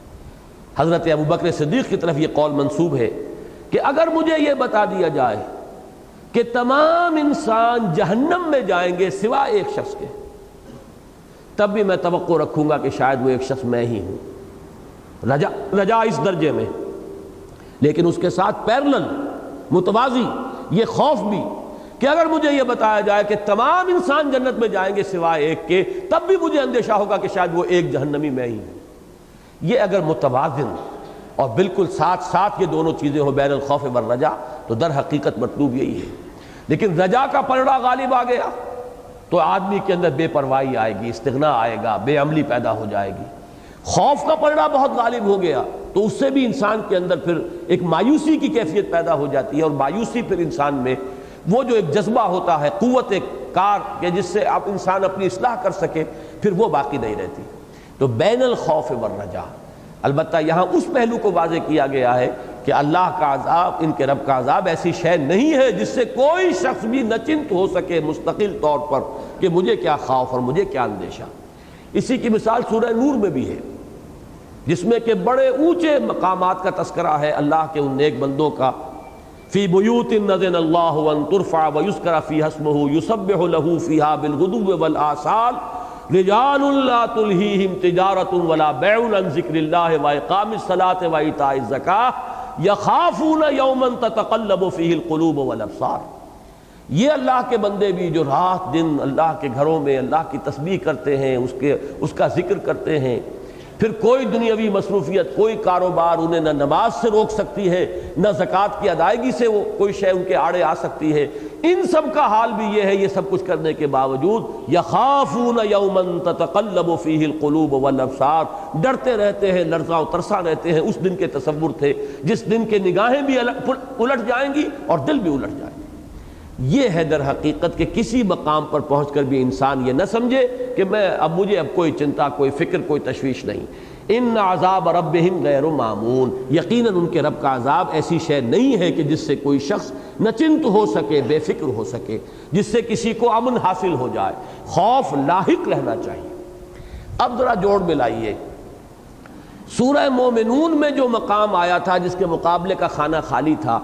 حضرت ابوبکر صدیق کی طرف یہ قول منسوب ہے کہ اگر مجھے یہ بتا دیا جائے کہ تمام انسان جہنم میں جائیں گے سوائے ایک شخص کے، تب بھی میں توقع رکھوں گا کہ شاید وہ ایک شخص میں ہی ہوں۔ رجا اس درجے میں، لیکن اس کے ساتھ پیرلل متوازی یہ خوف بھی کہ اگر مجھے یہ بتایا جائے کہ تمام انسان جنت میں جائیں گے سوائے ایک کے، تب بھی مجھے اندیشہ ہوگا کہ شاید وہ ایک جہنمی میں ہی ہوں۔ یہ اگر متوازن اور بالکل ساتھ ساتھ یہ دونوں چیزیں ہو، بین الخوف والرجا، تو در حقیقت مطلوب یہی ہے۔ لیکن رجا کا پلڑا غالب آ گیا تو آدمی کے اندر بے پرواہی آئے گی، استغنا آئے گا، بے عملی پیدا ہو جائے گی۔ خوف کا پلڑا بہت غالب ہو گیا تو اس سے بھی انسان کے اندر پھر ایک مایوسی کی کیفیت پیدا ہو جاتی ہے، اور مایوسی پھر انسان میں وہ جو ایک جذبہ ہوتا ہے، قوت کار کہ جس سے آپ انسان اپنی اصلاح کر سکے، پھر وہ باقی نہیں رہتی۔ تو بین الخوف والرجا، البتہ یہاں اس پہلو کو واضح کیا گیا ہے کہ اللہ کا عذاب، ان کے رب کا عذاب ایسی شے نہیں ہے جس سے کوئی شخص بھی نچنت ہو سکے مستقل طور پر کہ مجھے کیا خوف اور مجھے کیا اندیشہ۔ اسی کی مثال سورہ نور میں بھی ہے، جس میں کہ بڑے اونچے مقامات کا تذکرہ ہے اللہ کے ان نیک بندوں کا۔ فی بیوت اذن اللہ ان ترفع ویذکر فیہا اسمہ یسبح لہ فیہا بالغدو والآصال رجال لا تلہیہم تجارۃ ولا بیع عن ذکر اللہ واقام الصلاۃ وایتاء الزکاۃ یخافون یوما تتقلب فیہ القلوب والابصار۔ یہ اللہ کے بندے بھی جو رات دن اللہ کے گھروں میں اللہ کی تسبیح کرتے ہیں، اس کا ذکر کرتے ہیں، پھر کوئی دنیاوی مصروفیت، کوئی کاروبار انہیں نہ نماز سے روک سکتی ہے، نہ زکوٰۃ کی ادائیگی سے وہ کوئی شے ان کے آڑے آ سکتی ہے، ان سب کا حال بھی یہ ہے، یہ سب کچھ کرنے کے باوجود یخافون یوما تتقلب فیہ القلوب والابصار، ڈرتے رہتے ہیں، لرزاں و ترساں رہتے ہیں اس دن کے تصور تھے جس دن کے نگاہیں بھی الٹ جائیں گی اور دل بھی الٹ جائیں گے۔ یہ ہے در حقیقت کہ کسی مقام پر پہنچ کر بھی انسان یہ نہ سمجھے کہ مجھے اب کوئی چنتا، کوئی فکر، کوئی تشویش نہیں۔ ان عذاب ربہم غیر معمون، یقیناً ان کے رب کا عذاب ایسی شے نہیں ہے کہ جس سے کوئی شخص نہ چنت ہو سکے، بے فکر ہو سکے، جس سے کسی کو امن حاصل ہو جائے، خوف لاحق رہنا چاہیے۔ اب ذرا جوڑ ملائیے، سورہ مومنون میں جو مقام آیا تھا جس کے مقابلے کا خانہ خالی تھا،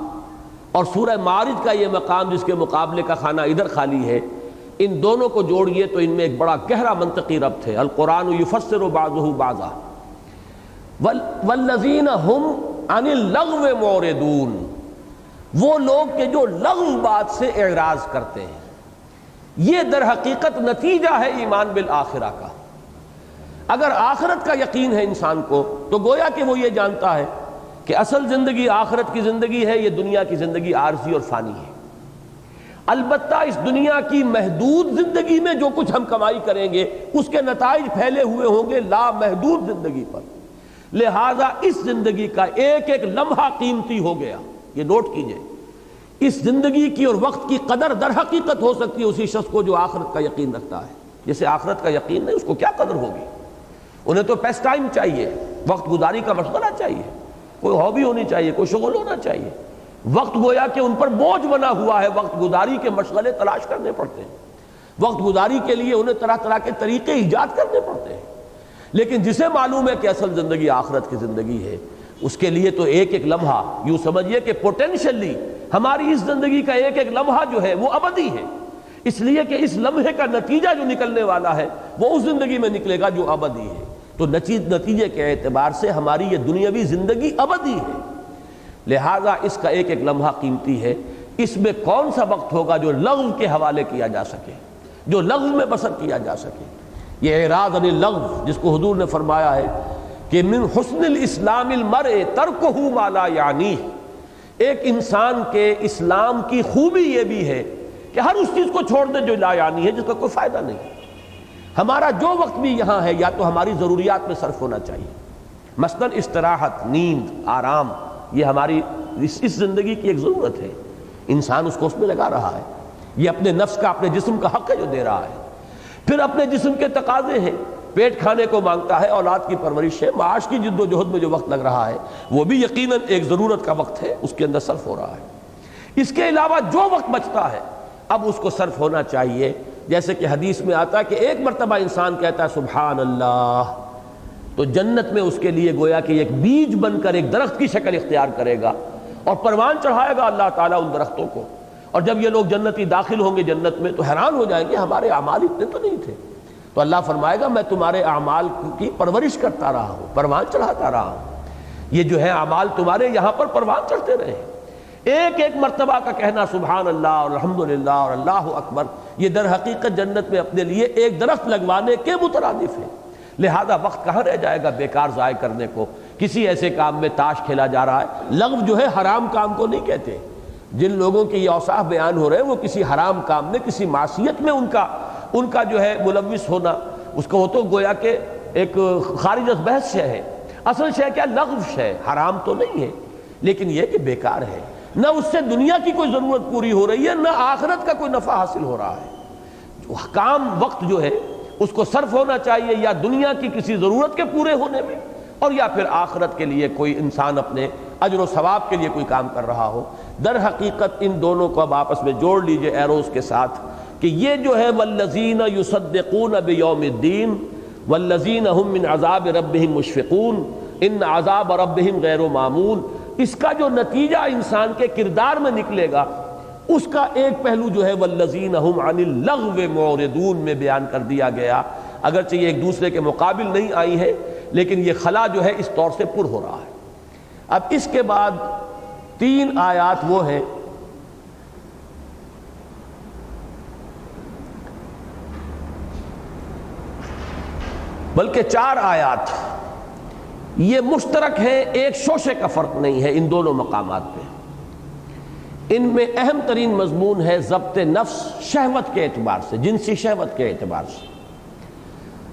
اور سورہ معارج کا یہ مقام جس کے مقابلے کا خانہ ادھر خالی ہے، ان دونوں کو جوڑیے تو ان میں ایک بڑا گہرا منطقی ربط ہے۔ القرآن یفسر بعضہ بعضا والذین ہم عن اللغو معرضون، وہ لوگ کہ جو لغو بات سے اعراض کرتے ہیں۔ یہ در حقیقت نتیجہ ہے ایمان بالآخرہ کا۔ اگر آخرت کا یقین ہے انسان کو تو گویا کہ وہ یہ جانتا ہے کہ اصل زندگی آخرت کی زندگی ہے، یہ دنیا کی زندگی عارضی اور فانی ہے۔ البتہ اس دنیا کی محدود زندگی میں جو کچھ ہم کمائی کریں گے اس کے نتائج پھیلے ہوئے ہوں گے لامحدود زندگی پر، لہذا اس زندگی کا ایک ایک لمحہ قیمتی ہو گیا۔ یہ نوٹ کیجئے، اس زندگی کی اور وقت کی قدر در حقیقت ہو سکتی ہے اسی شخص کو جو آخرت کا یقین رکھتا ہے۔ جسے آخرت کا یقین نہیں، اس کو کیا قدر ہوگی؟ انہیں تو پیس ٹائم چاہیے، وقت گزاری کا مشغلہ چاہیے، کوئی ہابی ہونی چاہیے، کوئی شغل ہونا چاہیے۔ وقت گویا کہ ان پر بوجھ بنا ہوا ہے، وقت گزاری کے مشغلے تلاش کرنے پڑتے ہیں، وقت گزاری کے لیے انہیں طرح طرح کے طریقے ایجاد کرنے پڑتے ہیں۔ لیکن جسے معلوم ہے کہ اصل زندگی آخرت کی زندگی ہے، اس کے لیے تو ایک ایک لمحہ یوں سمجھیے کہ پوٹینشلی ہماری اس زندگی کا ایک ایک لمحہ جو ہے وہ ابدی ہے، اس لیے کہ اس لمحے کا نتیجہ جو نکلنے والا ہے وہ اس زندگی میں نکلے گا جو ابدی ہے۔ تو نتیجے کے اعتبار سے ہماری یہ دنیاوی زندگی ابدی ہے، لہذا اس کا ایک ایک لمحہ قیمتی ہے۔ اس میں کون سا وقت ہوگا جو لغو کے حوالے کیا جا سکے، جو لغو میں بسر کیا جا سکے؟ یہ اعراض عن اللغو، جس کو حضور نے فرمایا ہے کہ من حسن الاسلام المرء ترکہ ما لا یعنیہ، ایک انسان کے اسلام کی خوبی یہ بھی ہے کہ ہر اس چیز کو چھوڑ دے جو لا یعنی ہے، جس کا کوئی فائدہ نہیں۔ ہمارا جو وقت بھی یہاں ہے یا تو ہماری ضروریات میں صرف ہونا چاہیے، مثلاً استراحت، نیند، آرام، یہ ہماری اس زندگی کی ایک ضرورت ہے، انسان اس کو اس میں لگا رہا ہے، یہ اپنے نفس کا، اپنے جسم کا حق ہے جو دے رہا ہے۔ پھر اپنے جسم کے تقاضے ہیں، پیٹ کھانے کو مانگتا ہے، اولاد کی پرورش ہے، معاش کی جد و جہد میں جو وقت لگ رہا ہے وہ بھی یقیناً ایک ضرورت کا وقت ہے، اس کے اندر صرف ہو رہا ہے۔ اس کے علاوہ جو وقت بچتا ہے اب اس کو صرف ہونا چاہیے، جیسے کہ حدیث میں آتا ہے کہ ایک مرتبہ انسان کہتا ہے سبحان اللہ، تو جنت میں اس کے لیے گویا کہ ایک بیج بن کر ایک درخت کی شکل اختیار کرے گا اور پروان چڑھائے گا اللہ تعالیٰ ان درختوں کو۔ اور جب یہ لوگ جنتی داخل ہوں گے جنت میں تو حیران ہو جائیں گے، ہمارے اعمال اتنے تو نہیں تھے۔ تو اللہ فرمائے گا میں تمہارے اعمال کی پرورش کرتا رہا ہوں، پروان چڑھاتا رہا ہوں، یہ جو ہے اعمال تمہارے یہاں پر پروان چڑھتے رہے۔ ایک ایک مرتبہ کا کہنا سبحان اللہ اور الحمدللہ اور اللہ اکبر، یہ در حقیقت جنت میں اپنے لیے ایک درخت لگوانے کے مترادف ہے۔ لہذا وقت کہاں رہ جائے گا بیکار ضائع کرنے کو، کسی ایسے کام میں تاش کھیلا جا رہا ہے۔ لغو جو ہے حرام کام کو نہیں کہتے، جن لوگوں کی یہ اوصاف بیان ہو رہے ہیں وہ کسی حرام کام میں، کسی معصیت میں ان کا جو ہے ملوث ہونا، اس کو وہ تو گویا کہ ایک خارج از بحث شے ہے۔ اصل شے کیا؟ لغو شے، حرام تو نہیں ہے لیکن یہ کہ بیکار ہے، نہ اس سے دنیا کی کوئی ضرورت پوری ہو رہی ہے، نہ آخرت کا کوئی نفع حاصل ہو رہا ہے۔ کام وقت جو ہے اس کو صرف ہونا چاہیے یا دنیا کی کسی ضرورت کے پورے ہونے میں، اور یا پھر آخرت کے لیے کوئی انسان اپنے اجر و ثواب کے لیے کوئی کام کر رہا ہو۔ در حقیقت ان دونوں کو اب آپس میں جوڑ لیجئے ایروز کے ساتھ کہ یہ جو ہے والذین یصدقون بیوم الدین والذین هم من عذاب ربهم مشفقون ان عذاب ربهم غیر معمول، اس کا جو نتیجہ انسان کے کردار میں نکلے گا اس کا ایک پہلو جو ہے والذین هم عن اللغو معرضون میں بیان کر دیا گیا، اگرچہ یہ ایک دوسرے کے مقابل نہیں آئی ہے لیکن یہ خلا جو ہے اس طور سے پر ہو رہا ہے۔ اب اس کے بعد 3 آیات وہ ہیں بلکہ 4 آیات، یہ مشترک ہیں، ایک شوشے کا فرق نہیں ہے ان دونوں مقامات پہ۔ ان میں اہم ترین مضمون ہے ضبط نفس شہوت کے اعتبار سے، جنسی شہوت کے اعتبار سے۔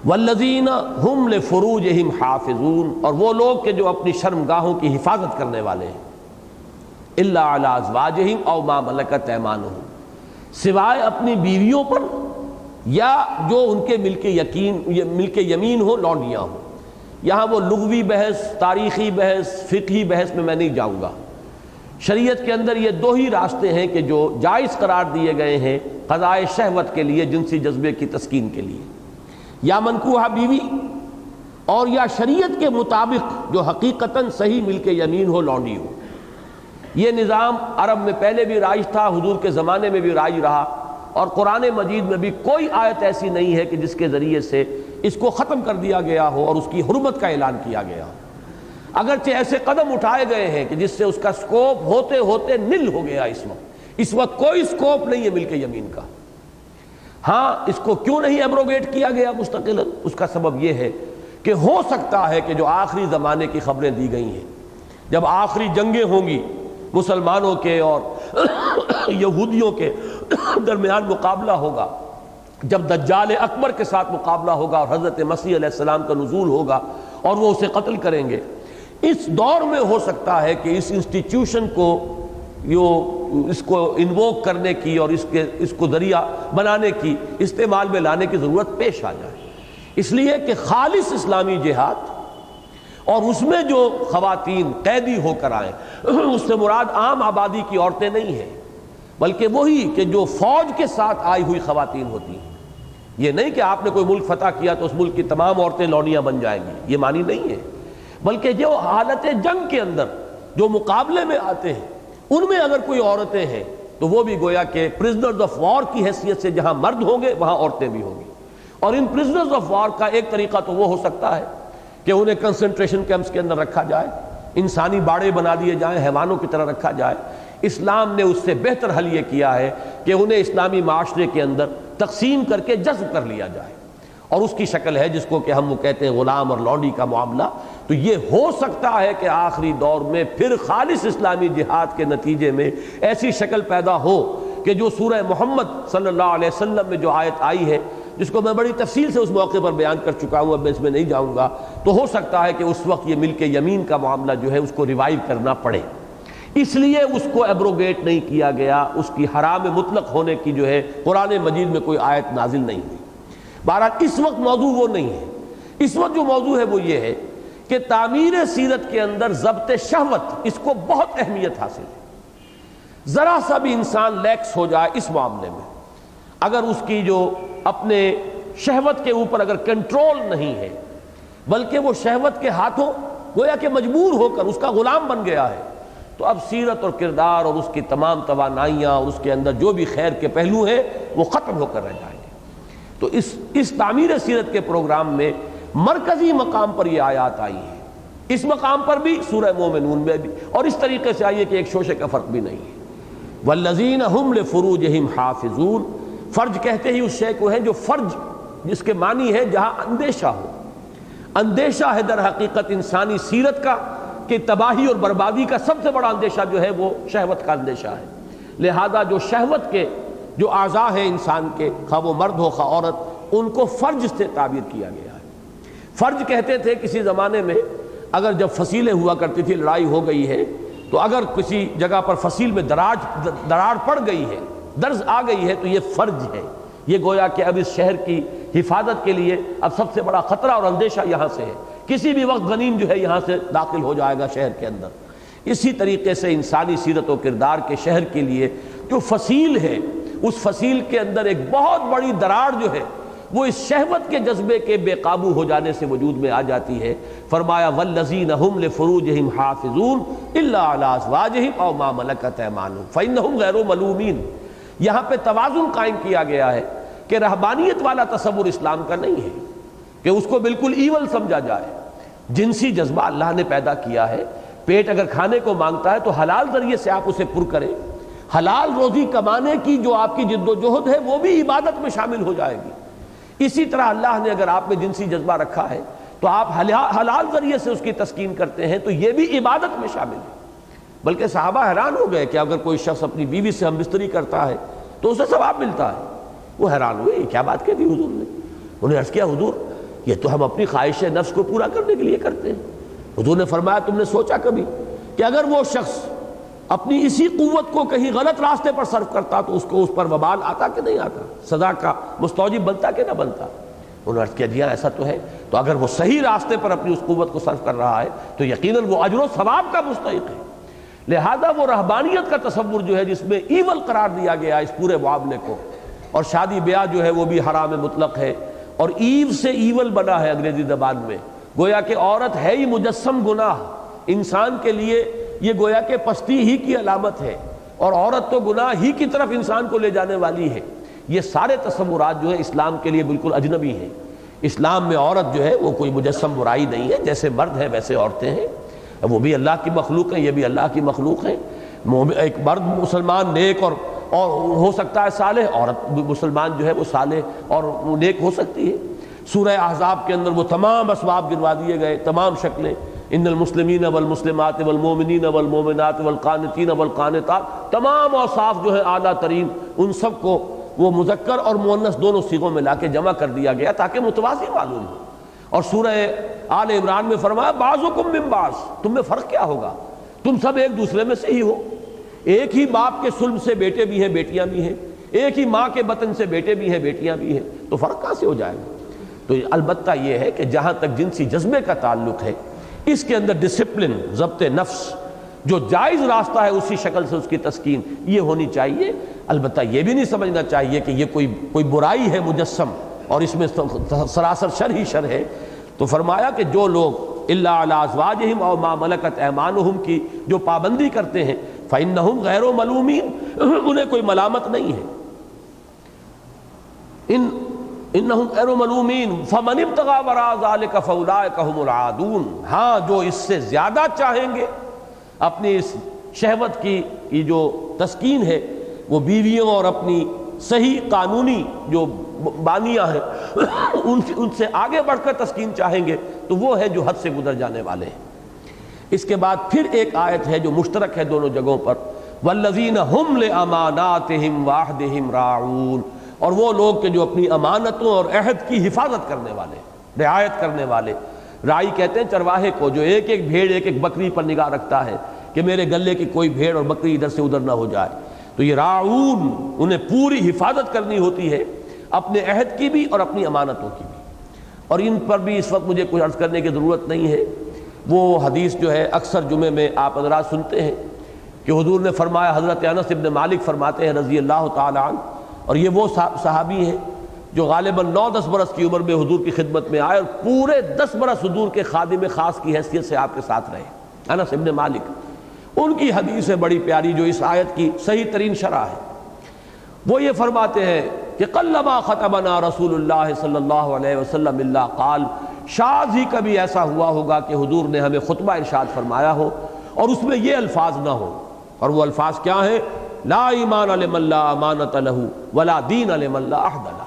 والذین ہم لفروجہم حافظون، اور وہ لوگ کہ جو اپنی شرمگاہوں کی حفاظت کرنے والے ہیں، الا علی ازواجہم او ما ملکت ایمانہم، سوائے اپنی بیویوں پر یا جو ان کے ملک یمین ہو، لونڈیاں ہوں۔ یہاں وہ لغوی بحث، تاریخی بحث، فقہی بحث میں نہیں جاؤں گا۔ شریعت کے اندر یہ دو ہی راستے ہیں کہ جو جائز قرار دیے گئے ہیں قضائے شہوت کے لیے، جنسی جذبے کی تسکین کے لیے، یا منکوحہ بیوی، اور یا شریعت کے مطابق جو حقیقتاً صحیح ملک یمین ہو، لونڈی ہو۔ یہ نظام عرب میں پہلے بھی رائج تھا، حضور کے زمانے میں بھی رائج رہا، اور قرآن مجید میں بھی کوئی آیت ایسی نہیں ہے کہ جس کے ذریعے سے اس کو ختم کر دیا گیا ہو اور اس کی حرمت کا اعلان کیا گیا ہو۔ اگرچہ ایسے قدم اٹھائے گئے ہیں کہ جس سے اس کا سکوپ ہوتے ہوتے نل ہو گیا۔ اس وقت کوئی سکوپ نہیں ہے ملک یمین کا۔ ہاں، اس کو کیوں نہیں ایبروگیٹ کیا گیا مستقل؟ اس کا سبب یہ ہے کہ ہو سکتا ہے کہ جو آخری زمانے کی خبریں دی گئی ہیں، جب آخری جنگیں ہوں گی، مسلمانوں کے اور یہودیوں کے درمیان مقابلہ ہوگا، جب دجال اکبر کے ساتھ مقابلہ ہوگا اور حضرت مسیح علیہ السلام کا نزول ہوگا اور وہ اسے قتل کریں گے، اس دور میں ہو سکتا ہے کہ اس انسٹیٹیوشن کو اس کو انووک کرنے کی اور اس کو ذریعہ بنانے کی، استعمال میں لانے کی ضرورت پیش آ جائے۔ اس لیے کہ خالص اسلامی جہاد اور اس میں جو خواتین قیدی ہو کر آئیں، اس سے مراد عام آبادی کی عورتیں نہیں ہیں، بلکہ وہی کہ جو فوج کے ساتھ آئی ہوئی خواتین ہوتی ہیں۔ یہ نہیں کہ آپ نے کوئی ملک فتح کیا تو اس ملک کی تمام عورتیں لونڈیاں بن جائیں گی، یہ معنی نہیں ہے، بلکہ جو حالت جنگ کے اندر جو مقابلے میں آتے ہیں ان میں اگر کوئی عورتیں ہیں تو وہ بھی گویا کہ پرزنرز آف وار کی حیثیت سے جہاں مرد ہوں گے وہاں عورتیں بھی ہوں گی۔ اور ان پرزنرز آف وار کا ایک طریقہ تو وہ ہو سکتا ہے کہ انہیں کنسنٹریشن کیمپس کے اندر رکھا جائے، انسانی باڑے بنا دیے جائیں، حیوانوں کی طرح رکھا جائے۔ اسلام نے اس سے بہتر حل یہ کیا ہے کہ انہیں اسلامی معاشرے کے اندر تقسیم کر کے جذب کر لیا جائے، اور اس کی شکل ہے جس کو کہ ہم وہ کہتے ہیں غلام اور لونڈی کا معاملہ۔ تو یہ ہو سکتا ہے کہ آخری دور میں پھر خالص اسلامی جہاد کے نتیجے میں ایسی شکل پیدا ہو کہ جو سورہ محمد صلی اللہ علیہ وسلم میں جو آیت آئی ہے، جس کو میں بڑی تفصیل سے اس موقع پر بیان کر چکا ہوں، اب میں اس میں نہیں جاؤں گا، تو ہو سکتا ہے کہ اس وقت یہ ملک یمین کا معاملہ جو ہے اس کو ریوائیو کرنا پڑے۔ اس لیے اس کو ایبروگیٹ نہیں کیا گیا، اس کی حرام مطلق ہونے کی جو ہے قرآن مجید میں کوئی آیت نازل نہیں ہوئی۔ بہرحال اس وقت موضوع وہ نہیں ہے، اس وقت جو موضوع ہے وہ یہ ہے کہ تعمیر سیرت کے اندر ضبط شہوت، اس کو بہت اہمیت حاصل ہے۔ ذرا سا بھی انسان لیکس ہو جائے اس معاملے میں، اگر اس کی جو اپنے شہوت کے اوپر اگر کنٹرول نہیں ہے، بلکہ وہ شہوت کے ہاتھوں گویا کہ مجبور ہو کر اس کا غلام بن گیا ہے، تو اب سیرت اور کردار اور اس کی تمام توانائیاں اور اس کے اندر جو بھی خیر کے پہلو ہیں وہ ختم ہو کر رہ جائیں گے۔ تو اس تعمیر سیرت کے پروگرام میں مرکزی مقام پر یہ آیات آئی ہیں، اس مقام پر بھی سورہ مومنون میں بھی، اور اس طریقے سے آئی ہے کہ ایک شوشے کا فرق بھی نہیں ہے۔ والذین هم لفروجہم حافظون، فرج کہتے ہی اس شے کو ہے جو فرج، جس کے معنی ہے جہاں اندیشہ ہو۔ اندیشہ ہے در حقیقت انسانی سیرت کا کہ تباہی اور بربادی کا سب سے بڑا اندیشہ جو ہے وہ شہوت کا اندیشہ ہے۔ لہذا جو شہوت کے جو اعضاء ہیں انسان کے، خواہ وہ مرد ہو خواہ عورت، ان کو فرج سے تعبیر کیا گیا ہے۔ فرج کہتے تھے کسی زمانے میں اگر جب فصیلیں ہوا کرتی تھی، لڑائی ہو گئی ہے، تو اگر کسی جگہ پر فصیل میں دراڑ پڑ گئی ہے، درز آ گئی ہے، تو یہ فرج ہے۔ یہ گویا کہ اب اس شہر کی حفاظت کے لیے اب سب سے بڑا خطرہ اور اندیشہ یہاں سے ہے، کسی بھی وقت غنیم جو ہے یہاں سے داخل ہو جائے گا شہر کے اندر۔ اسی طریقے سے انسانی سیرت و کردار کے شہر کے لیے جو فصیل ہے، اس فصیل کے اندر ایک بہت بڑی دراڑ جو ہے وہ اس شہوت کے جذبے کے بے قابو ہو جانے سے وجود میں آ جاتی ہے۔ فرمایا والذین هم لفروجہم حافظون الا علی ازواجہم او ما ملکت ایمانہم فانہم غیر ملومین۔ یہاں پہ توازن قائم کیا گیا ہے کہ رہبانیت والا تصور اسلام کا نہیں ہے کہ اس کو بالکل ایول سمجھا جائے۔ جنسی جذبہ اللہ نے پیدا کیا ہے، پیٹ اگر کھانے کو مانگتا ہے تو حلال ذریعے سے آپ اسے پر کریں، حلال روزی کمانے کی جو آپ کی جد و جہد ہے وہ بھی عبادت میں شامل ہو جائے گی۔ اسی طرح اللہ نے اگر آپ میں جنسی جذبہ رکھا ہے تو آپ حلال ذریعے سے اس کی تسکین کرتے ہیں تو یہ بھی عبادت میں شامل ہے۔ بلکہ صحابہ حیران ہو گئے کہ اگر کوئی شخص اپنی بیوی سے ہم بستری کرتا ہے تو اسے ثواب ملتا ہے۔ وہ حیران ہوئے، یہ کیا بات کہہ دی حضور نے؟ انہیں عرض کیا حضور یہ تو ہم اپنی خواہش نفس کو پورا کرنے کے لیے کرتے ہیں۔ حضور نے فرمایا تم نے سوچا کبھی کہ اگر وہ شخص اپنی اسی قوت کو کہیں غلط راستے پر صرف کرتا تو اس کو اس پر وبال آتا کہ نہیں آتا، سزا کا مستوجب بنتا کہ نہ بنتا؟ انہوں نے عرض کیا جی ایسا تو ہے، تو اگر وہ صحیح راستے پر اپنی اس قوت کو صرف کر رہا ہے تو یقیناً وہ اجر و ثواب کا مستحق ہے۔ لہذا وہ رہبانیت کا تصور جو ہے جس میں ایول قرار دیا گیا اس پورے معاملے کو، اور شادی بیاہ جو ہے وہ بھی حرام مطلق ہے، اور ایو سے ایول بنا ہے انگریزی زبان میں، گویا کہ عورت ہے ہی مجسم گناہ، انسان کے لیے یہ گویا کہ پستی ہی کی علامت ہے، اور عورت تو گناہ ہی کی طرف انسان کو لے جانے والی ہے۔ یہ سارے تصورات جو ہے اسلام کے لیے بالکل اجنبی ہیں۔ اسلام میں عورت جو ہے وہ کوئی مجسم برائی نہیں ہے، جیسے مرد ہیں ویسے عورتیں ہیں، وہ بھی اللہ کی مخلوق ہیں، یہ بھی اللہ کی مخلوق ہیں۔ ایک مرد مسلمان نیک اور ہو سکتا ہے صالح، عورت مسلمان جو ہے وہ صالح اور نیک ہو سکتی ہے۔ سورہ احزاب کے اندر وہ تمام اسباب گنوا دیے گئے، تمام شکلیں، ان المسلمین والمسلمات والمومنین والمومنات والقانتین والقانتات، تمام اوصاف جو ہیں اعلیٰ ترین، ان سب کو وہ مذکر اور مؤنث دونوں صیغوں میں لا کے جمع کر دیا گیا تاکہ متوازی معلوم ہو۔ اور سورہ آل عمران میں فرمایا بعضکم من بعض، تم میں فرق کیا ہوگا، تم سب ایک دوسرے میں سے ہی ہو، ایک ہی باپ کے سلب سے بیٹے بھی ہیں بیٹیاں بھی ہیں، ایک ہی ماں کے بطن سے بیٹے بھی ہیں بیٹیاں بھی ہیں، تو فرق کہاں سے ہو جائے گا؟ تو البتہ یہ ہے کہ جہاں تک جنسی جذبے کا تعلق ہے، اس کے اندر ڈسپلن، ضبط نفس، جو جائز راستہ ہے اسی شکل سے اس کی تسکین یہ ہونی چاہیے۔ البتہ یہ بھی نہیں سمجھنا چاہیے کہ یہ کوئی برائی ہے مجسم اور اس میں سراسر شر ہی شر ہے۔ تو فرمایا کہ جو لوگ الا علی ازواجہم او ما ملکت ایمانہم کی جو پابندی کرتے ہیں فإنہم غیر ملومین، انہیں کوئی ملامت نہیں ہے۔ انہم غیر ملومین فمن ابتغى وراء ذلك فاولئک هم العادون، ہاں جو اس سے زیادہ چاہیں گے اپنی اس شہوت کی جو تسکین ہے وہ بیویوں اور اپنی صحیح قانونی جو بانیاں ہیں ان سے آگے بڑھ کر تسکین چاہیں گے تو وہ ہے جو حد سے گزر جانے والے ہیں۔ اس کے بعد پھر ایک آیت ہے جو مشترک ہے دونوں جگہوں پر، والذین هم لاماناتہم وعہدہم راعون، اور وہ لوگ کہ جو اپنی امانتوں اور عہد کی حفاظت کرنے والے، رعایت کرنے والے۔ رائی کہتے ہیں چرواہے کو جو ایک ایک بھیڑ ایک ایک بکری پر نگاہ رکھتا ہے کہ میرے گلے کی کوئی بھیڑ اور بکری ادھر سے ادھر نہ ہو جائے۔ تو یہ راعون، انہیں پوری حفاظت کرنی ہوتی ہے اپنے عہد کی بھی اور اپنی امانتوں کی بھی۔ اور ان پر بھی اس وقت مجھے کچھ عرض کرنے کی ضرورت نہیں ہے، وہ حدیث جو ہے اکثر جمعے میں آپ حضرات سنتے ہیں کہ حضور نے فرمایا، حضرت انس ابن مالک فرماتے ہیں رضی اللہ تعالی عنہ، اور یہ وہ صحابی ہیں جو غالباً 9-10 برس کی عمر میں حضور کی خدمت میں آئے اور پورے 10 برس حضور کے خادم خاص کی حیثیت سے آپ کے ساتھ رہے، انس ابن مالک۔ ان کی حدیث ہے بڑی پیاری جو اس آیت کی صحیح ترین شرح ہے۔ وہ یہ فرماتے ہیں کہ قلما خطبنا رسول اللہ صلی اللہ علیہ وسلم الا قال، شاذ ہی کبھی ایسا ہوا ہوگا کہ حضور نے ہمیں خطبہ ارشاد فرمایا ہو اور اس میں یہ الفاظ نہ ہو، اور وہ الفاظ کیا ہیں؟ لا ایمان لمن لا امانت لہ ولا دین لمن لا عہد لہ،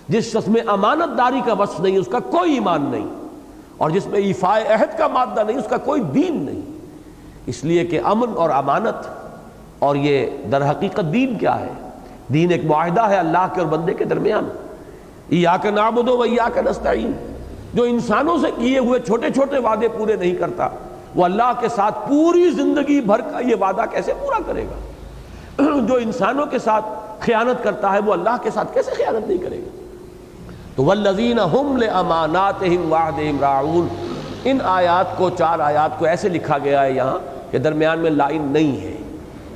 جس شخص میں امانت داری کا وصف نہیں اس کا کوئی ایمان نہیں، اور جس میں ایفاء عہد کا مادہ نہیں اس کا کوئی دین نہیں۔ اس لیے کہ امن اور امانت اور یہ در حقیقت دین کیا ہے؟ دین ایک معاہدہ ہے اللہ کے اور بندے کے درمیان، ایاک نعبد و ایاک نستعین۔ جو انسانوں سے کیے ہوئے چھوٹے چھوٹے وعدے پورے نہیں کرتا وہ اللہ کے ساتھ پوری زندگی بھر کا یہ وعدہ کیسے پورا کرے گا؟ جو انسانوں کے ساتھ خیانت کرتا ہے وہ اللہ کے ساتھ کیسے خیانت نہیں کرے گا؟ تو والذین هم لاماناتہم وعہدہم راعون، ان آیات کو 4 آیات کو ایسے لکھا گیا ہے یہاں کہ درمیان میں لائن نہیں ہے،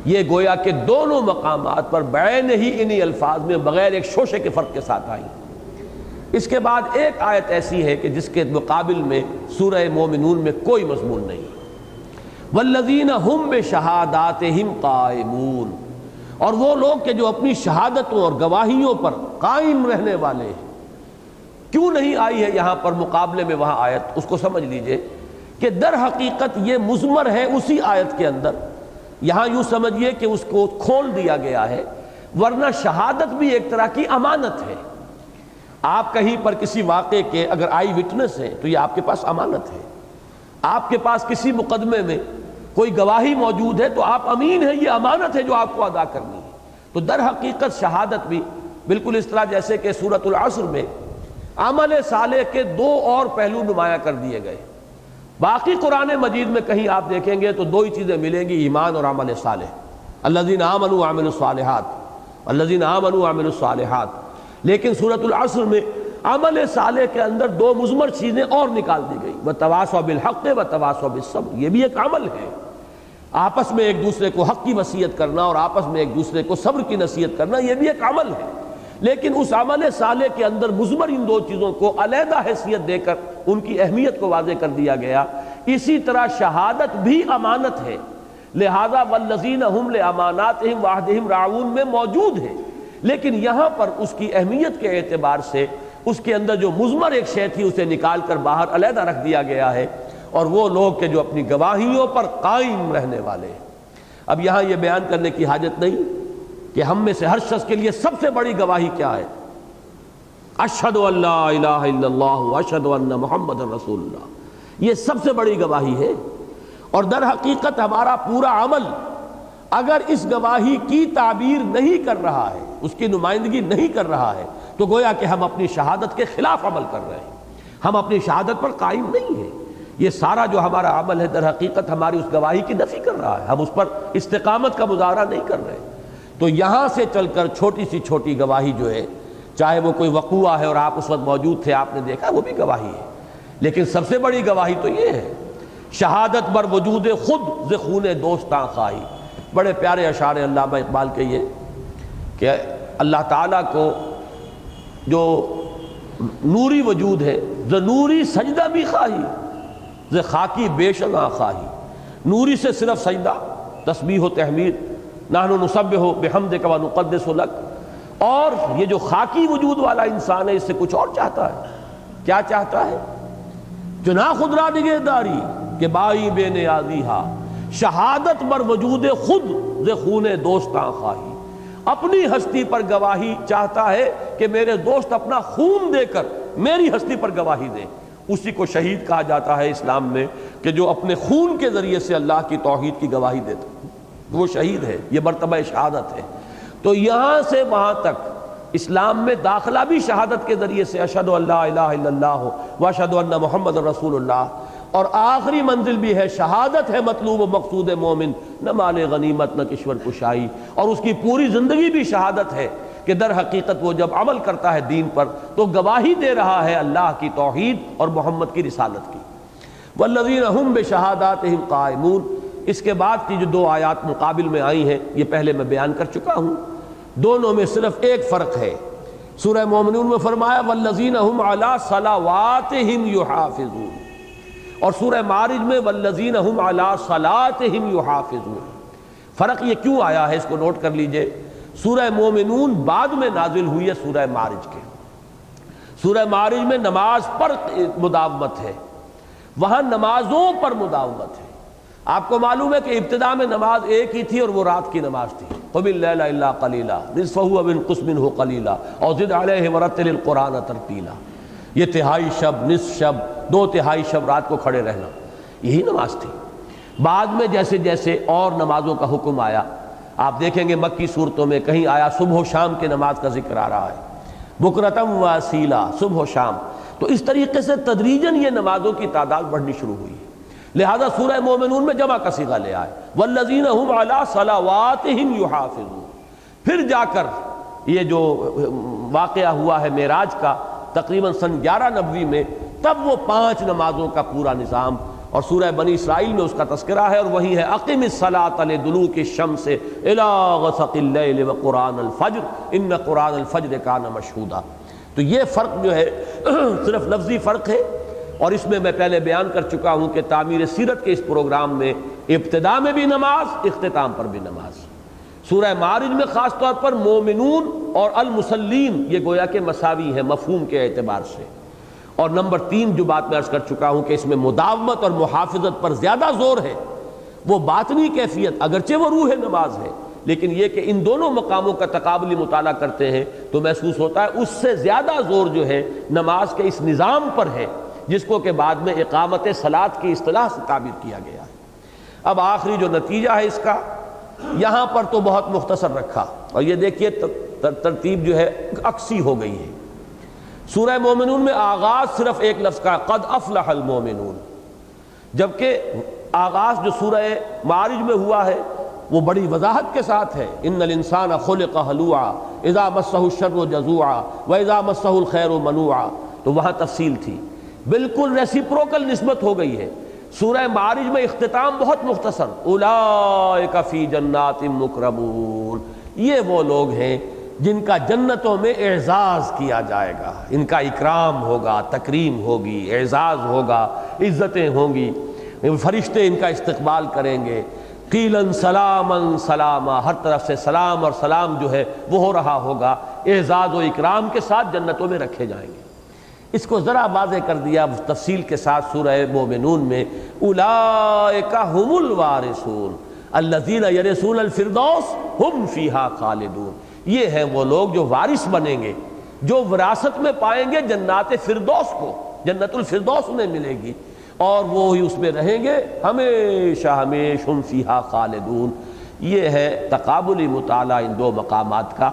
یہ گویا کہ دونوں مقامات پر بعین ہی انہی الفاظ میں بغیر ایک شوشے کے فرق کے ساتھ آئیں۔ اس کے بعد ایک آیت ایسی ہے کہ جس کے مقابل میں سورہ مومنون میں کوئی مضمون نہیں، والذین هم بشہاداتہم قائمون، اور وہ لوگ کہ جو اپنی شہادتوں اور گواہیوں پر قائم رہنے والے ہیں۔ کیوں نہیں آئی ہے یہاں پر مقابلے میں وہاں آیت؟ اس کو سمجھ لیجئے کہ در حقیقت یہ مضمر ہے اسی آیت کے اندر، یہاں یوں سمجھیے کہ اس کو کھول دیا گیا ہے، ورنہ شہادت بھی ایک طرح کی امانت ہے۔ آپ کہیں پر کسی واقعے کے اگر آئی وٹنس ہیں تو یہ آپ کے پاس امانت ہے، آپ کے پاس کسی مقدمے میں کوئی گواہی موجود ہے تو آپ امین ہیں، یہ امانت ہے جو آپ کو ادا کرنی ہے۔ تو در حقیقت شہادت بھی بالکل اس طرح جیسے کہ سورۃ العصر میں عمل صالح کے 2 اور پہلو نمایاں کر دیے گئے۔ باقی قرآن مجید میں کہیں آپ دیکھیں گے تو دو ہی چیزیں ملیں گی، ایمان اور عمل صالح، الذین آمنوا وعملوا الصالحات، الذین آمنوا وعملوا الصالحات۔ لیکن سورۃ العصر میں عمل صالح کے اندر دو مضمر چیزیں اور نکال دی گئی، وتواصوا بالحق وتواصوا بالصبر، یہ بھی ایک عمل ہے، آپس میں ایک دوسرے کو حق کی وصیت کرنا اور آپس میں ایک دوسرے کو صبر کی نصیحت کرنا، یہ بھی ایک عمل ہے۔ لیکن اس عمل صالح کے اندر مضمر ان دو چیزوں کو علیحدہ حیثیت دے کر ان کی اہمیت کو واضح کر دیا گیا۔ اسی طرح شہادت بھی امانت ہے، لہذا والذین ہم لاماناتہم وعہدہم راعون میں موجود ہے، لیکن یہاں پر اس کی اہمیت کے اعتبار سے اس کے اندر جو مضمر ایک شے تھی اسے نکال کر باہر علیحدہ رکھ دیا گیا ہے، اور وہ لوگ کہ جو اپنی گواہیوں پر قائم رہنے والے ہیں۔ اب یہاں یہ بیان کرنے کی حاجت نہیں کہ ہم میں سے ہر شخص کے لیے سب سے بڑی گواہی کیا ہے، اشہد ان لا الہ الا اللہ واشہد ان محمد رسول اللہ، یہ سب سے بڑی گواہی ہے۔ اور در حقیقت ہمارا پورا عمل اگر اس گواہی کی تعبیر نہیں کر رہا ہے، اس کی نمائندگی نہیں کر رہا ہے، تو گویا کہ ہم اپنی شہادت کے خلاف عمل کر رہے ہیں، ہم اپنی شہادت پر قائم نہیں ہیں۔ یہ سارا جو ہمارا عمل ہے در حقیقت ہماری اس گواہی کی نفی کر رہا ہے، ہم اس پر استقامت کا مظاہرہ نہیں کر رہے۔ تو یہاں سے چل کر چھوٹی سی چھوٹی گواہی جو ہے، چاہے وہ کوئی وقوعہ ہے اور آپ اس وقت موجود تھے، آپ نے دیکھا، وہ بھی گواہی ہے، لیکن سب سے بڑی گواہی تو یہ ہے، شہادت بر وجود خود ز خون دوستاں خواہی۔ بڑے پیارے اشعار علامہ اقبال کے یہ کہ اللہ تعالیٰ کو جو نوری وجود ہے، ز نوری سجدہ بھی خواہی ز خاکی بیشنا خواہی، نوری سے صرف سجدہ، تسبیح و تحمید، نحن نسبح بحمدک و نقدس لک، اور یہ جو خاکی وجود والا انسان ہے اس سے کچھ اور چاہتا ہے۔ کیا چاہتا ہے؟ چنا خود را نگہ داری کہ بائی بے نیازی ہا، شہادت بر وجود خود ز خون دوستاں خواہی، اپنی ہستی پر گواہی چاہتا ہے کہ میرے دوست اپنا خون دے کر میری ہستی پر گواہی دیں۔ اسی کو شہید کہا جاتا ہے اسلام میں، کہ جو اپنے خون کے ذریعے سے اللہ کی توحید کی گواہی دیتا وہ شہید ہے، یہ مرتبہ شہادت ہے۔ تو یہاں سے وہاں تک اسلام میں داخلہ بھی شہادت کے ذریعے سے، اشہد ان لا الہ الا اللہ واشہد ان محمد رسول اللہ، اور آخری منزل بھی ہے شہادت ہے مطلوب و مقصود مومن، نہ مال غنیمت نہ کشور کشائی، اور اس کی پوری زندگی بھی شہادت ہے کہ در حقیقت وہ جب عمل کرتا ہے دین پر تو گواہی دے رہا ہے اللہ کی توحید اور محمد کی رسالت کی۔ والذین ہم بشہاداتہم قائمون، اس کے بعد کی جو دو آیات مقابل میں آئی ہیں یہ پہلے میں بیان کر چکا ہوں، دونوں میں صرف ایک فرق ہے۔ سورہ مومنون میں فرمایا والذین ہم علی صلواتہم یحافظون، اور سورہ معارج میں والذین ہم علی صلاتہم یحافظون۔ فرق یہ کیوں آیا ہے اس کو نوٹ کر لیجئے۔ سورہ مومنون بعد میں نازل ہوئی ہے سورہ معارج کے، سورہ معارج میں نماز پر مداومت ہے، وہاں نمازوں پر مداومت ہے۔ آپ کو معلوم ہے کہ ابتدا میں نماز ایک ہی تھی اور وہ رات کی نماز تھی، قم اللیل الا قلیلا نصفہ او انقص منہ قلیلا او زد علیہ ورتل القرآن ترتیلا، یہ تہائی شب، نصف شب، 2/3 شب رات کو کھڑے رہنا، یہی نماز تھی۔ بعد میں جیسے جیسے اور نمازوں کا حکم آیا، آپ دیکھیں گے مکی صورتوں میں کہیں آیا صبح و شام کے نماز کا ذکر آ رہا ہے، بکرتم و اصیلا، صبح و شام۔ تو اس طریقے سے تدریجاً یہ نمازوں کی تعداد بڑھنی شروع ہوئی، لہذا سورہ مومنون میں جمع کا صیغہ لے آئے والذین ہم علی صلواتہم یحافظون۔ پھر جا کر یہ جو واقعہ ہوا ہے معراج کا تقریباً سن 11 نبوی میں، تب وہ 5 نمازوں کا پورا نظام، اور سورہ بنی اسرائیل میں اس کا تذکرہ ہے، اور وہی ہے اقم الصلاۃ لدلوک الشمس الی غسق اللیل وقرآن الفجر ان قرآن الفجر کان مشہودا۔ تو یہ فرق جو ہے صرف لفظی فرق ہے، اور اس میں میں پہلے بیان کر چکا ہوں کہ تعمیر سیرت کے اس پروگرام میں ابتدا میں بھی نماز، اختتام پر بھی نماز۔ سورہ معارج میں خاص طور پر مومنون اور المصلین یہ گویا کہ مساوی ہے مفہوم کے اعتبار سے۔ اور نمبر 3 جو بات میں عرض کر چکا ہوں کہ اس میں مداومت اور محافظت پر زیادہ زور ہے، وہ باطنی کیفیت اگرچہ وہ روح نماز ہے، لیکن یہ کہ ان دونوں مقاموں کا تقابلی مطالعہ کرتے ہیں تو محسوس ہوتا ہے اس سے زیادہ زور جو ہے نماز کے اس نظام پر ہے، جس کو کہ بعد میں اقامت صلاۃ کی اصطلاح سے تعبیر کیا گیا ہے۔ اب آخری جو نتیجہ ہے اس کا، یہاں پر تو بہت مختصر رکھا، اور یہ دیکھیے ترتیب جو ہے عکسی ہو گئی ہے۔ سورہ مومنون میں آغاز صرف ایک لفظ کا، قد افلح المومنون، جبکہ آغاز جو سورہ معارج میں ہوا ہے وہ بڑی وضاحت کے ساتھ ہے، ان الانسان خلق ہلوعا اذا مسہ الشر جزوعا واذا مسہ الخیر منوعا، تو وہاں تفصیل تھی، بالکل ریسیپروکل نسبت ہو گئی ہے۔ سورہ معارج میں اختتام بہت مختصر، اولئک فی جنات مکرمون، یہ وہ لوگ ہیں جن کا جنتوں میں اعزاز کیا جائے گا، ان کا اکرام ہوگا، تکریم ہوگی، اعزاز ہوگا، عزتیں ہوں گی، فرشتے ان کا استقبال کریں گے، قیلاً سلاما سلاما، ہر طرف سے سلام اور سلام جو ہے وہ ہو رہا ہوگا، اعزاز و اکرام کے ساتھ جنتوں میں رکھے جائیں گے۔ اس کو ذرا واضح کر دیا تفصیل کے ساتھ سورہ مومنون میں، اولئک ھم الوارثون الذین یرثون الفردوس ھم فیہا خالدون، یہ ہیں وہ لوگ جو وارث بنیں گے، جو وراثت میں پائیں گے جنات فردوس کو، جنت الفردوس انہیں ملے گی اور وہ ہی اس میں رہیں گے ہمیشہ ہمیشہ، ہم فیہا خالدون۔ یہ ہے تقابلی مطالعہ ان دو مقامات کا،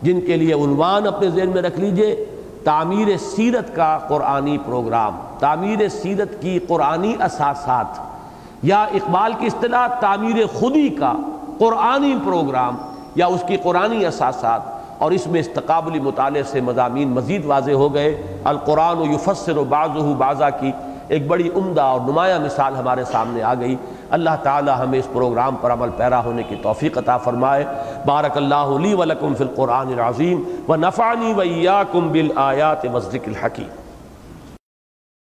جن کے لیے عنوان اپنے ذہن میں رکھ لیجئے، تعمیر سیرت کا قرآنی پروگرام، تعمیر سیرت کی قرآنی اساسات، یا اقبال کی اصطلاح تعمیر خودی کا قرآنی پروگرام یا اس کی قرآنی اساسات، اور اس میں اس تقابلی مطالعے سے مضامین مزید واضح ہو گئے۔ القرآن یفسر بعضہ بعضا کی ایک بڑی عمدہ اور نمایاں مثال ہمارے سامنے آ گئی۔ اللہ تعالی ہمیں اس پروگرام پر عمل پیرا ہونے کی توفیق عطا فرمائے۔ بارک اللہ لی ولکم فی القرآن العظیم ونفعنی وإیاکم بالآیات والذکر الحکیم۔